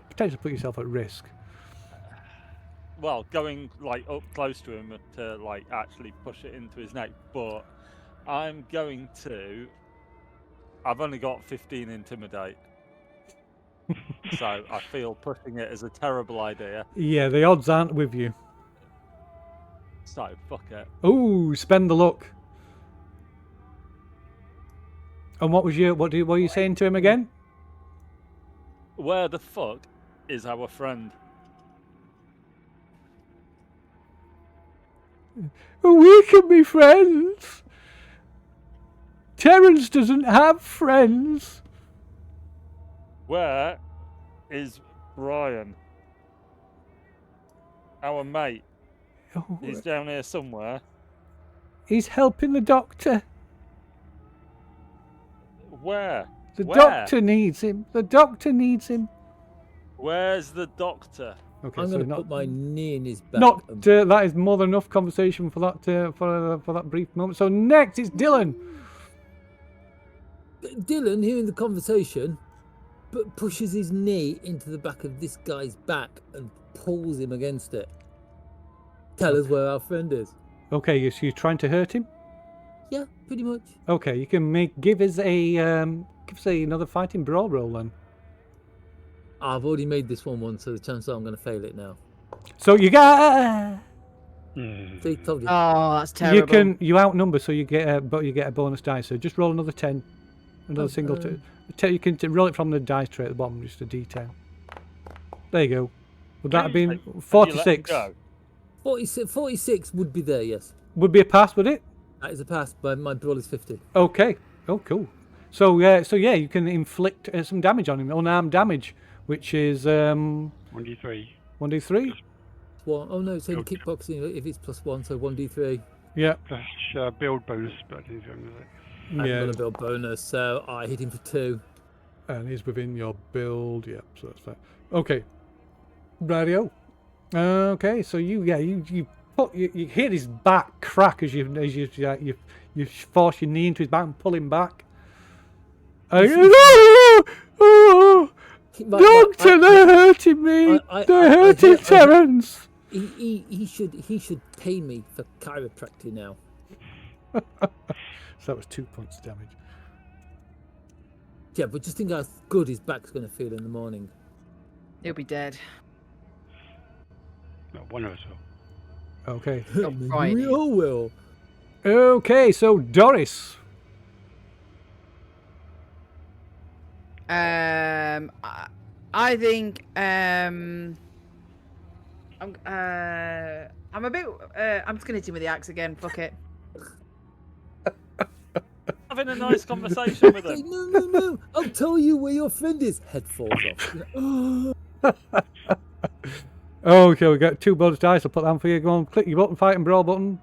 potentially put yourself at risk. Well, going like up close to him to like actually push it into his neck, but I'm going to. I've only got 15 intimidate, so I feel pushing it is a terrible idea. Yeah, the odds aren't with you. So fuck it. Ooh, spend the luck. And what were you saying to him again? Where the fuck is our friend? We can be friends. Terence doesn't have friends. Where is Brian? Our mate. Oh, He's down here somewhere. he's helping the doctor. Where? The Where? doctor needs him. The doctor needs him. Where's the doctor? Okay, I'm so going to not, put my knee in his back. not and- that is more than enough conversation for that for that brief moment. So next it's Dylan. Dylan, hearing the conversation, pushes his knee into the back of this guy's back and pulls him against it. Tell us where our friend is. Okay, so you're trying to hurt him? Yeah, pretty much. Okay, you can give us another fighting brawl roll then. I've already made this one once, so the chances are I'm going to fail it now. So you got. See, told you. Oh, that's terrible. You outnumber, so you get a bonus die. So just roll another 10, another single. You can roll it from the dice tray at the bottom, just a D10. There you go. Would that have been 46? 46 would be there, yes. Would be a pass, would it? That is a pass, but my brawl is 50. Okay. Oh, cool. So you can inflict some damage on him, unarmed damage, which is 1d3. 1d3. Well, oh no, it's only kickboxing if it's +1, so 1d3. Yeah. Plus build bonus, but he's going to I haven't got a build bonus, so I hit him for 2. And he's within your build. Yeah, so that's fine. Okay. Radio. Okay, so you hit his back crack as you force your knee into his back and pull him back. Doctor, they're hurting me. They're hurting Terence. He should pay me for chiropractic now. So that was 2 points of damage. Yeah, but just think how good his back's going to feel in the morning. He'll be dead. No, one of us will. Okay. Friday. We all will. Okay, so Doris. I think I'm a bit. I'm just gonna hit him with the axe again. Fuck it. Having a nice conversation with him. No. I'll tell you where your friend is. Head falls off. Okay, we got 2 bonus dice. I'll put that on for you. Go on, click your button, fight and brawl button.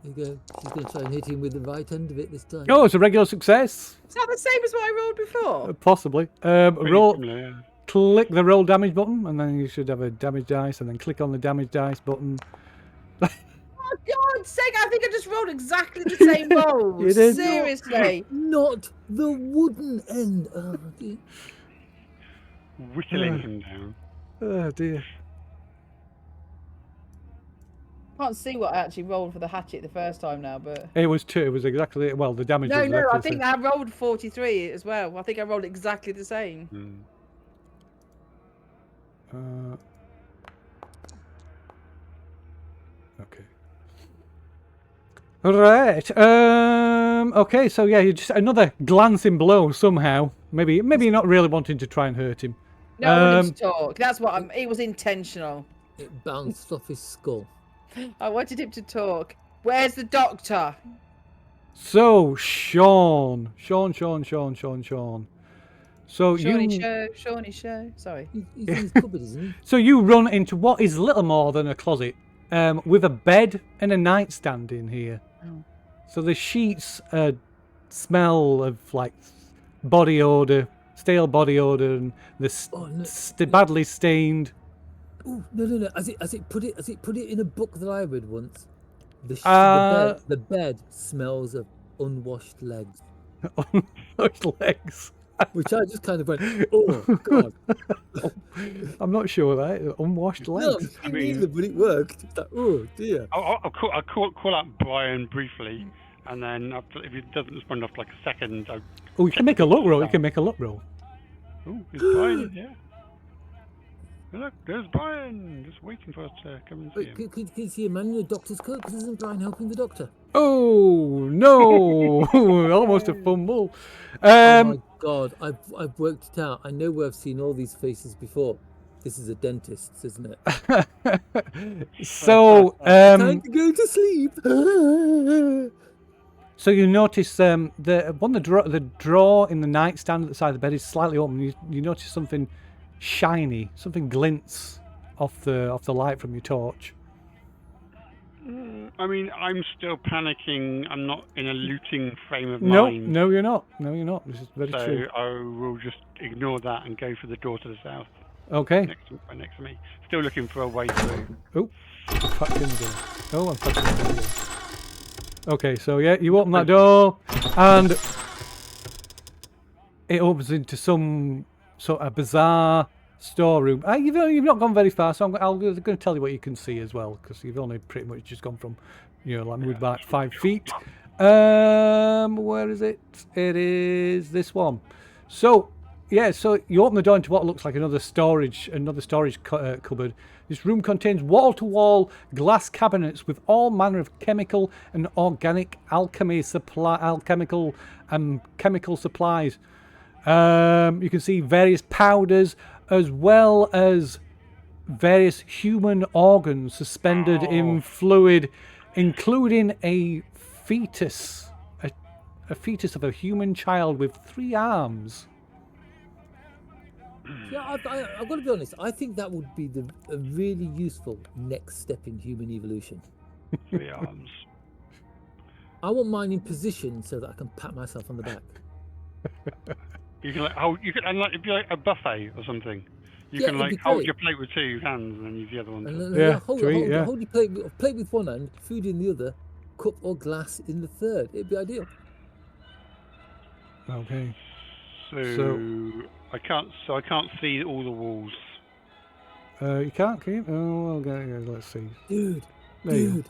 There you go. She's going to try and hit him with the right end of it this time. Oh, it's a regular success. Is that the same as what I rolled before? Possibly. Pretty Roll. similar, yeah. Click the roll damage button, and then you should have a damage dice, and then click on the damage dice button. Oh God's sake! I think I just rolled exactly the same roll. You did? Seriously. Not the wooden end. Oh, dear. Whittling him down. Oh dear. Can't see what I actually rolled for the hatchet the first time now, but It was 2. It was exactly the damage. no, was exactly I the think same. I rolled 43 as well. I think I rolled exactly the same. Okay. All right. Okay. So yeah, you just another glancing blow somehow. Maybe you're not really wanting to try and hurt him. No, I wanted to talk. That's what it was intentional. It bounced off his skull. I wanted him to talk. Where's the doctor? So Sean. So Shawnee show. Sorry. He's in his cupboard, isn't he? So you run into what is little more than a closet, with a bed and a nightstand in here. Oh. So the sheets smell of like body odor, stale body odor, and the badly stained. Oh no! Has it put it in a book that I read once? The bed smells of unwashed legs. Unwashed legs. Which I just kind of went, oh God. I'm not sure that unwashed legs. No, neither, but it worked. It's like, oh dear. I'll call out Brian briefly, and then if he doesn't respond after like a second, You can make a luck roll. Oh, is Brian here? Look, there's Brian, just waiting for us to come and see him. Could you see a man in a doctor's coat? Because isn't Brian helping the doctor? Oh no! Almost a fumble. Oh my God! I've worked it out. I know where I've seen all these faces before. This is a dentist's, isn't it? So time to go to sleep. So you notice the drawer in the nightstand at the side of the bed is slightly open. You notice something shiny, something glints off the light from your torch. I mean, I'm still panicking. I'm not in a looting frame of mind. No, you're not. This is very true. So I will just ignore that and go for the door to the south. Okay. Next to me. Still looking for a way through. Oh, I'm fucked in the door. I'm fucked in the door. Okay, so yeah, you open that door, and it opens into some a bizarre storeroom. You've not gone very far, so I'm going to tell you what you can see as well, because you've only pretty much just gone from, like moved about 5 feet. Where is it? It is this one. So, yeah, so you open the door into what looks like another storage cupboard. This room contains wall-to-wall glass cabinets with all manner of chemical and organic chemical supplies. You can see various powders as well as various human organs suspended in fluid, including a fetus, a fetus of a human child with 3 arms. Yeah, I've got to be honest. I think that would be a really useful next step in human evolution. 3 arms. I want mine in position so that I can pat myself on the back. You can it'd be like a buffet or something. You Yeah, can it'd be hold great. your plate with 2 hands and then use the other one. And Yeah, hold to eat, yeah. your plate with one hand, food in the other, cup or glass in the third. It'd be ideal. Okay. So I can't see all the walls. You can't, can you? Oh, okay, let's see. Dude, There you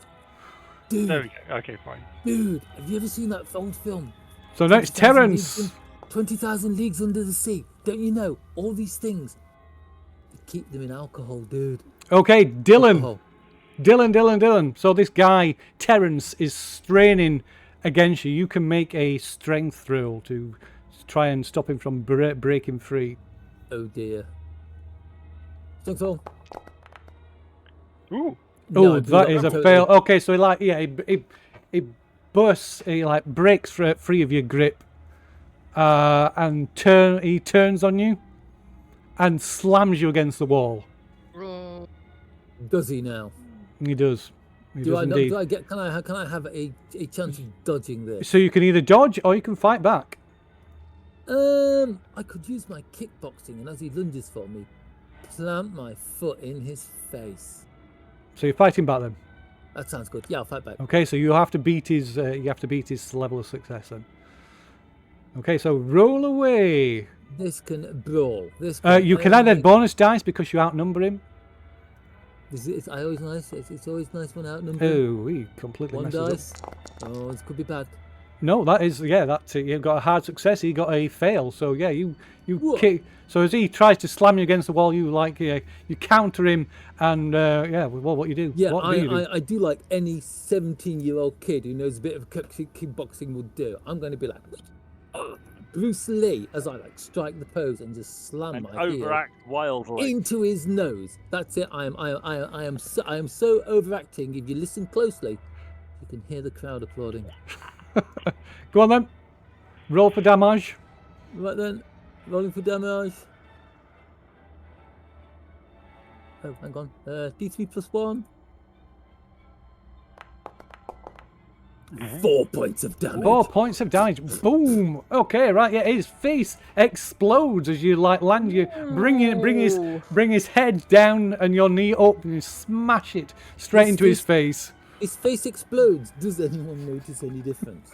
dude, There we go. Okay, fine. dude. Have you ever seen that old film? So next, 20,000 Terence. Leagues 20,000 Leagues Under the Sea. Don't you know? All these things. You keep them in alcohol, dude. Okay, Dylan. Alcohol. Dylan. So this guy, Terence, is straining against you. You can make a strength roll to try and stop him from breaking free. Oh dear. Strength roll. Ooh. Oh, that is a fail. Okay, so he bursts, he like breaks free of your grip, and he turns on you, and slams you against the wall. Does he now? He does. He does indeed. Can I have a chance of dodging this? So you can either dodge or you can fight back. I could use my kickboxing, and as he lunges for me, plant my foot in his face. So you're fighting back then. That sounds good. Yeah, I'll fight back. Okay, so you have to beat his level of success then. Okay, so roll away. This can brawl. You can add a bonus dice because you outnumber him. It's always nice. It's always nice when outnumbered. Oh, he completely One messes dice. up. Oh, this could be bad. No, that's it. You've got a hard success. He got a fail. So yeah, you kick. So as he tries to slam you against the wall, you counter him, and well, what you do? Yeah, what do you do? I do like any 17-year-old kid who knows a bit of kickboxing would do. I'm going to be like Bruce Lee as I strike the pose and just slam And my heel overact wildly. into his nose. That's it. I am so overacting. If you listen closely, you can hear the crowd applauding. Go on then. Roll for damage. Right then, rolling for damage. Oh, hang on. D3 plus 1. 4 points of damage. 4 points of damage. Boom. Okay, right. Yeah, his face explodes as you land. You bring his head down and your knee up, and you smash it straight into his face. His face explodes. Does anyone notice any difference?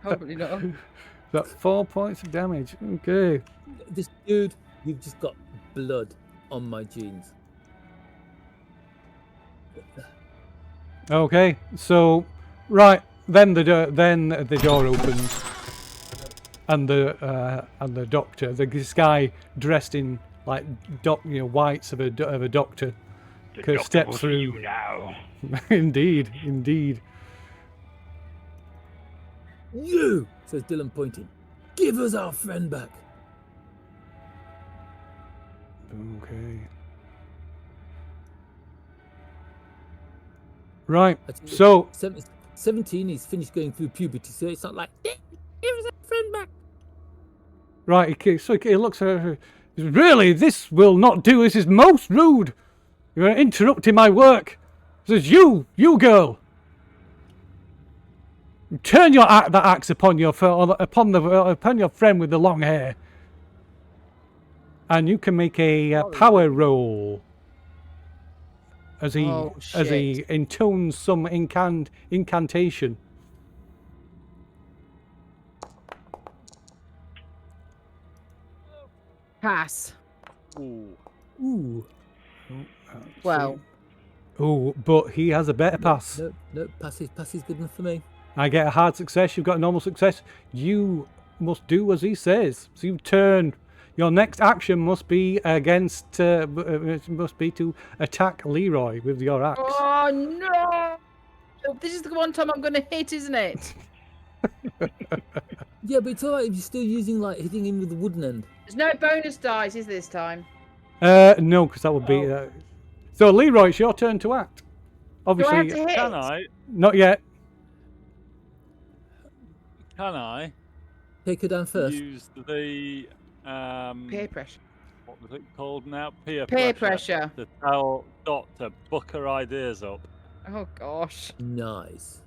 Probably not. That's 4 points of damage. Okay. This dude, you've just got blood on my jeans. Okay. So, right then the door opens, and the doctor, this guy dressed in whites of a doctor, steps through. Now. Indeed. You, says Dylan, pointing. Give us our friend back. Okay. Right. So 17, he's finished going through puberty, so it's not like, give us our friend back. right. So he looks at her. Really, this will not do. This is most rude. You're interrupting my work. Says you girl. Turn that axe upon your friend with the long hair, and you can make a power roll as he intones some incantation. Pass. Ooh. Ooh. Well, Oh, but he has a better pass. No, pass is good enough for me. I get a hard success. You've got a normal success. You must do as he says. So you turn. Your next action must be against. Must be to attack Leroy with your axe. oh no! This is the one time I'm going to hit, isn't it? Yeah, but it's alright if you're still using like hitting him with the wooden end. There's no bonus dice, is this time? No, because that would be. So Leroy, it's your turn to act. Do Obviously, I have to hit? Can I? not yet. Can I Take her down first. use the Peer pressure. what was it called now? Peer pressure. to tell Dot to book her ideas up. Oh gosh. Nice.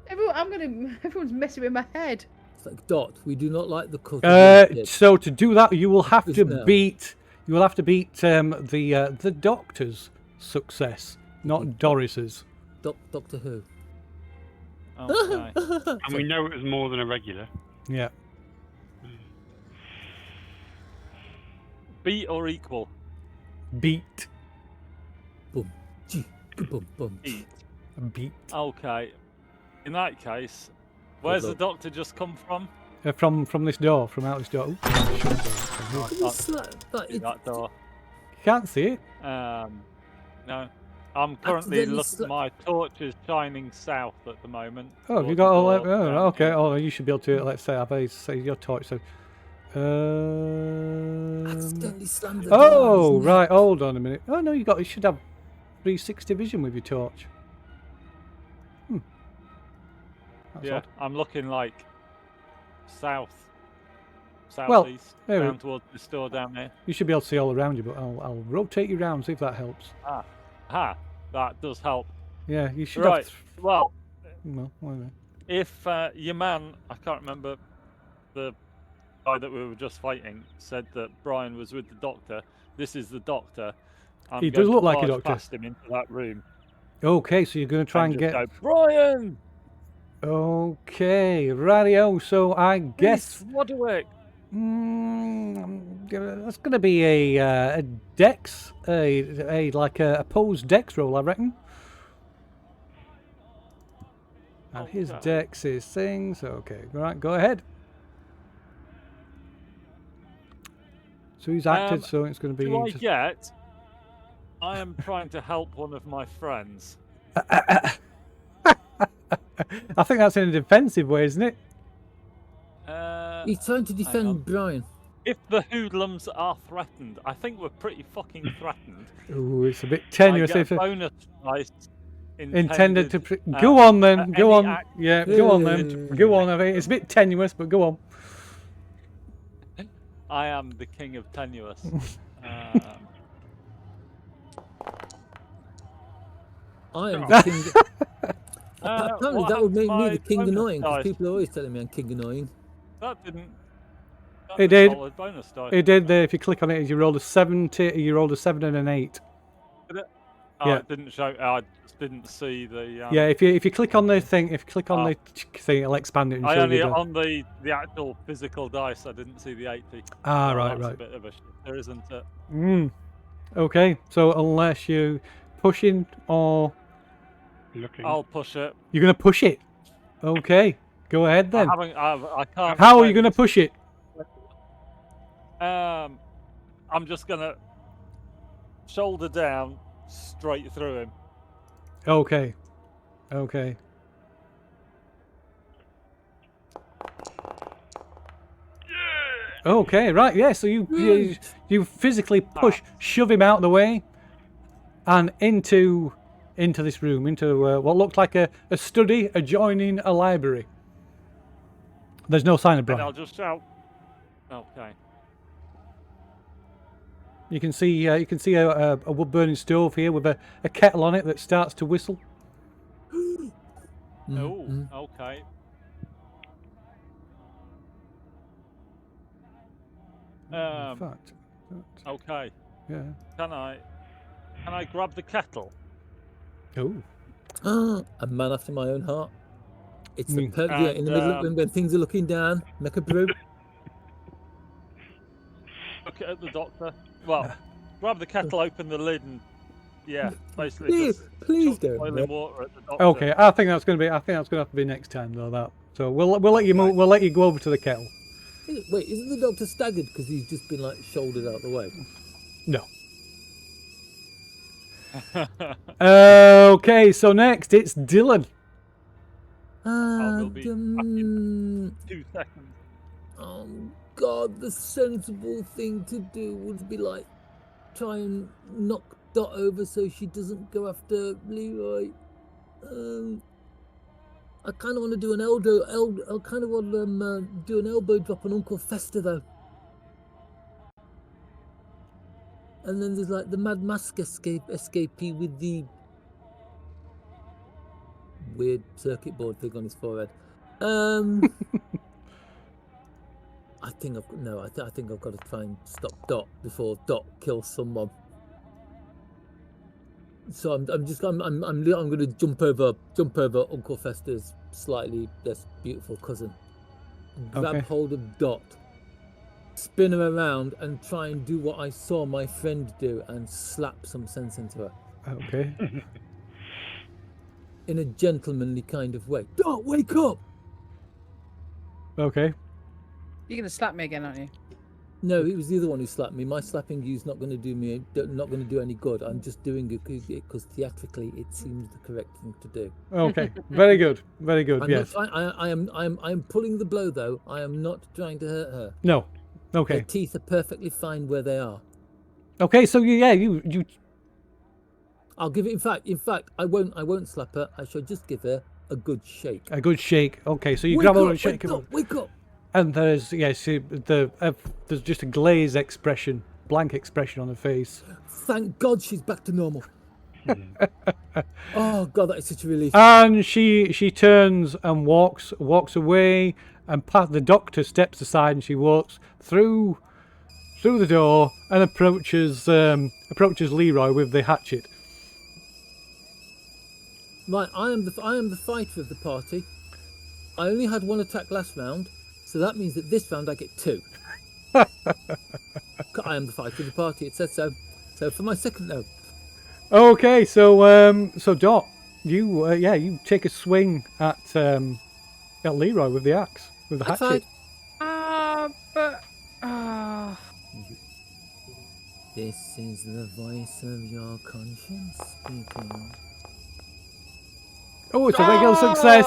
Everyone's messing with my head. It's like Dot. We do not like the cut. So to do that, you will have Just to now. beat. You will have to beat the Doctor's success, not Doris's. Doctor Who. Okay. And we know it was more than a regular. Yeah. Beat or equal? Beat. Boom. Gee. Boom. Boom. Beat. Beat. Okay. In that case, where's the luck. doctor just come from? From this door, from out this door. Ooh, shut door. That door. You can't see it. No. I'm currently Accidentally looking. My torch is shining south at the moment. Oh, have you towards got the all that? door Oh, down okay. here. Oh, you should be able to. Let's say, I've say your torch. So. Accidentally slammed the door. Oh, isn't it? right. Hold on a minute. Oh no, you should have 360 vision with your torch. That's Yeah, odd. I'm looking like south, Well, southeast, there we- down towards the store down there. You should be able to see all around you, but I'll rotate you round, see if that helps. Ah, that does help. Yeah, you should Right. have. Well, No, whatever. if your man, I can't remember the guy that we were just fighting, said that Brian was with the doctor. This is the doctor. I'm He going does to look like a barge doctor. Past him into that room. Okay, so you're going to try and just get. go, Brian. Okay, radio. So I guess Roderick. that's going to be a dex, like a opposed dex roll, I reckon. And his Okay. dex is things. Okay, right, go ahead. So he's acted, so it's going to be. Do I just- get? I am trying to help one of my friends. I think that's in a defensive way, isn't it? He's trying to on. defend Brian. If the hoodlums are threatened, I think we're pretty fucking threatened. Ooh, it's a bit I tenuous. get If a bonus dice intended to. Go on then. Go any on. act- Yeah, go on then. Go on. I mean, it's a bit tenuous, but go on. I am the king of tenuous. I am the king. Apparently, what that would make me happened the to king my annoying, because bonus people are always telling me I'm king annoying. That didn't. That It was did. solid bonus dice. It did there. If you click on it, you rolled a 7. You rolled a 7 and an 8. Did it? Oh, Yeah. it didn't show. I just didn't see the. Yeah, if you click on the thing, if you click on the thing, it'll expand it and I show only you the. on the actual physical dice. I didn't see the 80. Ah, Oh, right, that's right. A bit of a shifter, isn't it? Okay, so unless you pushing or Looking. I'll push it. you're gonna push it. Okay, go ahead then. I can't. How are you spend- gonna push it? I'm just gonna shoulder down straight through him. Okay, okay. Okay, right, yeah. So you physically push, shove him out of the way, and into this room, into what looked like a study adjoining a library. There's no sign of And I'll Brian. just shout. Okay. You can see a wood burning stove here with a kettle on it that starts to whistle. Oh, okay. In fact, Okay. yeah. Can I grab the kettle? Oh, A man after my own heart. It's the Mm. perfect in the middle of And, when things are looking down. Make a brew. bucket at the doctor. Well, grab the kettle, open the lid, and basically Please, just please chuck don't. boiling water at the doctor. Okay, I think that's going to have to be next time though. That. So we'll let you move. We'll let you go over to the kettle. Wait, isn't the doctor staggered because he's just been like shouldered out the way? No. Okay, so next it's Dylan. We'll be back in 2 seconds. Oh God, the sensible thing to do would be like try and knock Dot over so she doesn't go after Leroy. I kind of want to do an I kind of want to do an elbow drop on Uncle Fester though. And then there's like the Mad Mask escapee with the weird circuit board thing on his forehead. I think I've got to try and stop Dot before Dot kills someone. So I'm going to jump over Uncle Fester's slightly less beautiful cousin, grab hold of Dot, spin her around, and try and do what I saw my friend do and slap some sense into her. Okay. In a gentlemanly kind of way. Dot, wake up! Okay. You're going to slap me again, aren't you? No, it was the other one who slapped me. My slapping you is not going to do any good. I'm just doing it because theatrically it seems the correct thing to do. Okay. Very good. Very good. Yes. I am pulling the blow though. I am not trying to hurt her. No. Okay. Her teeth are perfectly fine where they are. Okay. So you. I'll give it. In fact, I won't slap her. I shall just give her a good shake. A good shake. Okay. So you grab her and shake her. Wake up! And there's there's just a glazed expression, blank expression on her face. Thank God she's back to normal. Oh God, that is such a relief. And she turns and walks away, and the doctor steps aside, and she walks through the door and approaches Leroy with the hatchet. Right, I am the fighter of the party. I only had one attack last round. So that means that this round I get 2. I am the fighter of the party. It says so. So for my second note. Okay, so Dot, you take a swing at Leroy with the axe, with the hatchet. This is the voice of your conscience speaking. Oh, it's a regular success.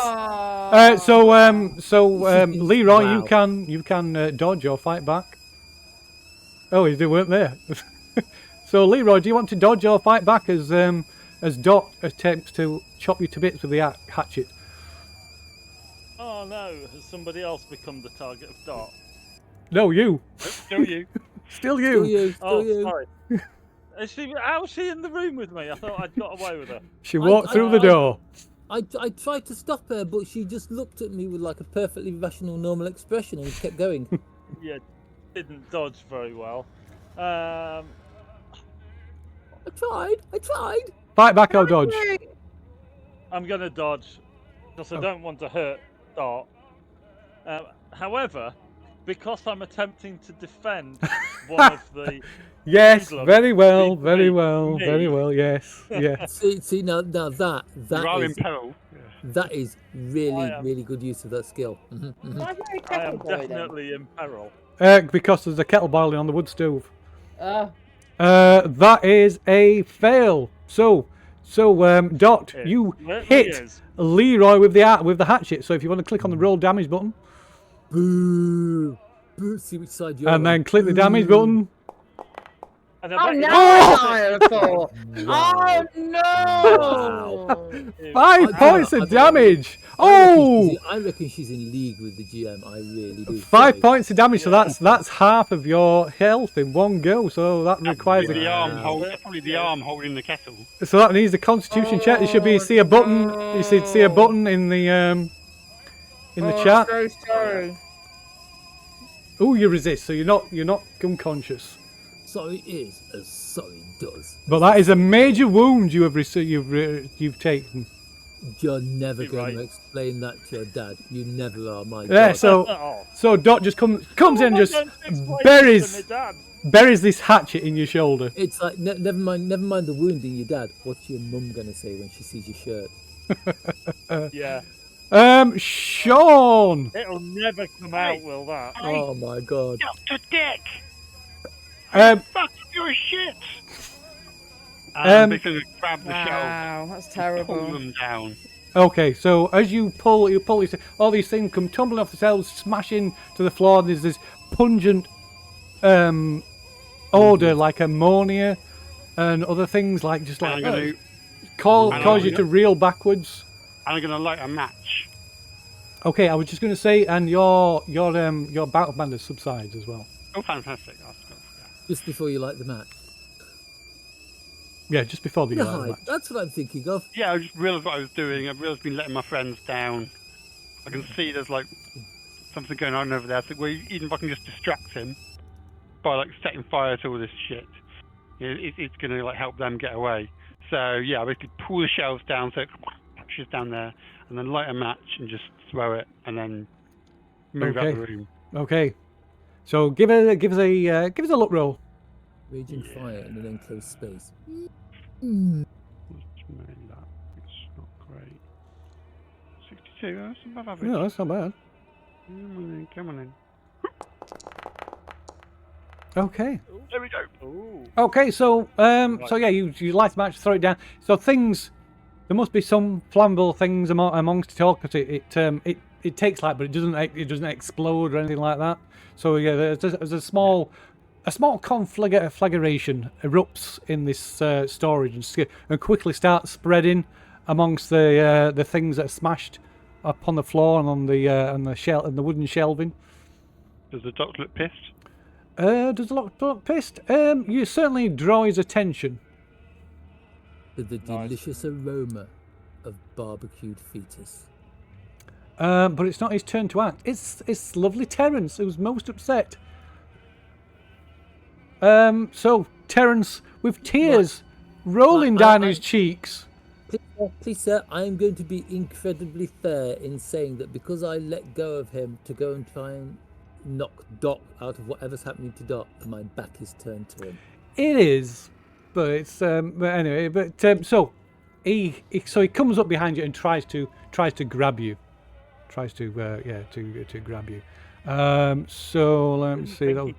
Leroy, Wow. you can dodge or fight back. Oh, they weren't there. So Leroy, do you want to dodge or fight back as Dot attempts to chop you to bits with the hatchet? Oh no, has somebody else become the target of Dot? No, you. Still you. Still you. Still you. Sorry. How is she in the room with me? I thought I'd got away with her. She walked through the door. I tried to stop her, but she just looked at me with like a perfectly rational, normal expression and kept going. Yeah, didn't dodge very well. I tried. Fight back or dodge. I'm going to dodge because I don't want to hurt Dot. However, because I'm attempting to defend one of the Yes, Hoodlums, very well, me. yes, yeah. See now that You are in is peril. that is really I am. really good use of that skill. Why is there a I kettle am boiling? definitely in peril. Because there's a kettle boiling on the wood stove. Oh, That is a fail. So Dot, It you certainly hit is. Leroy with the hatchet. So if you want to click on the roll damage button Boo! Boo! See which side you're and on. then click the damage button. And I bet you- no! Oh no! 5 points of damage. Oh, I reckon she's in league with the GM. I really do. 5 points of damage. So that's half of your health in one go. So that requires The a, arm probably the arm holding the kettle. so that needs a Constitution check. You should see a button. You should see a button in the chat. So sorry. Oh, you resist. So you're not unconscious. Sorry is as sorry does. But that is a major wound you have you've taken. You're never You're going right. to explain that to your dad. You never are, my Yeah, God. so Oh. Dot just comes in and Why just don't you explain buries this to my dad? buries this hatchet in your shoulder. It's like, never mind the wound in your dad. What's your mum going to say when she sees your shirt? Yeah. Sean. It'll never come out, will that? Oh, my God. Dr. Dick! Um, Fuck your shit! Basically grab the shelf, Wow, that's pull terrible. them down. Okay, so as you pull, all these things come tumbling off the shelves, smashing to the floor. And there's this pungent odor like ammonia and other things like just like I'm gonna, cause you to reel backwards. I'm gonna light a match. Okay, I was just going to say, and your battle bandit subsides as well. Oh, fantastic! That's good. Just before you light the match. Yeah, just before the No, match. that's what I'm thinking of. Yeah, I just realised what I was doing. I realised I've been letting my friends down. I can see there's like something going on over there. So even if I can just distract him by like setting fire to all this shit, it's gonna like help them get away. So yeah, I basically pull the shelves down so it pushes down there, and then light a match and just throw it, and then move out Okay. the room. Okay, so give us a look roll. Raging fire in an enclosed space. Let's make that. It's not great. 62. That's above average. No, that's not bad. Come on in. Okay. There we go. Ooh. Okay, so so yeah, you light the match, throw it down. So things, there must be some flammable things amongst it all, because it takes light, but it doesn't explode or anything like that. So yeah, there's a small conflagration erupts in this storage and quickly starts spreading amongst the things that are smashed up on the floor and on the wooden shelving. Does the doctor look pissed? Does the look pissed? You certainly draw his attention. To the delicious aroma of barbecued fetus. But it's not his turn to act. It's lovely Terence who's most upset. So Terence, with tears rolling down his cheeks. Please, sir, I am going to be incredibly fair in saying that because I let go of him to go and try and knock Doc out of whatever's happening to Doc, my back is turned to him. It is, but it's but anyway. But so he comes up behind you and tries to grab you, to grab you. So let me see.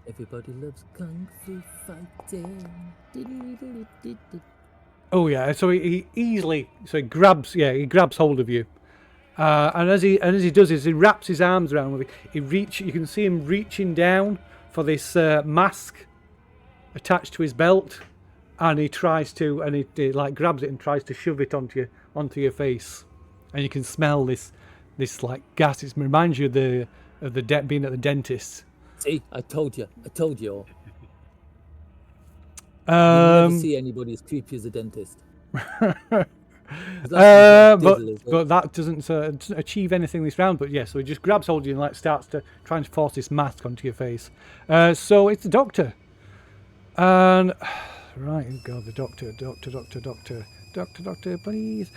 Everybody loves kung fu fighting. Oh yeah, so he grabs hold of you, and as he does this, he wraps his arms around with it. You can see him reaching down for this mask attached to his belt, and he grabs it and tries to shove it onto your face, and you can smell this like gas. It reminds you of being at the dentist. See, I told you all. You Um, never see anybody as creepy as a dentist. but that doesn't achieve anything this round. But yeah, so he just grabs hold of you and starts to try and force this mask onto your face. So it's the doctor, and right, oh God, the doctor, please.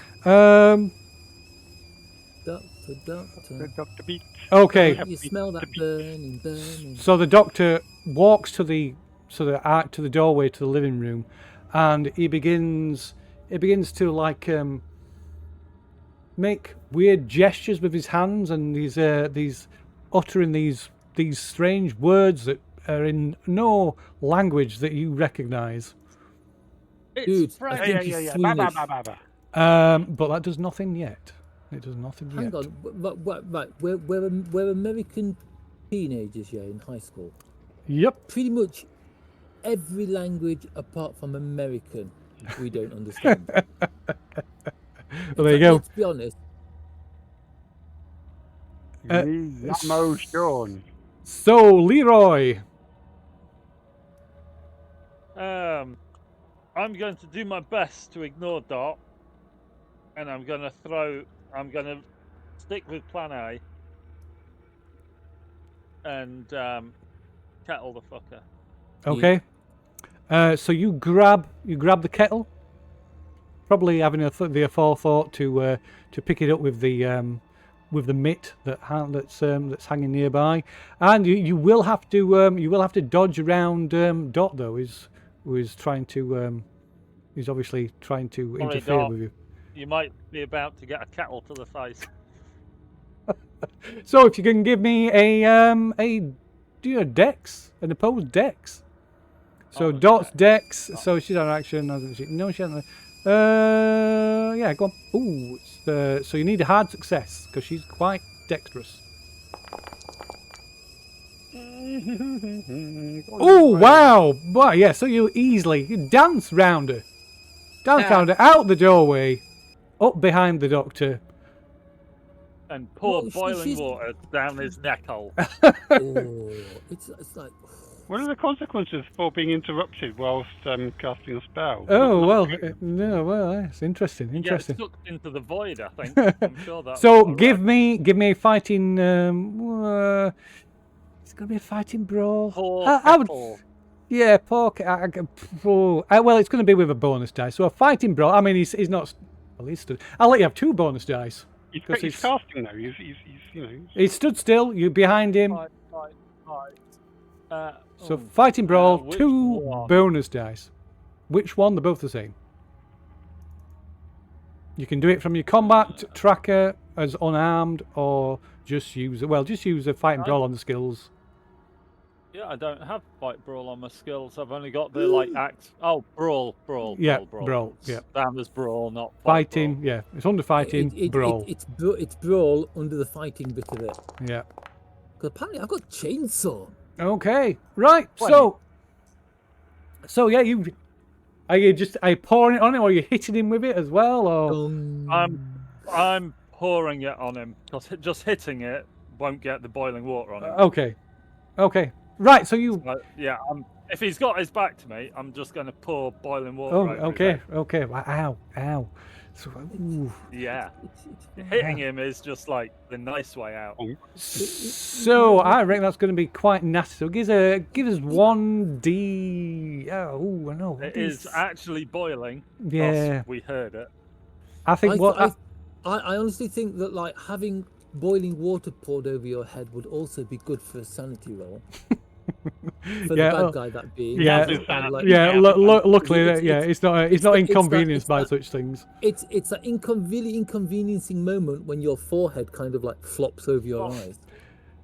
Doctor Beat. Okay. You smell that burning. So the doctor walks to the doorway to the living room, and he begins to make weird gestures with his hands, and these uttering these strange words that are in no language that you recognise. Dude, I think he's Swedish. But that does nothing yet. It does nothing yet. Hang on, right. We're American teenagers, yeah, in high school. Yep. Pretty much every language apart from American we don't understand. Well, there you go. Let's be honest. Mo Sean. So Leroy. I'm going to do my best to ignore Dot, and I'm going to stick with Plan A and kettle the fucker. Okay. So you grab the kettle. probably having the forethought to pick it up with the mitt that's hanging nearby, and you will have to dodge around Dot though. Who's trying to he's obviously trying to Sorry, interfere Dot. with you. You might be about to get a kettle to the face. So if you can give me a dex, an opposed dex. So Dot's dex. So she's on action, hasn't she? No, she hasn't. Yeah, go on. Ooh, so you need a hard success because she's quite dexterous. Oh wow! Wow, yeah. So you dance round her, out the doorway, up behind the doctor. And pour Well, boiling water down his neck hole. Oh, it's like What are the consequences for being interrupted whilst casting a spell? Oh Not well, good. no, well, it's interesting. He gets sucked into the void, I think. I'm sure that's So all give right. me a fighting. It's gonna be a fighting brawl. Pour I would, kettle. yeah, pork. Well, it's gonna be with a bonus die. So a fighting brawl. I mean, he's not. Well, he's stood. I'll let you have 2 bonus dice. He's 'cause casting though. He's you know. He stood still. You behind him. Fight. So Oh, fighting brawl, which 2 one? bonus dice. Which one? They're both the same. You can do it from your combat tracker as unarmed, or just use a fighting brawl on the skills. Yeah, I don't have fight brawl on my skills. I've only got the like axe. Oh, brawl. Yeah, brawl, yeah. Down as brawl, not Fighting, brawl. yeah, it's under fighting brawl. It's brawl under the fighting bit of it. Yeah. Because apparently I've got chainsaw. Okay, right. 20. So yeah, are you pouring it on him, or are you hitting him with it as well, or? I'm pouring it on him because just hitting it won't get the boiling water on him. Okay, right. So you. Yeah, if he's got his back to me, I'm just going to pour boiling water. Oh, over his okay, head. okay. Wow, ow. So, ooh. Yeah, hitting him is just like the nice way out. So I reckon that's going to be quite nasty. So give us 1d. Oh, I know. It is actually boiling. Yeah. We heard it. I think I honestly think that like having boiling water poured over your head would also be good for a sanity roll. For the bad guy that being. Luckily, it's not inconvenienced by such things. It's an inconveniencing moment when your forehead kind of like flops over your eyes.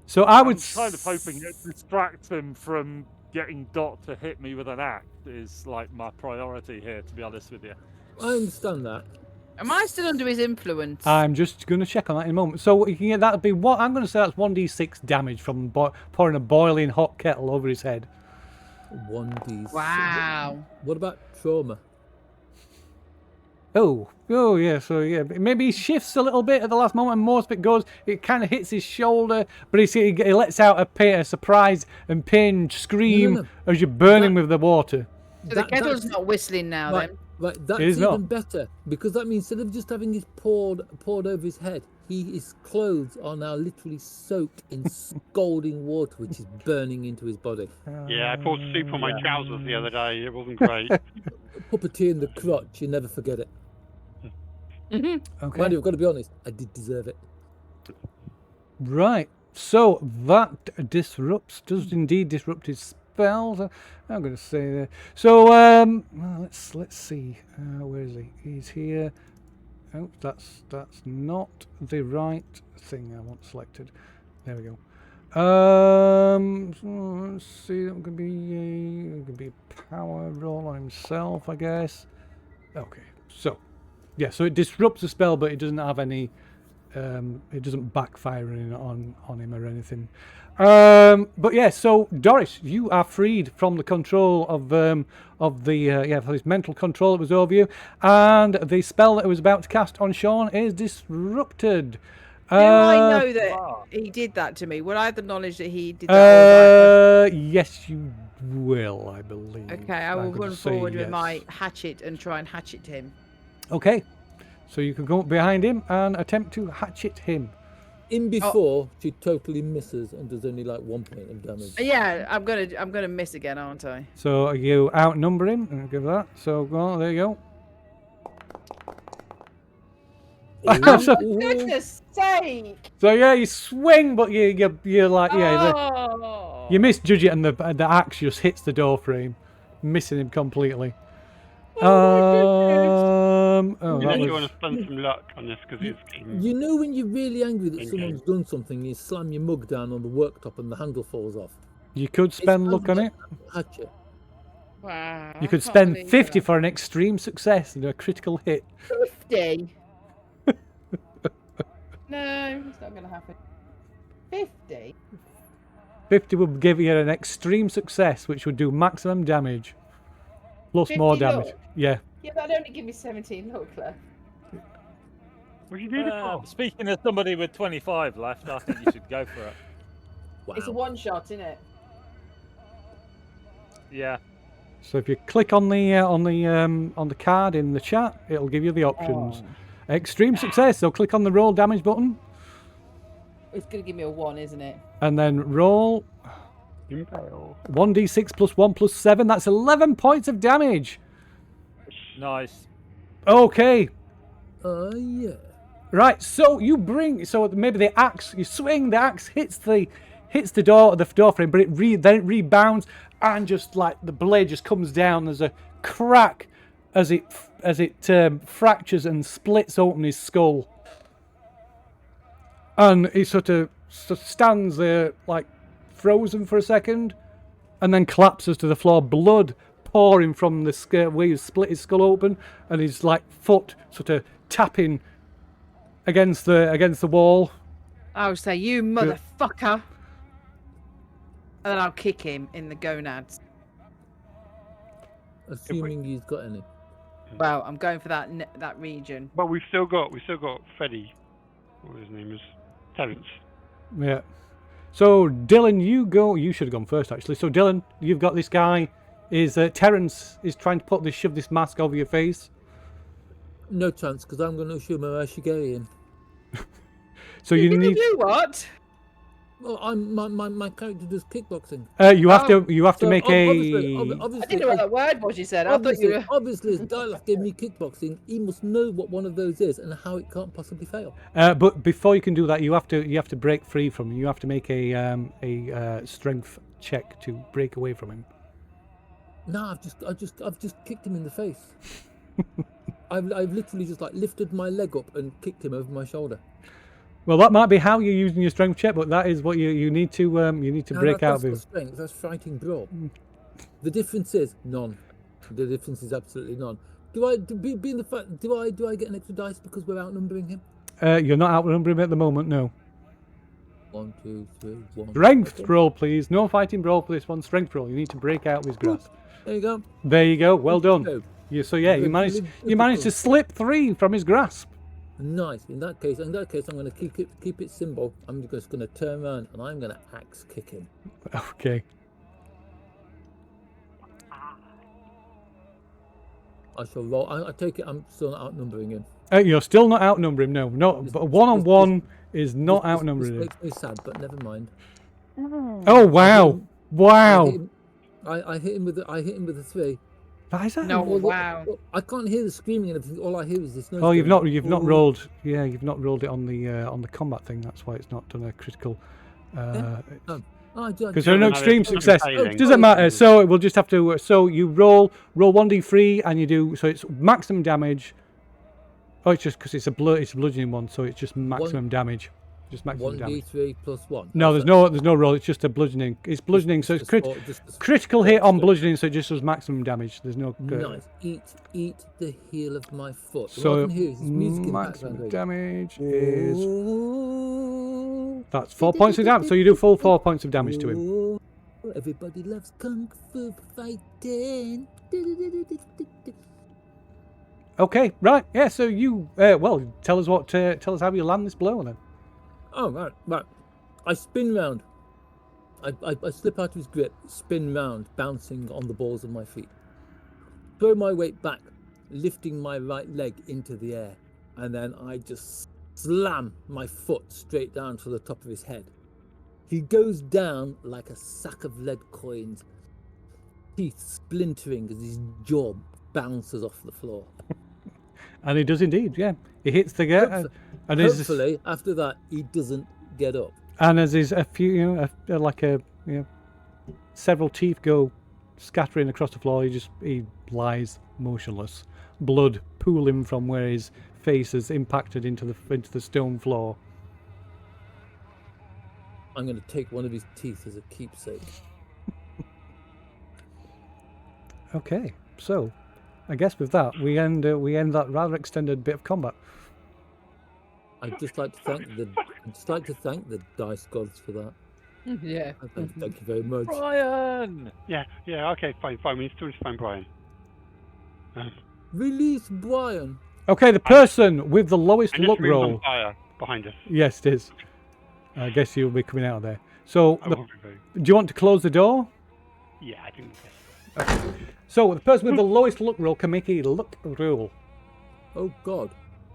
So I would kind of hoping it distracts him from getting Dot to hit me with an axe is like my priority here, to be honest with you. I understand that. Am I still under his influence? I'm just going to check on that in a moment. So you can get that'd be what I'm going to say. That's 1d6 damage from pouring a boiling hot kettle over his head. 1d6. Wow. What about trauma? Oh yeah. So yeah, maybe he shifts a little bit at the last moment, and most of it goes. It kind of hits his shoulder, but he lets out a surprise and pain scream No. as you're burning with the water. So the kettle's not whistling now, then. Right, that's It is even not. better because that means instead of just having his poured over his head, his clothes are now literally soaked in scalding water, which is burning into his body. Yeah, I poured soup on my trousers the other day. It wasn't great. Puppeteer in the crotch, you never forget it. Okay. Mind you, I've got to be honest, I did deserve it. Right. So that does indeed disrupt his spells. I'm going to say that. So well, let's see. Where is he? He's here. Oh, that's not the right thing I want selected. There we go. So let's see. That could be a power roll on himself, I guess. Okay. So yeah. So it disrupts the spell, but it doesn't have any. It doesn't backfire on him or anything. But yeah, so Doris, you are freed from the control of this mental control that was over you, and the spell that it was about to cast on Sean is disrupted. Do I know that he did that to me? Would I have the knowledge that he did that? Yes, you will, I believe. Okay, I will run forward with my hatchet and try and hatchet him. Okay, so you can go up behind him and attempt to hatchet him. In before, she totally misses and does only like 1 point of damage. Yeah, I'm gonna miss again, aren't I? So you outnumber him, and give that. So go on, there you go. So- Goodness sake! So yeah, you swing, but you're like Oh. you misjudge it, and the axe just hits the door frame, missing him completely. Oh, that Unless you was want to spend some luck on this because it's getting. You know when you're really angry that Okay. someone's done something, you slam your mug down on the worktop and the handle falls off. you could spend luck on it. Hatchet. Wow. You could spend 50 for an extreme success and a critical hit. 50. No, it's not going to happen. 50. 50 would give you an extreme success, which would do maximum damage. Plus 50 more damage. luck? Yeah. Yeah, that'd only give me 17 luck left. What do you do for? Speaking of somebody with 25 left, I think you should go for it. Wow. It's a one shot, isn't it? Yeah. So if you click on the card in the chat, it'll give you the options. Extreme success. So click on the roll damage button It's going to give me a 1, isn't it? and then roll Impale. 1d6 plus 1 plus 7. That's 11 points of damage. Nice. Okay. Yeah. Right. So you bring. So maybe the axe. You swing. The axe hits the door frame, but then it rebounds and just like the blade just comes down. There's a crack as it fractures and splits open his skull, and he sort of stands there like frozen for a second, and then collapses to the floor, blood pouring from the skirt where he split his skull open, and his like foot sort of tapping against the wall. I'll say, you motherfucker. And then I'll kick him in the gonads. Assuming he's got any. Well, I'm going for that region. But we've still got Freddy. What his name is? Terrence. Yeah. So Dylan, you should have gone first actually. So Dylan, you've got this guy. Terrence is trying to shove this mask over your face. No chance, because I'm going to assume I'm Ashigarian. So you need. do what? Well, my character does kickboxing. You have to So make obviously, I obviously, didn't know what that word was you said. I thought you were... obviously, as Dialect gave me kickboxing, he must know what one of those is and how it can't possibly fail. But before you can do that, you have to break free from him. You have to make a strength check to break away from him. No, I've just kicked him in the face. I've literally just like lifted my leg up and kicked him over my shoulder. Well, that might be how you're using your strength check, but that is what you need to break out That's of. not strength. That's fighting brawl. The difference is none. The difference is absolutely none. Do I get an extra dice because we're outnumbering him? You're not outnumbering him at the moment, no. 1, 2, 3, 1. Strength roll, please. No fighting brawl for this one. Strength roll. You need to break out of his grasp. There you go. There you go. Well done. Go. You managed to slip free from his grasp. Nice. In that case, I'm going to keep it simple. I'm just going to turn around and I'm going to axe kick him. Okay. I shall roll. I take it I'm still not outnumbering him. You're still not outnumbering him. No, but one-on-one is not This outnumbering him. makes me sad, but never mind. Oh wow! Wow! I hit him with a 3. That is that? No, Well, wow. I can't hear the screaming and everything. All I hear is this noise. Oh, you've going, not rolled. Yeah, you've not rolled it on the combat thing. That's why it's not done a critical. Because there are no extreme success. failing. Doesn't matter. So we'll just have to. So you roll 1d3 and you do. So it's maximum damage. Oh, it's just because it's a bludgeoning one, so it's just maximum damage. Just maximum damage. 1d3 plus 1. No, there's no roll. It's just a bludgeoning. It's bludgeoning, so it's critical hit on bludgeoning, so it just does maximum damage. There's no. Nice. Eat the heel of my foot. So All I can hear is this music in the maximum background. damage is. That's 4 points of damage. So you do full 4 points of damage to him. Everybody loves kung fu fighting. Okay, right, yeah. So you, tell us how you land this blow then. Oh, right. I spin round. I slip out of his grip, spin round, bouncing on the balls of my feet. Throw my weight back, lifting my right leg into the air, and then I just slam my foot straight down to the top of his head. He goes down like a sack of lead coins, teeth splintering as his jaw bounces off the floor. And he does indeed, yeah. He hits the gate, and there's Hopefully, after that, he doesn't get up. and as there's a few, several teeth go scattering across the floor, he lies motionless, blood pooling from where his face has impacted into the stone floor. I'm going to take one of his teeth as a keepsake. Okay, so I guess with that we end that rather extended bit of combat. I'd just like to thank the dice gods for that. Yeah. Thank you very much. Brian! Yeah, okay, fine. We need to find Brian. Release Brian. Okay, the person with the lowest And luck this room's on roll. fire behind us. Yes, it is. I guess you'll be coming out of there. So, I won't be very- do you want to close the door? Yeah, I think. So, the person with the lowest luck roll can make a luck roll. Oh God.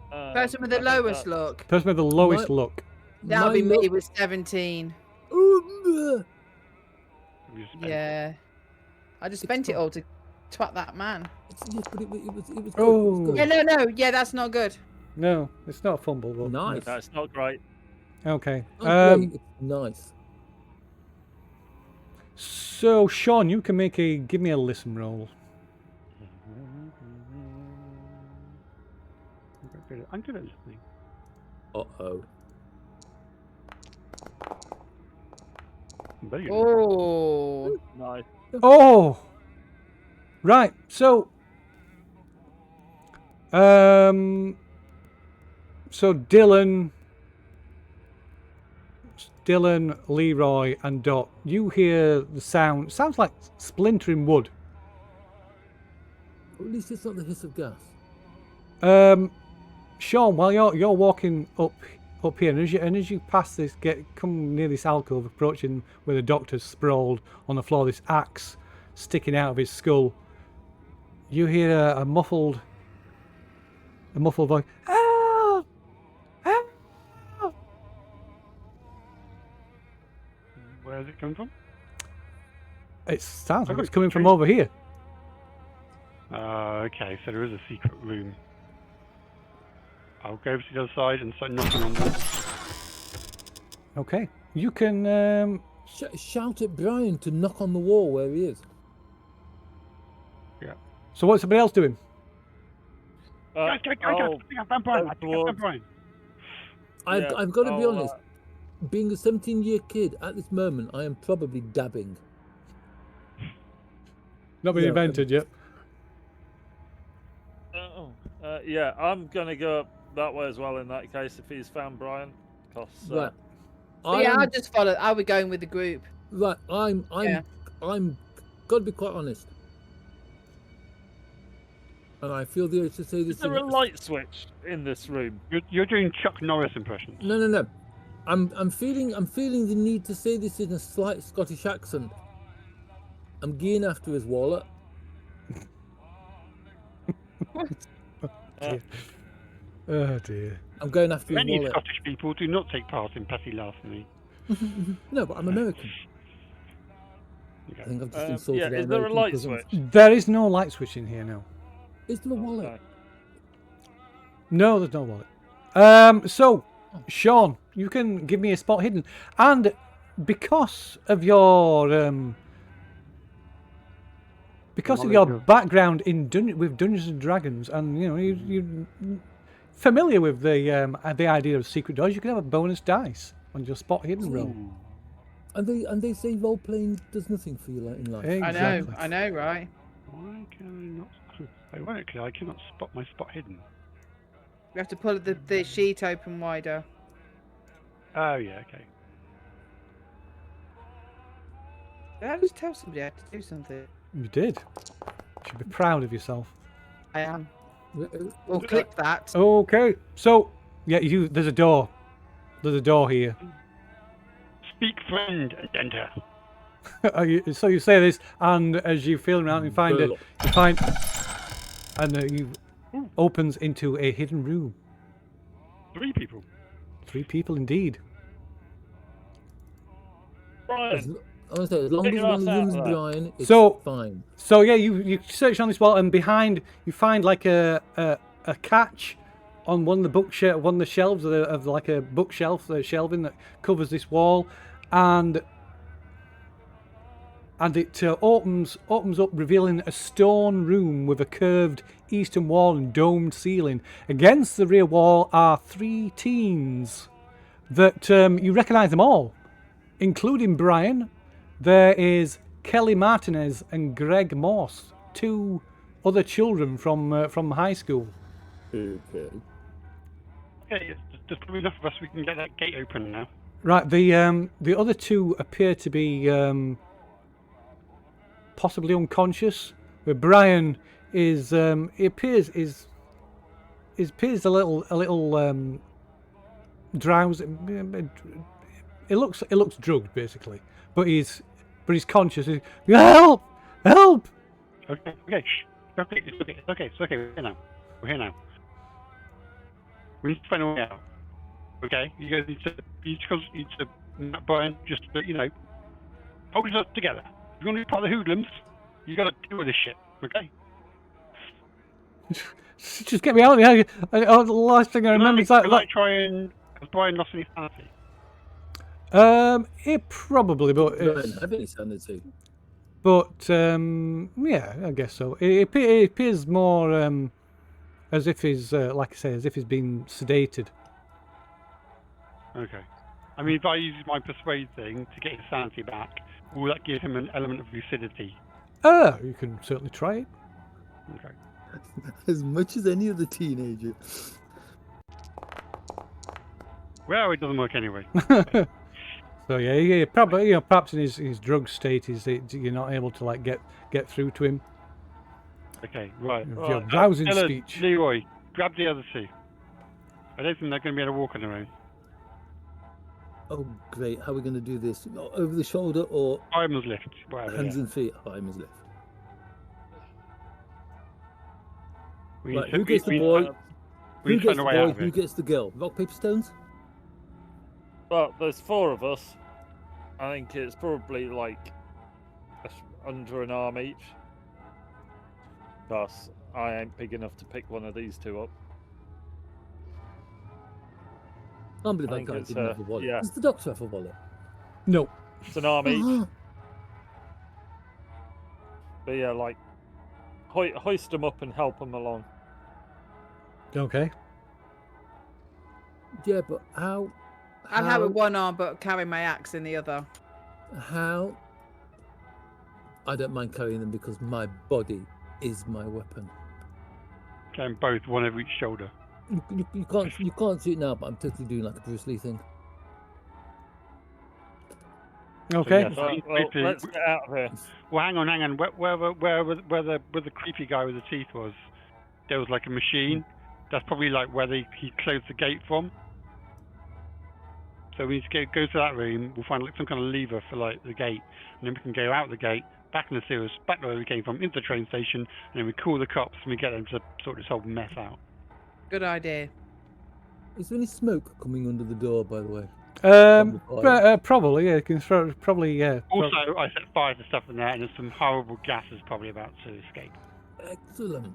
Person with the lowest look. Person with the lowest luck. That'll My be me luck- with 17. Ooh, Yeah. I just spent it all to twat that man. yes, but it was good. It was Oh. good. Yeah, no. Yeah, that's not good. No, it's not a fumble. But Nice. That's not great. Okay. Oh, great. It's nice. So, Sean, you can give me a listen roll. I'm good at listening. Uh-oh. I'm very good. Oh. Nice. Oh, right. So, Dylan, Leroy, and Dot, you hear the sound. Sounds like splintering wood. At least it's not the hiss of gas. Sean, while you're walking up here, and as you pass this, come near this alcove, approaching where the doctor's sprawled on the floor, this axe sticking out of his skull, you hear a muffled voice. Help! Help! Where is it coming from? It sounds like Oh, it's coming from tree. over here. Okay, so there is a secret room. I'll go over to the other side and start knocking on the. Okay, you can. Shout at Brian to knock on the wall where he is. Yeah. So what's somebody else doing? Guys, I think I found Brian. I think I found Brian. I've got to be honest. Being a 17-year kid at this moment, I am probably dabbing. Not been Yeah, invented yet. Yeah, I'm going to go up that way as well in that case if he's found Brian. Cause, Right. Yeah, I'll just follow. I'll be going with the group. Right. I'm got to be quite honest. And I feel the urge to say this. Is there a light switch in this room? You're doing Chuck Norris impressions. No. I'm feeling the need to say this in a slight Scottish accent. I'm geeing after his wallet. Oh dear. I'm going after his Many wallet. Scottish people do not take part in petty larceny. No, but I'm American. Okay. I think I've just insulted our is there a American light cousins. switch? There is no light switch in here now. Is there a wallet? Okay. No, there's no wallet. So, Sean, you can give me a spot hidden, and because of your background in with Dungeons and Dragons, and you familiar with the idea of secret doors, you can have a bonus dice on your spot hidden roll. And they say role playing does nothing for you like in life. Exactly. I know, right? Why can I not? Ironically, I cannot spot my spot hidden. We have to pull the sheet open wider. Oh yeah, okay. Did I just tell somebody I had to do something? You did. You should be proud of yourself. I am. We'll clip that. Okay, so yeah, there's a door. There's a door here. Speak, friend, and enter. So you say this, and as you feel around, you find you opens into a hidden room. 3 people. 3 people indeed. Brian, I want to say, as long as Figure one us of them's out, Brian, it's So- fine. So yeah, you search on this wall, and behind you find like a a catch on one of the one of the shelves of like a bookshelf, shelving that covers this wall, and it opens up, revealing a stone room with a curved eastern wall and domed ceiling. Against the rear wall are 3 teens that you recognise them all, including Brian. There is Kelly Martinez and Greg Morse, 2 other children from high school. Okay. Okay, there's probably enough of us. We can get that gate open now. Right, the other 2 appear to be possibly unconscious. Where Brian is, he appears a little drowsy. It looks drugged basically, but he's conscious. Help! Help! Okay, shh. Okay, it's okay. We're here now. We need to find a way out. Okay, you guys need to Brian, just hold yourself together. If you want to be part of the Hoodlums, you got to deal with this shit. Okay. Just get me out of here. The last thing I remember is that. Has Brian lost any sanity? It probably, but Don't have any sanity. But yeah, I guess so. It appears more as if he's, like I say, as if he's been sedated. Okay. I mean, if I use my persuade thing to get his sanity back, will that give him an element of lucidity? You can certainly try it. Okay. As much as any other teenager. Well, it doesn't work anyway. So yeah, probably, perhaps in his drug state, you're not able to like get through to him. Okay, right. If you're rousing Ellen, speech. Leroy, grab the other 2. I don't think they're going to be able to walk on their own. Oh, great. How are we going to do this? Over the shoulder or Fireman's lift, whatever. hands and feet? Fireman's lift. Right, Who who gets the boy? Who gets the boy? Who gets the girl? Rock, paper, stones? Well, there's 4 of us. I think it's probably like under an arm each. Plus, I ain't big enough to pick one of these 2 up. I believe I that think guy it's, didn't have a wallet. yeah. Does the doctor have a wallet? No. It's an arm each. But yeah, like, hoist them up and help them along. Okay. Yeah, but how? I'll have it one arm, but carry my axe in the other. How? I don't mind carrying them because my body is my weapon. Okay, both, one over each shoulder. You can't see it now, but I'm totally doing like a Bruce Lee thing. Okay. So, yes, Well, let's get out of here. Well, hang on. Where the creepy guy with the teeth was, there was like a machine. That's probably like where he closed the gate from. So we need to go to that room. We'll find like some kind of lever for like the gate, and then we can go out the gate, back in the sewers, back where we came from, into the train station, and then we call the cops and we get them to sort this whole mess out. Good idea. Is there any smoke coming under the door, by the way? Probably, yeah. You can probably, yeah. Also, I set fire to stuff in there, and there's some horrible gases probably about to escape. Excellent.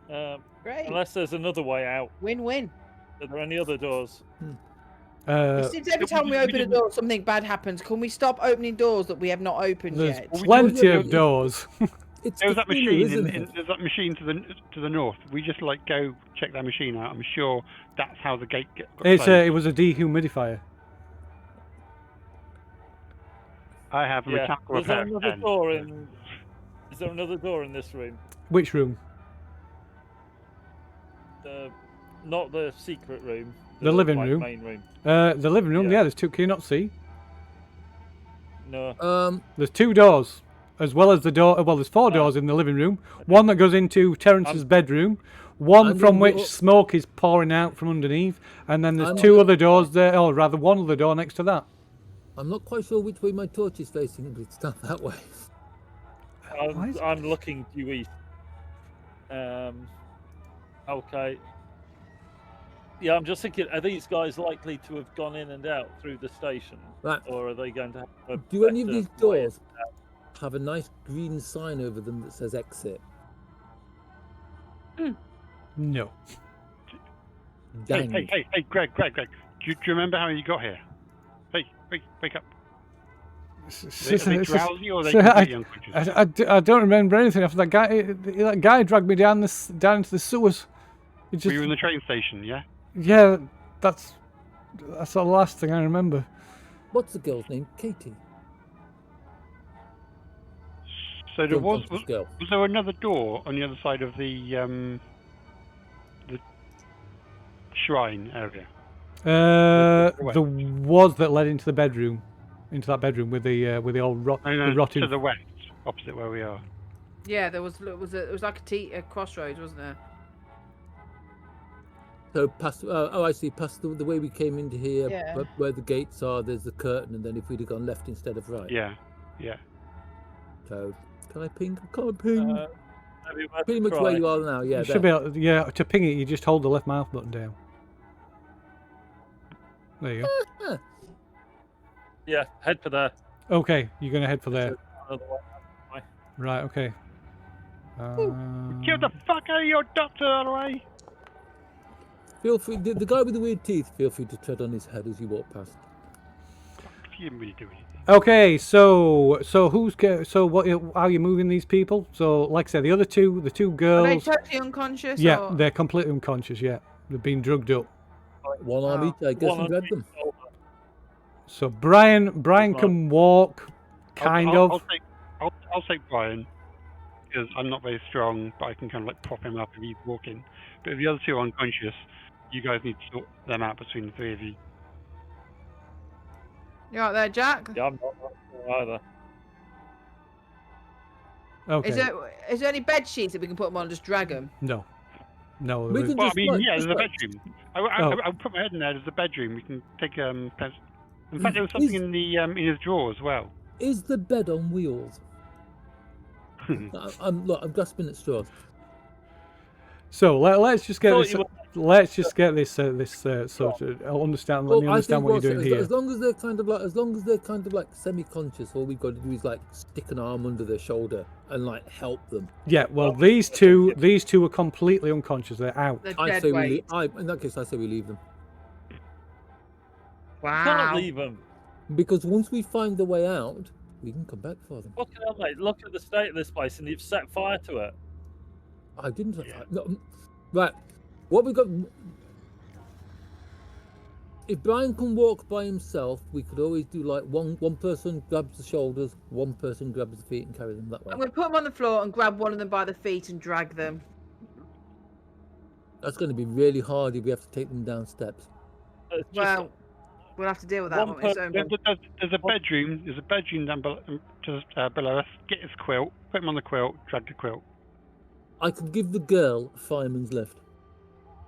Great. Unless there's another way out. Win-win. Are there any other doors? It seems every time we open a door, something bad happens. Can we stop opening doors that we have not opened There's yet? plenty of doors. There's that machine. There's that machine to the north. We just like go check that machine out. I'm sure that's how the gate got closed. It was a dehumidifier. I have a mechanical Is there repair. another door in? Is there another door in this room? Which room? Not the secret room. The living like, room. Main room. The living room. Yeah. Yeah, there's 2. Can you not see? No. There's 2 doors, as well as the door. Well, there's 4 doors in the living room. One that goes into Terence's bedroom. One from which smoke is pouring out from underneath, and then there's 2 other doors there, or rather, one other door next to that. I'm not quite sure which way my torch is facing, but it's not that way. I'm looking due east. Okay. Yeah, I'm just thinking, are these guys likely to have gone in and out through the station? Right. Or are they going to have a Do any of better these way doors have a nice green sign over them that says exit? No. gang. Hey, Greg. Do you remember how you got here? Hey, wake up. Are they drowsy or are they completely unconscious? I don't remember anything after that guy. That guy dragged me down into the sewers. Were you in the train station? Yeah. Yeah, that's the last thing I remember. What's the girl's name? Katie. So there was Unconscious girl. was there another door on the other side of the shrine area? There was that led into the bedroom, that bedroom with the old the rotting. To the west, opposite where we are. Yeah, there was. It was like a crossroads, wasn't there? So past, I see. Past the way we came into here, Yeah. where the gates are, there's the curtain, and then if we'd have gone left instead of right. Yeah. So can I ping? I can't ping. Maybe worth Pretty a much try. where you are now. Yeah. You should be able, yeah, to ping it. You just hold the left mouse button down. There you go. Yeah, head for there. Okay, you're gonna head for there. Another way. Right. Okay. Kill the fuck out of your doctor, Holloway! Feel free. The guy with the weird teeth. Feel free to tread on his head as you walk past. You didn't really do anything. Okay, so what? How are you moving these people? So, like I said, the two Are they girls. totally unconscious? Yeah, or? they're completely unconscious. Yeah, they've been drugged up. One arm each, I guess, and grab them. So Brian can walk, kind of. I'll take Brian because I'm not very strong, but I can kind of like prop him up if he's walking. But if the other two are unconscious, you guys need to sort them out between the three of you. You right there, Jack? Yeah, I'm not sure either. Okay. Is there any bed sheets that we can put them on and just drag them? No. We can Well, I just, mean, like, yeah, there's a just, like, bedroom. I'll put my head in there. There's a bedroom. We can take in fact, there was something in his drawer as well. Is the bed on wheels? I'm grasping at straws. So let's just get Thought this. you were- Let's just get this. Sort of. I'll understand. Let me I understand think what you're doing here. as long as they're kind of like semi-conscious, all we've got to do is like stick an arm under their shoulder and like help them. Yeah. Well, these two are completely unconscious. They're out. They're I dead say weight. in that case, I say we leave them Wow. Can't leave them. because once we find the way out, we can come back for them. Fucking hell, mate. Look at the state of this place, and you've set fire to it. I didn't. No, right. What we got? If Brian can walk by himself, we could always do like one person grabs the shoulders, one person grabs the feet, and carry them that way. I'm going to put them on the floor and grab one of them by the feet and drag them. That's going to be really hard if we have to take them down steps. It's just- Well, we'll have to deal with that One one. It's person- own- There's a bedroom. There's a bedroom down just below us. Get his quilt. Put him on the quilt. Drag the quilt. I could give the girl a fireman's lift.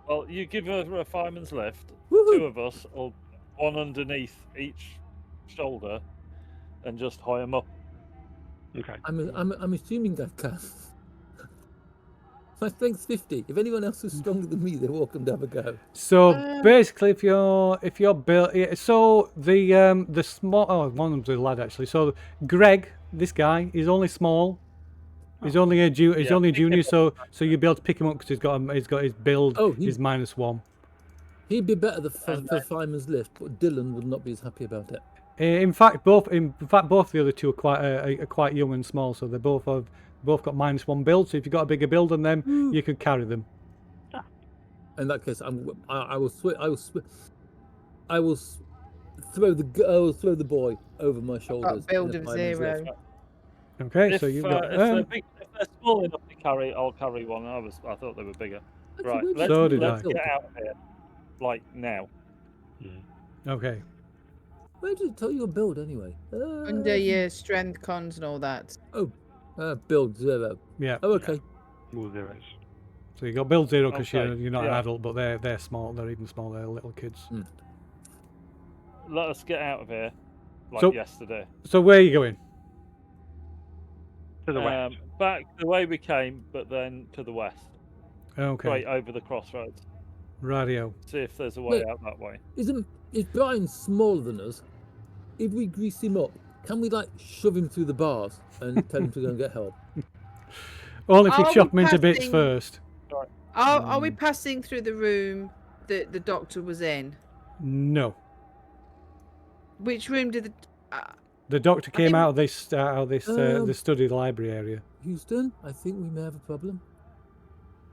well, you give her a fireman's lift. Woohoo! 2 of us, or one underneath each shoulder, and just high them up. Okay. I'm assuming I can. My strength's 50. If anyone else is stronger than me, they're welcome to have a go. So basically, if you're built, so the small one of them's a lad actually. So Greg, this guy, is only small. He's only a junior, so you'll be able to pick him up because he's got his build is -1. He'd be better for fireman's lift, but Dylan would not be as happy about it. In fact, both the other two are quite young and small, so they both got -1 build. So if you've got a bigger build than them, you could carry them. In that case, I will throw the boy over my shoulders. build in a of fireman's 0. lift. Okay, If, so you've got. if they're small enough to carry, I'll carry one. I thought they were bigger. That's Right, a weird let's, So did let's I. get out of here. Like now. Okay. Where did it tell you your build anyway? Under your strength, cons, and all that. Build 0. Yeah. Oh, okay. All zeros. So you got build 0 because Okay, you're not an yeah. adult, but they're small. They're even smaller. They're little kids. Let us get out of here. Like So- yesterday. So where are you going? To the west. Back the way we came, but then to the west. Okay. Right over the crossroads. Radio. See if there's a way Wait. out that way. Is Brian smaller than us? If we grease him up, can we like shove him through the bars and tell him to go and get help? Only if you Are chop we them into bits passing- first. Are we passing through the room the doctor was in? No. Which room did The doctor came think- out of this the study library area. Houston, I think we may have a problem.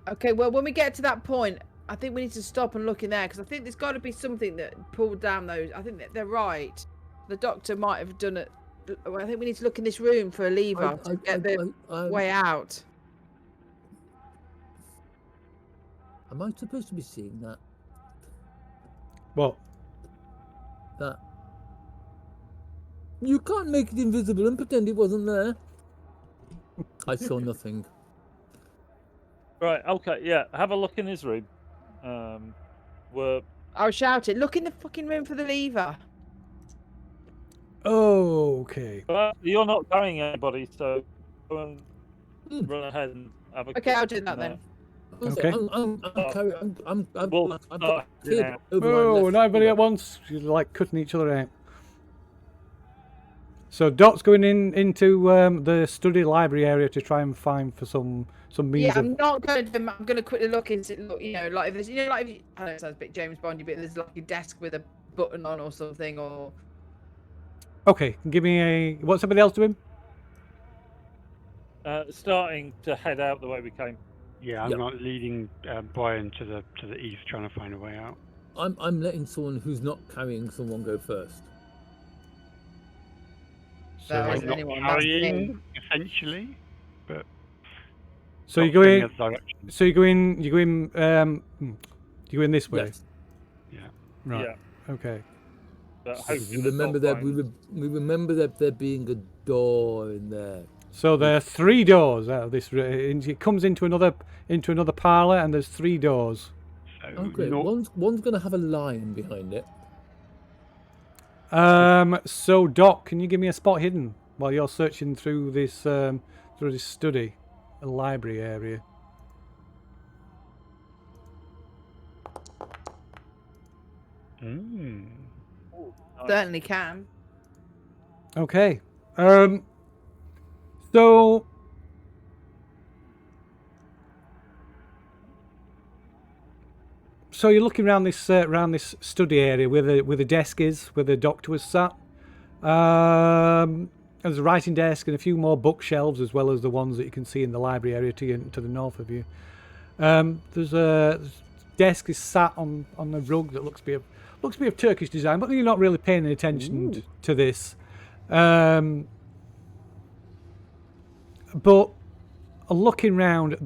Okay, well, when we get to that point, I think we need to stop and look in there, because I think there's got to be something that pulled down those. I think that they're right. The doctor might have done it. I think we need to look in this room for a lever to get the way out. Am I supposed to be seeing that? What? That. You can't make it invisible and pretend it wasn't there. I saw nothing. Right, okay, yeah, have a look in his room. We're I was shouting, look in the fucking room for the lever. Okay. Well, you're not carrying anybody, so go and run ahead and have a. Okay, I'll do that then. Okay. I've We'll got a start kid now. over my Oh, left not everybody shoulder. at once. You're like cutting each other out. So Dot's going into the study library area to try and find for some means Yeah, of. I'm not going to. I'm going to quickly look into. Look, you know, like if there's, you know, like if you, I know it sounds a bit James Bondy, but there's like a desk with a button on or something, or. Okay, give me a. What's somebody else doing? Starting to head out the way we came. Yeah, I'm Yep. not leading Brian to the east, trying to find a way out. I'm letting someone who's not carrying someone go first. There Like isn't not anyone, that's me. carrying, essentially, but So not you go going in. the other direction. So you go in this way. Yes. Yeah. Right. Yeah. Okay. But We hoping remember they'll that find- we remember that there being a door in there. So there are 3 doors out of this. It comes into another parlour, and there's 3 doors. So Oh great. not- One's gonna have a lion behind it. So Doc, can you give me a spot hidden while you're searching through this study, a library area? Mm. Certainly can. Okay. So you're looking around this study area where the desk is, where the doctor was sat. There's a writing desk and a few more bookshelves, as well as the ones that you can see in the library area to the north of you. There's a desk is sat on a rug that looks to be of Turkish design, but you're not really paying any attention to this. But looking round,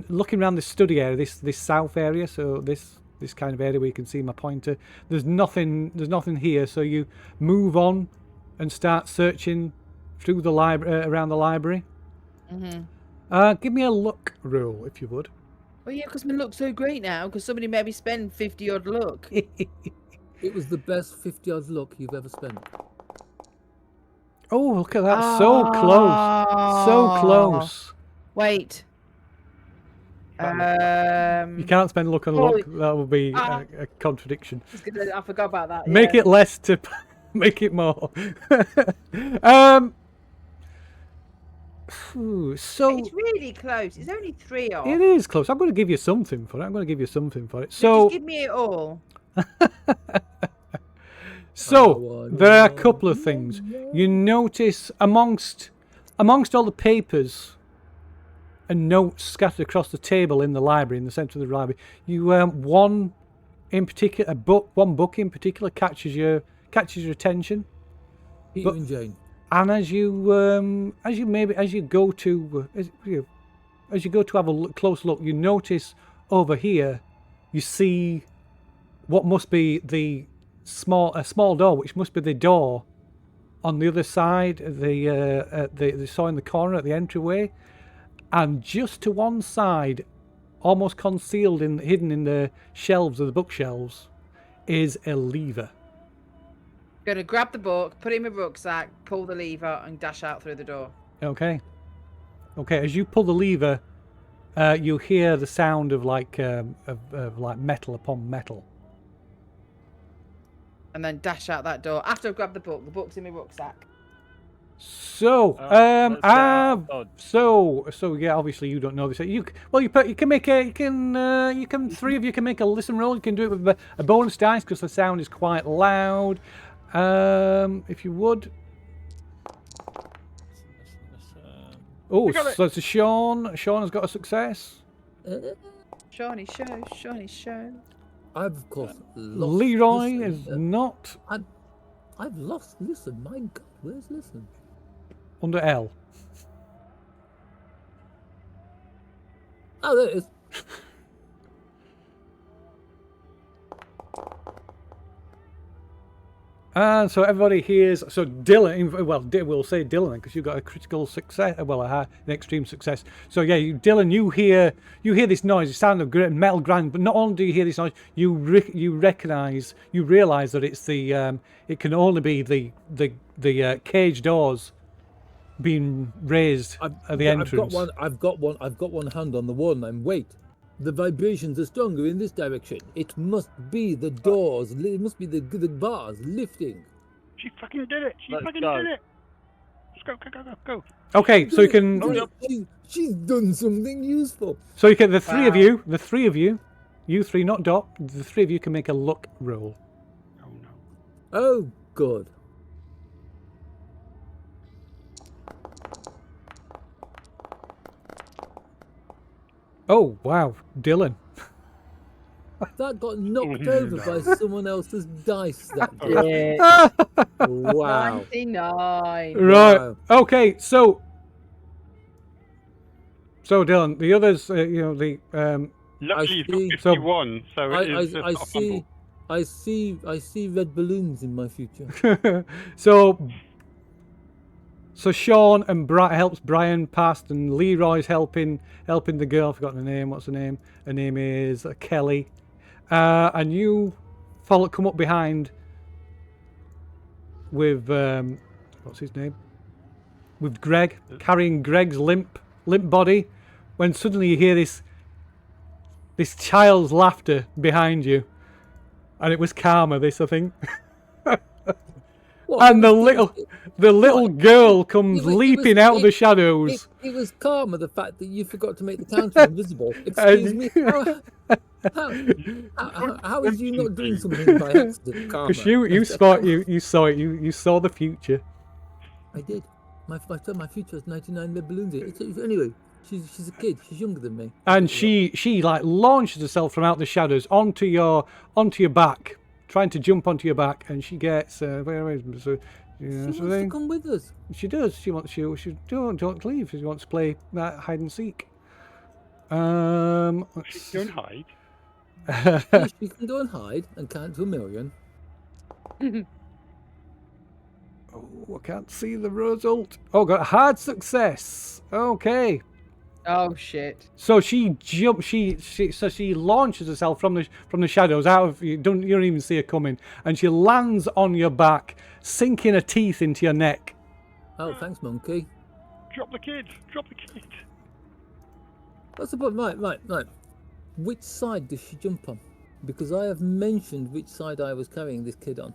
looking around this study area, this south area, so this kind of area where you can see my pointer. There's nothing here, so you move on and start searching through the library, around the library. Give me a luck roll, if you would. Well, yeah, because my luck's so great now, because somebody made me spend 50 odd luck. It was the best 50 odd luck you've ever spent. Oh, look at that! So close, so close. Wait. You can't spend luck on Oh, luck. That would be a contradiction. I forgot about that. Make yeah. it less to make it more. So It's really close. It's only 3 off. it is close. I'm going to give you something for it. So So just give me it all. there are a couple of things. You notice amongst all the papers and notes scattered across the table in the library, in the centre of the library, you one book in particular catches your attention. Peter and Jane. And as you go to have a close look, you notice over here, you see what must be a small door, which must be the door on the other side, the saw in the corner at the entryway, and just to one side, almost concealed hidden in the shelves of the bookshelves, is a lever. Gonna grab the book, put it in my rucksack, pull the lever, and dash out through the door. Okay. As you pull the lever, you hear the sound of like metal upon metal. And then dash out that door. After I've grabbed the book's in my rucksack. So, let's go. Oh, so yeah, obviously you don't know this. You can make three of you can make a listen roll. You can do it with a bonus dice because the sound is quite loud. If you would. Oh, so it's a Sean. Sean has got a success. Shiny show, shiny show. I've of course lost. Leroy listen. is not I've lost. Listen, my God, where's listen? under L. Oh, there it is. And so everybody hears. So Dylan, well, we'll say Dylan because you got a critical success. Well, an extreme success. So yeah, Dylan, you hear this noise, the sound of metal grinding. But not only do you hear this noise, you realize that it's the it can only be the cage doors being raised at the entrance. I've got one hand on the wall, and wait. The vibrations are stronger in this direction. It must be the doors. It must be the bars lifting. She fucking did it. She Let's fucking go. did it. Let's go. Okay, so you can. She's done something useful. So you can. The three of you, you three, not Dot. The three of you can make a luck roll. Oh no. Oh, good. Oh wow, Dylan. That got knocked over by someone else's dice that day. Yeah. Wow. 99. Right. Wow. Okay. So Dylan, the others, Luckily, you've got see- 51, so it is I not a fumble. I see red balloons in my future. So Sean and helps Brian past, and Leroy's helping the girl. I've forgotten her name. What's her name? Her name is Kelly. And you come up behind with what's his name? With Greg, carrying Greg's limp body. When suddenly you hear this child's laughter behind you, and it was Karma. This, I think. What? And the little girl comes leaping out of the shadows. It was Karma, the fact that you forgot to make the counter invisible. Excuse me. How is you not doing something by accident, Karma? Because you saw it. You saw the future. I did. My future has 99 red balloons in it. Anyway, she's a kid. She's younger than me. And she like launches herself from out the shadows onto your back, trying to jump onto your back, and she gets where is so, She wants to come with us. She does. She wants you. She don't leave. She wants to play hide and seek. Don't hide. She can go and hide and count to 1,000,000. Oh, I can't see the result. Oh, got a hard success. Okay. Oh shit. So she launches herself from the shadows out of you don't even see her coming, and she lands on your back, sinking her teeth into your neck. Oh, thanks, monkey. Drop the kid. What's the problem? Right. Which side does she jump on? Because I have mentioned which side I was carrying this kid on.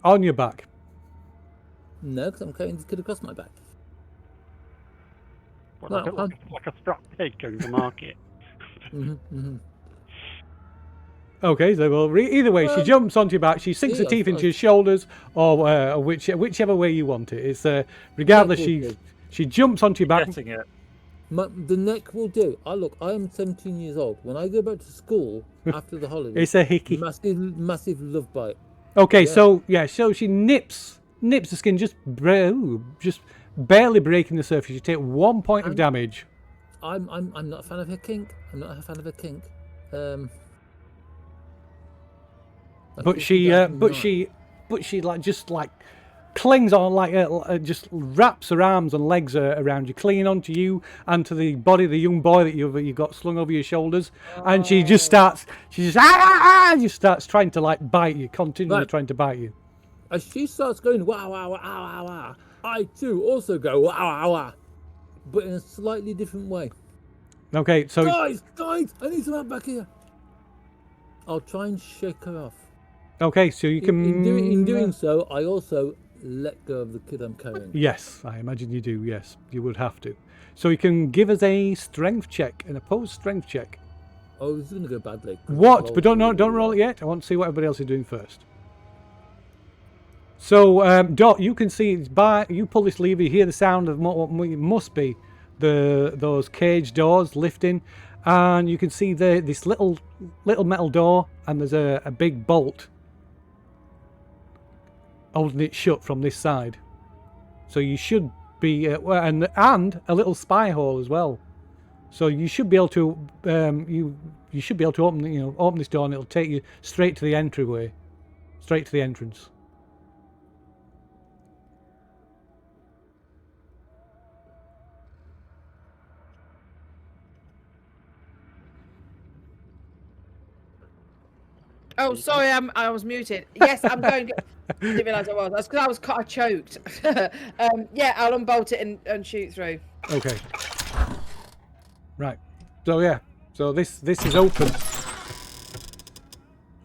On your back. No, because I'm carrying this kid across my back. What, No, like a strapped pig going to market. Okay, so well, either way, she jumps onto your back. She sinks her Yeah, teeth into fine. your shoulders, or whichever way you want it. It's regardless. She jumps onto your back. getting it. The neck will do. I am 17 years old. When I go back to school after the holidays, It's a hickey. massive love bite. Okay, Yeah. so she nips the skin, just barely breaking the surface. You take 1 point of damage. I'm not a fan of her kink. But she like clings on, just wraps her arms and legs around you, clinging onto you and to the body of the young boy that you've got slung over your shoulders. And she just starts trying to like bite you, continually Right. trying to bite you. As she starts going wow wow wow wow wow, I too also go wow wow wow, but in a slightly different way. Okay, so Guys, I need some help back here. I'll try and shake her off. okay, so you can In doing so, I also let go of the kid I'm carrying. Yes, I imagine you do. Yes, you would have to. So you can give us a strength check, an opposed strength check. Oh, this is gonna go badly. What? But don't roll it yet. I want to see what everybody else is doing first. So, Dot, you can see you pull this lever, you hear the sound of what must be those cage doors lifting, and you can see this little metal door, and there's a big bolt holding it shut from this side. So you should be and a little spy hole as well. So you should be able to you should be able to open this door, and it'll take you straight to the entryway, straight to the entrance. Oh, sorry, I was muted. Yes, I'm going. I didn't realise I was. That's because I choked. Yeah, I'll unbolt it and shoot through. Okay. Right. So yeah. So this is open.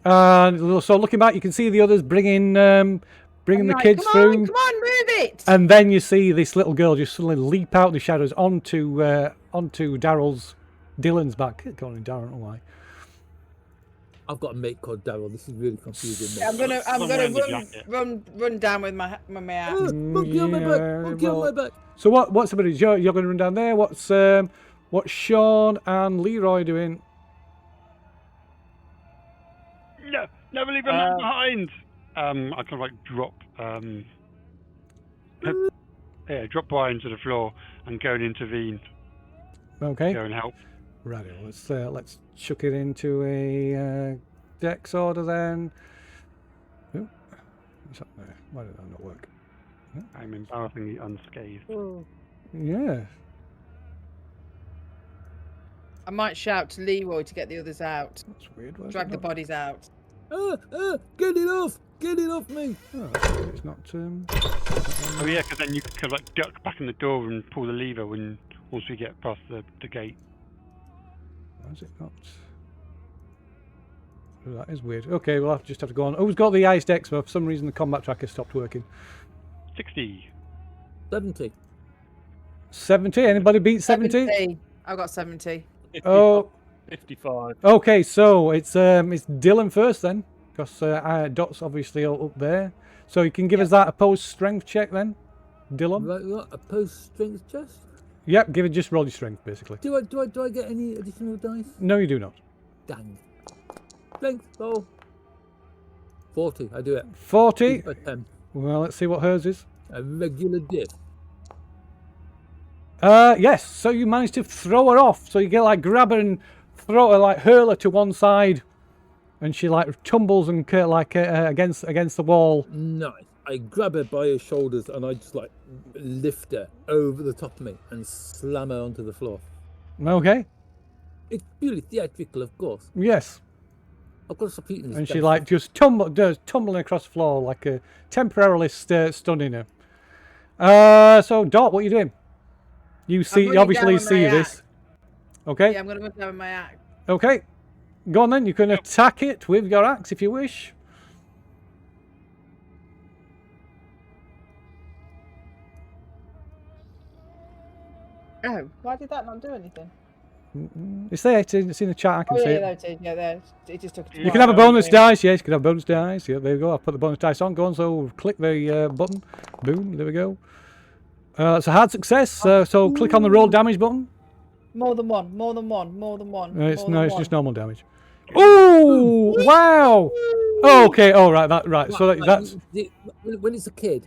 And so looking back, you can see the others bringing the kids through. Come on, move it! And then you see this little girl just suddenly leap out of the shadows onto Dylan's back. I keep calling him Darryl, I don't know why. I've got a mate called Daryl. This is really confusing. Yeah, I'm gonna run down with my axe. Monkey on my back! Monkey on my back! So what's the buddies? You're going to run down there. What's Sean and Leroy doing? No, never leave a man behind. I kind of like drop drop Brian to the floor and go and intervene. Okay. Go and help. Right. Let's chuck it into a dex order then. Ooh, what's up there? Why did that not work? I'm embarrassingly unscathed. Yeah. I might shout to Leroy to get the others out. That's weird. Drag the bodies out. Get it off! Get it off me! Oh, it's not. Oh yeah, because then you could like duck back in the door and pull the lever once we get past the gate. Why is it not? Oh, that is weird. Okay, we'll just have to go on. Who's got the ice dex? For some reason, the combat tracker stopped working. 60. 70. 70. Anybody beat 70? 70. I've got 70. 55. Oh. 55. Okay, so it's Dylan first then, because Dot's obviously up there. So you can give us that opposed strength check then, Dylan. Right, what? Opposed strength chest? Yep, give it just roll your strength basically. Do I get any additional dice? No, you do not. Dang. Strength roll. 40. I do it. 40. 10. Well, let's see what hers is. A regular diff. Yes. So you manage to throw her off. So you get grab her and throw her, hurl her to one side, and she tumbles and against the wall. Nice. I grab her by her shoulders and I just lift her over the top of me and slam her onto the floor. Okay. It's purely theatrical, of course. Yes. Of course, I'm eating this. And she just tumbling across the floor, temporarily stunning her. So Dot, what are you doing? You obviously see this. Okay. Yeah, I'm gonna run down with my axe. Okay. Go on then. You can attack it with your axe if you wish. Oh, why did that not do anything? It's there. It's in the chat. I can see it. There it is. Yeah, there. It just took. You can have a bonus dice. Yes, you can have bonus dice. Yeah, there you go. I'll put the bonus dice on. Go on. So click the button. Boom. There we go. It's a hard success. So click on the roll damage button. More than one. More than one. More than one. It's just normal damage. Oh wow! Oh, okay. All right. Right. So that's when it's a kid.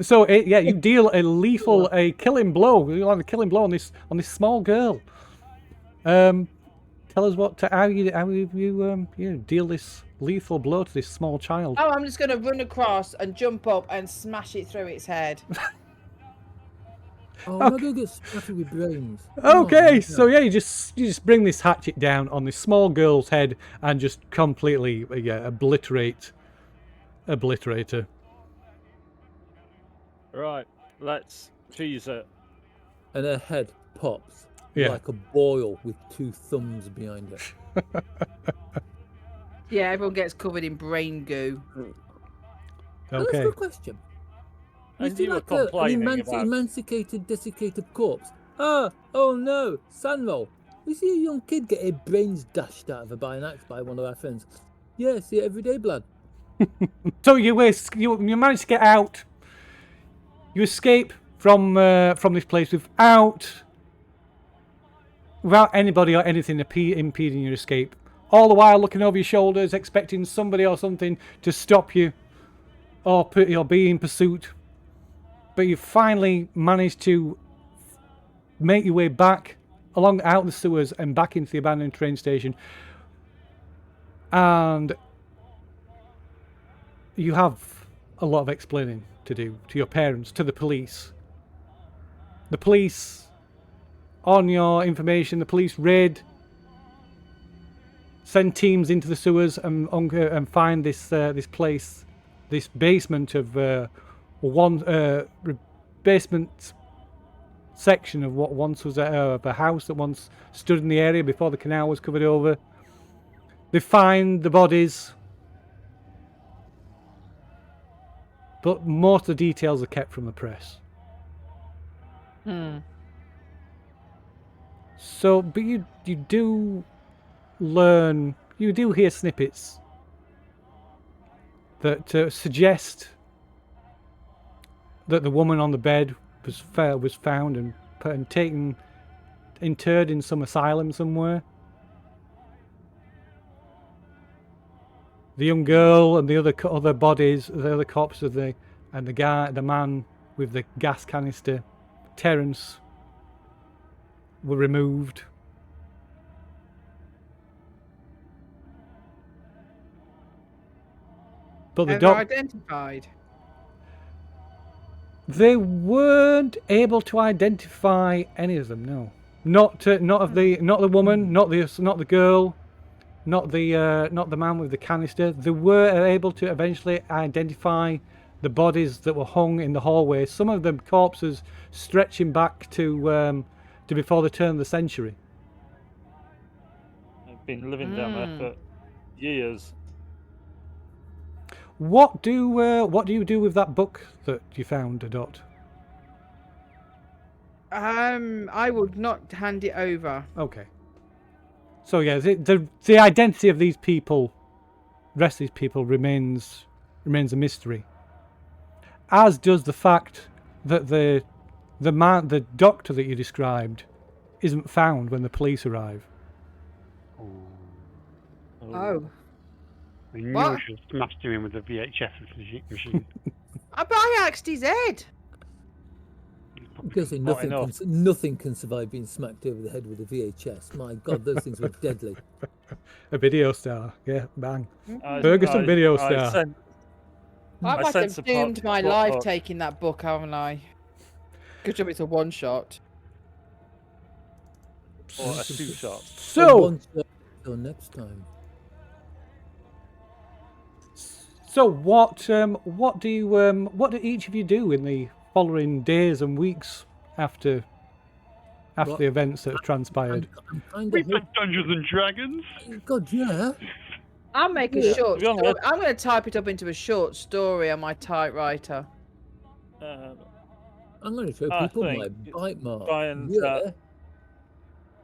So you deal a killing blow. You like a killing blow on this small girl. Tell us how you deal this lethal blow to this small child. Oh, I'm just gonna run across and jump up and smash it through its head. Oh, I'm gonna get splattered with brains. Okay, so yeah, you just bring this hatchet down on this small girl's head and just completely obliterate her. Right, let's cheese it. And her head pops Yeah. like a boil with two thumbs behind it. Yeah, everyone gets covered in brain goo. That's a Okay. good question. And Is he you were like an complaining about. emancipated, desiccated corpse? Oh no, Sandroll. We see a young kid get her brains dashed out of her by an axe by one of our friends. Yeah, see it every day, blood. So you managed to get out. You escape from this place without anybody or anything impeding your escape. All the while looking over your shoulders, expecting somebody or something to stop you or be in pursuit. But you finally managed to make your way back out the sewers and back into the abandoned train station. And you have a lot of explaining to do to your parents, to the police. The police, on your information, the police send teams into the sewers and find this place, this basement of basement section of what once was a house that once stood in the area before the canal was covered over. They find the bodies, but most of the details are kept from the press. So, but you do learn, you do hear snippets that suggest that the woman on the bed was found and interred in some asylum somewhere. The young girl and the other bodies, the other corpse of the man with the gas canister, Terence, were removed. But the Ever identified? They weren't able to identify any of them. No, not the woman, not the girl, not the man with the canister. They were able to eventually identify the bodies that were hung in the hallway. Some of them corpses stretching back to before the turn of the century. I've been living down there for years. What do you do with that book that you found, Dot? I would not hand it over. Okay. So yeah, the identity of these people, rest of these people remains a mystery. As does the fact that the doctor that you described, isn't found when the police arrive. Oh. I knew What? I should have smashed him in with the VHS machine. But I axed his head. Because nothing can survive being smacked over the head with a VHS. My God, those things were deadly. A video star, yeah, bang. Ferguson video star. I must have sent doomed my support life for- taking that book, haven't I? Good job it's a one shot. Or a two-shot. So Till next time. So what do each of you do in the following days and weeks after the events that have transpired? I'm kind We of played Dungeons and Dragons. God, yeah. I'll make a Yeah. short To be honest- story. I'm going to type it up into a short story on my typewriter. I'm going to show I people my think bite mark. try and, Yeah.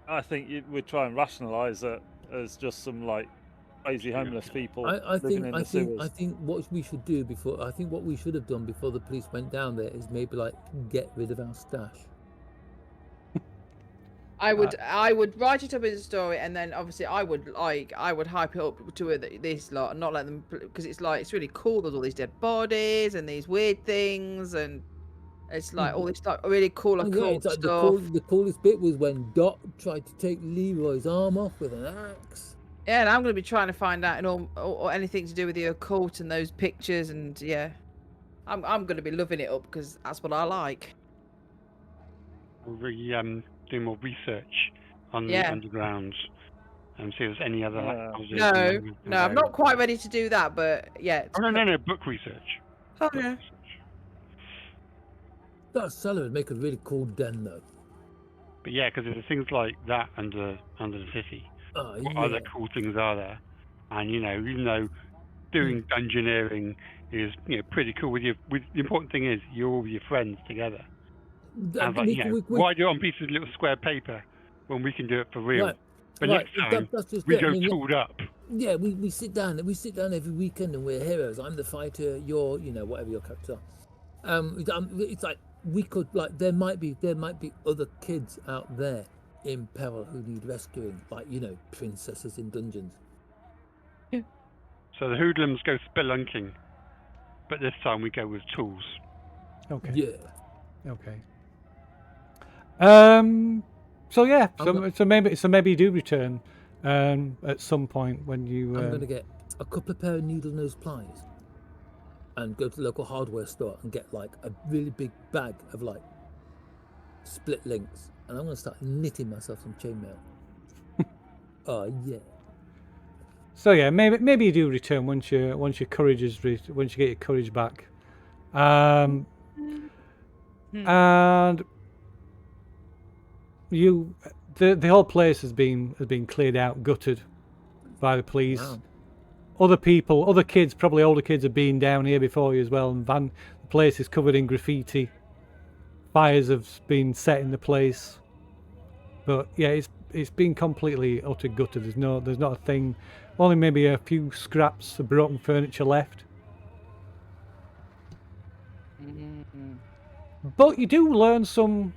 I think we'd try and rationalise it as just some like crazy homeless people I living in the sewers. think what we should do before, I think what we should have done before the police went down there is maybe like get rid of our stash. I would write it up as a story, and then obviously I would hype it up to this lot and not let them, because it's really cool. There's all these dead bodies and these weird things, and it's like all this like really cool Oh, yeah, occult it's like stuff. the coolest bit was when Dot tried to take Leroy's arm off with an axe. Yeah, and I'm going to be trying to find out or anything to do with the occult and those pictures, and yeah, I'm going to be loving it up because that's what I like. We'll be doing more research on Yeah. the underground and see if there's any other like, houses No, and no, I'm not quite ready to do that, but yeah. Oh no, book research. Oh, Book yeah. research. That cellar would make a really cool den, though. But yeah, because there's things like that under the city. Oh, What yeah. other cool things are there? And even though doing dungeoneering is pretty cool. With the important thing is you're all with your friends together. And why do it on pieces of little square paper when we can do it for real? Right. But Right, next time that's just we it. go I mean, tooled up. Yeah, we sit down every weekend and we're heroes. I'm the fighter, you're whatever your character are. It's like we could there might be other kids out there in peril who need rescuing, like princesses in dungeons. So the hoodlums go spelunking, but this time we go with tools. Okay. Yeah. Okay. So yeah. So maybe you do return at some point when you. I'm going to get a couple of pair of needle nose pliers and go to the local hardware store and get like a really big bag of like split links, and I'm going to start knitting myself some chainmail. Oh yeah. So yeah, maybe you do return once your courage is once you get your courage back, and the whole place has been cleared out, gutted by the police. Wow. Other kids, probably older kids, have been down here before you as well, and the place is covered in graffiti. Fires have been set in the place, but yeah, it's been completely utter gutted. There's not a thing. Only maybe a few scraps of broken furniture left. But you do learn some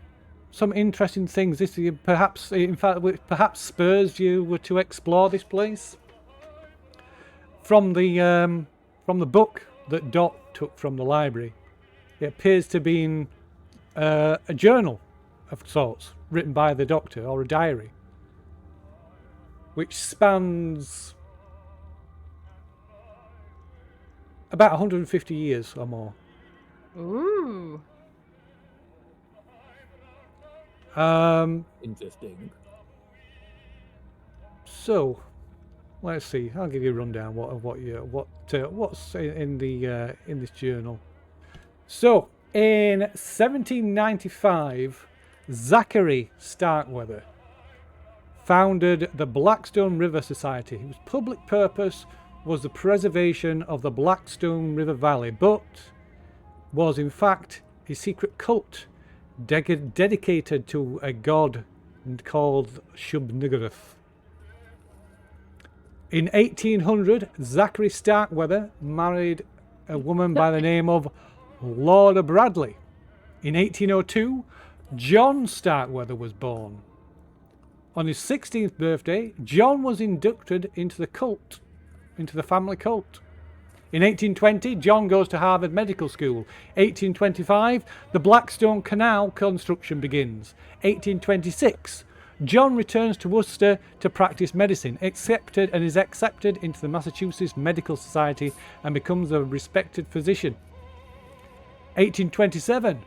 interesting things. This perhaps spurs you to explore this place. From the book that Dot took from the library, it appears to be a journal of sorts written by the Doctor, or a diary, which spans about 150 years or more. Ooh. Interesting. So, let's see. I'll give you a rundown what's in this journal. So, in 1795, Zachary Starkweather founded the Blackstone River Society, whose public purpose was the preservation of the Blackstone River Valley, but was in fact a secret cult dedicated to a god called Shub-Niggurath. In 1800, Zachary Starkweather married a woman by the name of Laura Bradley. In 1802, John Starkweather was born. On his 16th birthday, John was inducted into the family cult. In 1820, John goes to Harvard Medical School. 1825, the Blackstone Canal construction begins. 1826, John returns to Worcester to practice medicine, is accepted into the Massachusetts Medical Society and becomes a respected physician. 1827,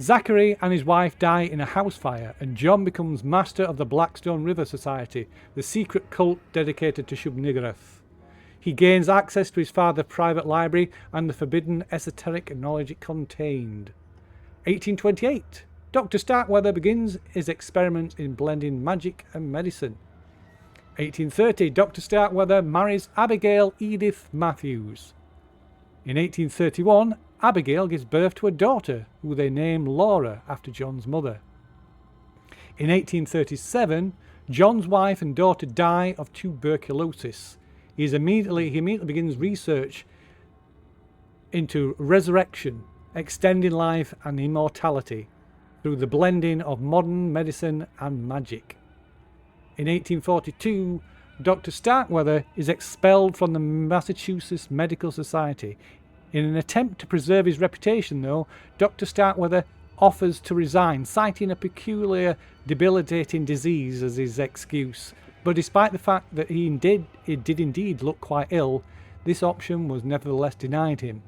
Zachary and his wife die in a house fire, and John becomes master of the Blackstone River Society, the secret cult dedicated to Shub-Niggurath. He gains access to his father's private library and the forbidden esoteric knowledge it contained. 1828, Dr. Starkweather begins his experiments in blending magic and medicine. 1830, Dr. Starkweather marries Abigail Edith Matthews. In 1831, Abigail gives birth to a daughter, who they name Laura after John's mother. In 1837, John's wife and daughter die of tuberculosis. He immediately begins research into resurrection, extending life and immortality through the blending of modern medicine and magic. In 1842, Dr. Starkweather is expelled from the Massachusetts Medical Society. In an attempt to preserve his reputation, though, Dr. Starkweather offers to resign, citing a peculiar debilitating disease as his excuse. But despite the fact that he did indeed look quite ill, this option was nevertheless denied him.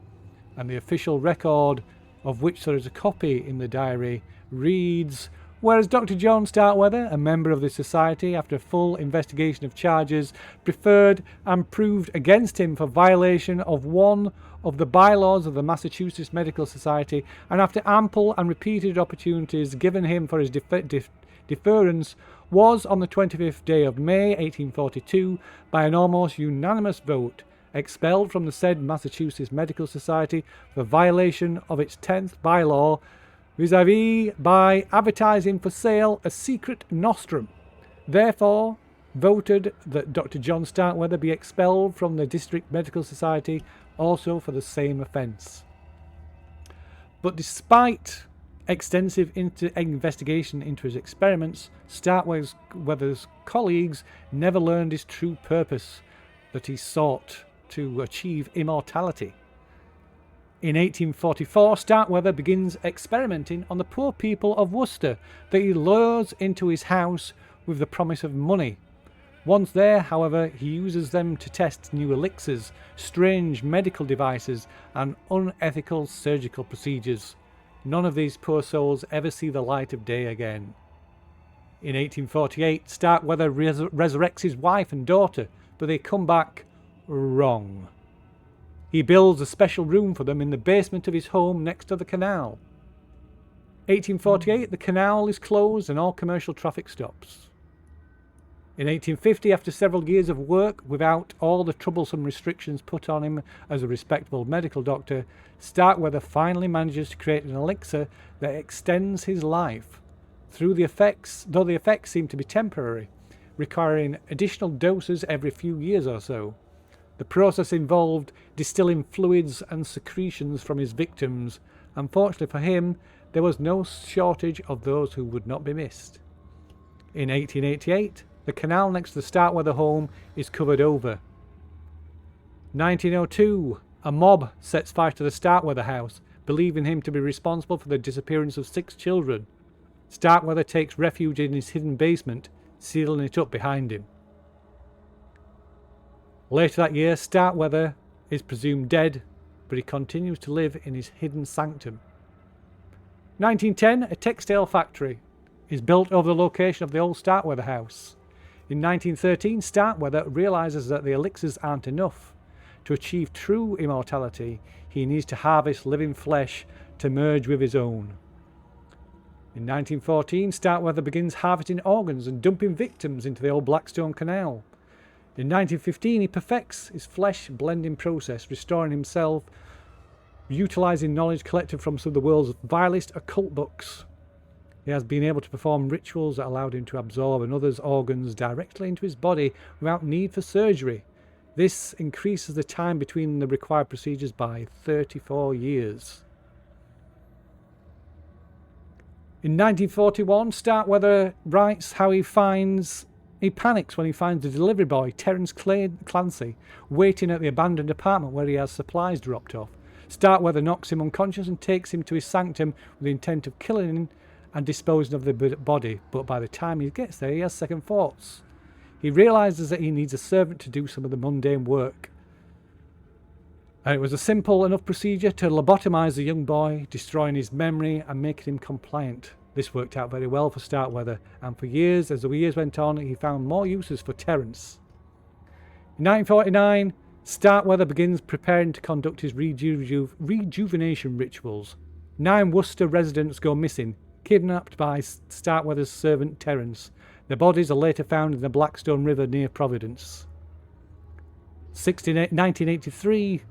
And the official record, of which there is a copy in the diary, reads, whereas Dr. John Starkweather, a member of the society, after a full investigation of charges preferred and proved against him for violation of one of the bylaws of the Massachusetts Medical Society, and after ample and repeated opportunities given him for his deference, was on the 25th day of May 1842, by an almost unanimous vote, expelled from the said Massachusetts Medical Society for violation of its 10th bylaw vis-a-vis by advertising for sale a secret nostrum. Therefore, voted that Dr. John Starkweather be expelled from the District Medical Society also for the same offence. But despite extensive investigation into his experiments, Starkweather's colleagues never learned his true purpose, that he sought to achieve immortality. In 1844, Starkweather begins experimenting on the poor people of Worcester that he lures into his house with the promise of money. Once there, however, he uses them to test new elixirs, strange medical devices, and unethical surgical procedures. None of these poor souls ever see the light of day again. In 1848, Starkweather resurrects his wife and daughter, but they come back wrong. He builds a special room for them in the basement of his home next to the canal. 1848, the canal is closed and all commercial traffic stops. In 1850, after several years of work without all the troublesome restrictions put on him as a respectable medical doctor, Starkweather finally manages to create an elixir that extends his life. Though the effects seem to be temporary, requiring additional doses every few years or so. The process involved distilling fluids and secretions from his victims. Unfortunately for him, there was no shortage of those who would not be missed. In 1888, the canal next to the Starkweather home is covered over. 1902, a mob sets fire to the Starkweather house, believing him to be responsible for the disappearance of 6 children. Starkweather takes refuge in his hidden basement, sealing it up behind him. Later that year, Starkweather is presumed dead, but he continues to live in his hidden sanctum. 1910, a textile factory is built over the location of the old Starkweather house. In 1913, Starkweather realizes that the elixirs aren't enough. To achieve true immortality, he needs to harvest living flesh to merge with his own. In 1914, Starkweather begins harvesting organs and dumping victims into the old Blackstone Canal. In 1915, he perfects his flesh blending process, restoring himself, utilizing knowledge collected from some of the world's vilest occult books. He has been able to perform rituals that allowed him to absorb another's organs directly into his body without need for surgery. This increases the time between the required procedures by 34 years. In 1941, Starkweather writes how he panics when he finds the delivery boy, Terence Clancy, waiting at the abandoned apartment where he has supplies dropped off. Starkweather knocks him unconscious and takes him to his sanctum with the intent of killing him and disposing of the body, but by the time he gets there, he has second thoughts. He realises that he needs a servant to do some of the mundane work. And it was a simple enough procedure to lobotomise the young boy, destroying his memory and making him compliant. This worked out very well for Starkweather, and for years, as the years went on, he found more uses for Terence. In 1949, Starkweather begins preparing to conduct his rejuvenation rituals. 9 Worcester residents go missing, kidnapped by Starkweather's servant Terence. Their bodies are later found in the Blackstone River near Providence. 1983,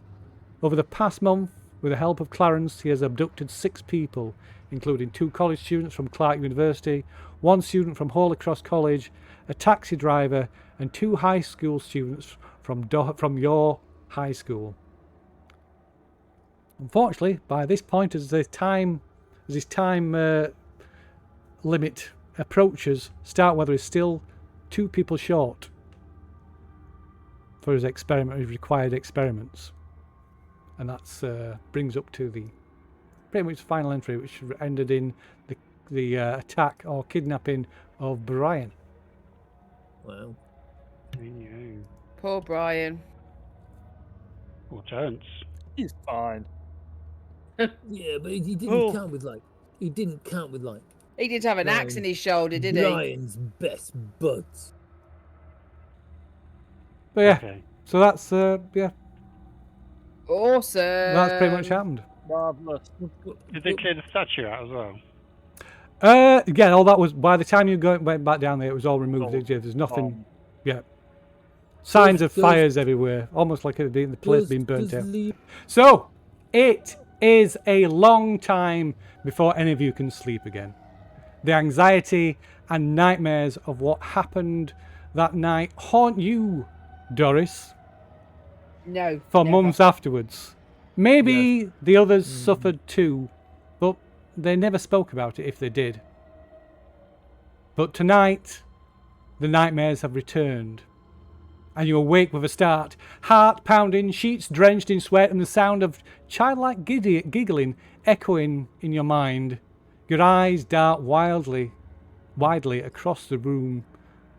over the past month, with the help of Clarence, he has abducted 6 people, including 2 college students from Clark University, 1 student from Holy Cross College, a taxi driver, and 2 high school students from your high school. Unfortunately, by this point, as his time limit approaches, Starkweather is still 2 people short for his required experiments. And that brings up to the pretty much final entry, which ended in the attack or kidnapping of Brian. Wow. Yeah. Poor Brian. Or Terence. He's fine. Yeah, but he didn't count with like. He didn't count with like. He did have an axe in his shoulder, did he? Brian's best buds. But yeah, Okay. so that's Awesome. that's pretty much happened. Marvellous. Did they clear the statue out as well? Again, all that was by the time you went back down there, it was all removed. Oh, There's nothing. Yeah. Signs of Just- fires everywhere, almost like the place Just- being burnt just out. leave- So, it is a long time before any of you can sleep again. The anxiety and nightmares of what happened that night haunt you, Doris, No. for never. months afterwards. Maybe the others suffered too, but they never spoke about it if they did. But tonight, the nightmares have returned. And you awake with a start, heart pounding, sheets drenched in sweat, and the sound of childlike giggling echoing in your mind. Your eyes dart widely across the room,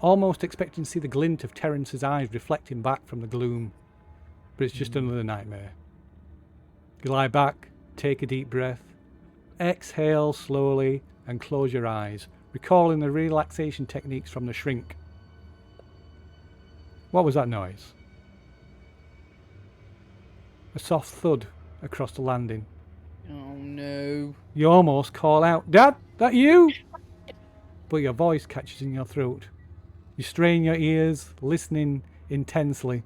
almost expecting to see the glint of Terence's eyes reflecting back from the gloom. But it's just another nightmare. You lie back, take a deep breath, exhale slowly, and close your eyes, recalling the relaxation techniques from the shrink. What was that noise? A soft thud across the landing. Oh no. You almost call out, "Dad, that you?" But your voice catches in your throat. You strain your ears, listening intensely.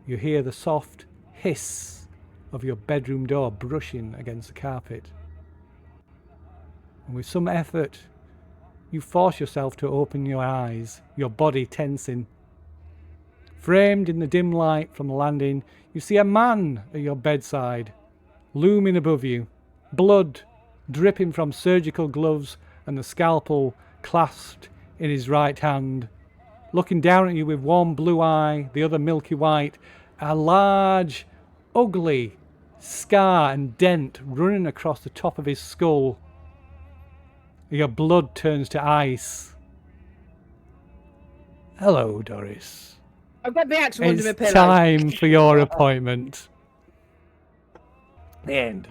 You hear the soft hiss of your bedroom door brushing against the carpet. And with some effort, you force yourself to open your eyes, your body tensing. Framed in the dim light from the landing, you see a man at your bedside, looming above you, blood dripping from surgical gloves and the scalpel clasped in his right hand. Looking down at you with one blue eye, the other milky white, a large, ugly scar and dent running across the top of his skull. Your blood turns to ice. Hello, Doris. I've got the actual under my It's pillow. time for your appointment. The end.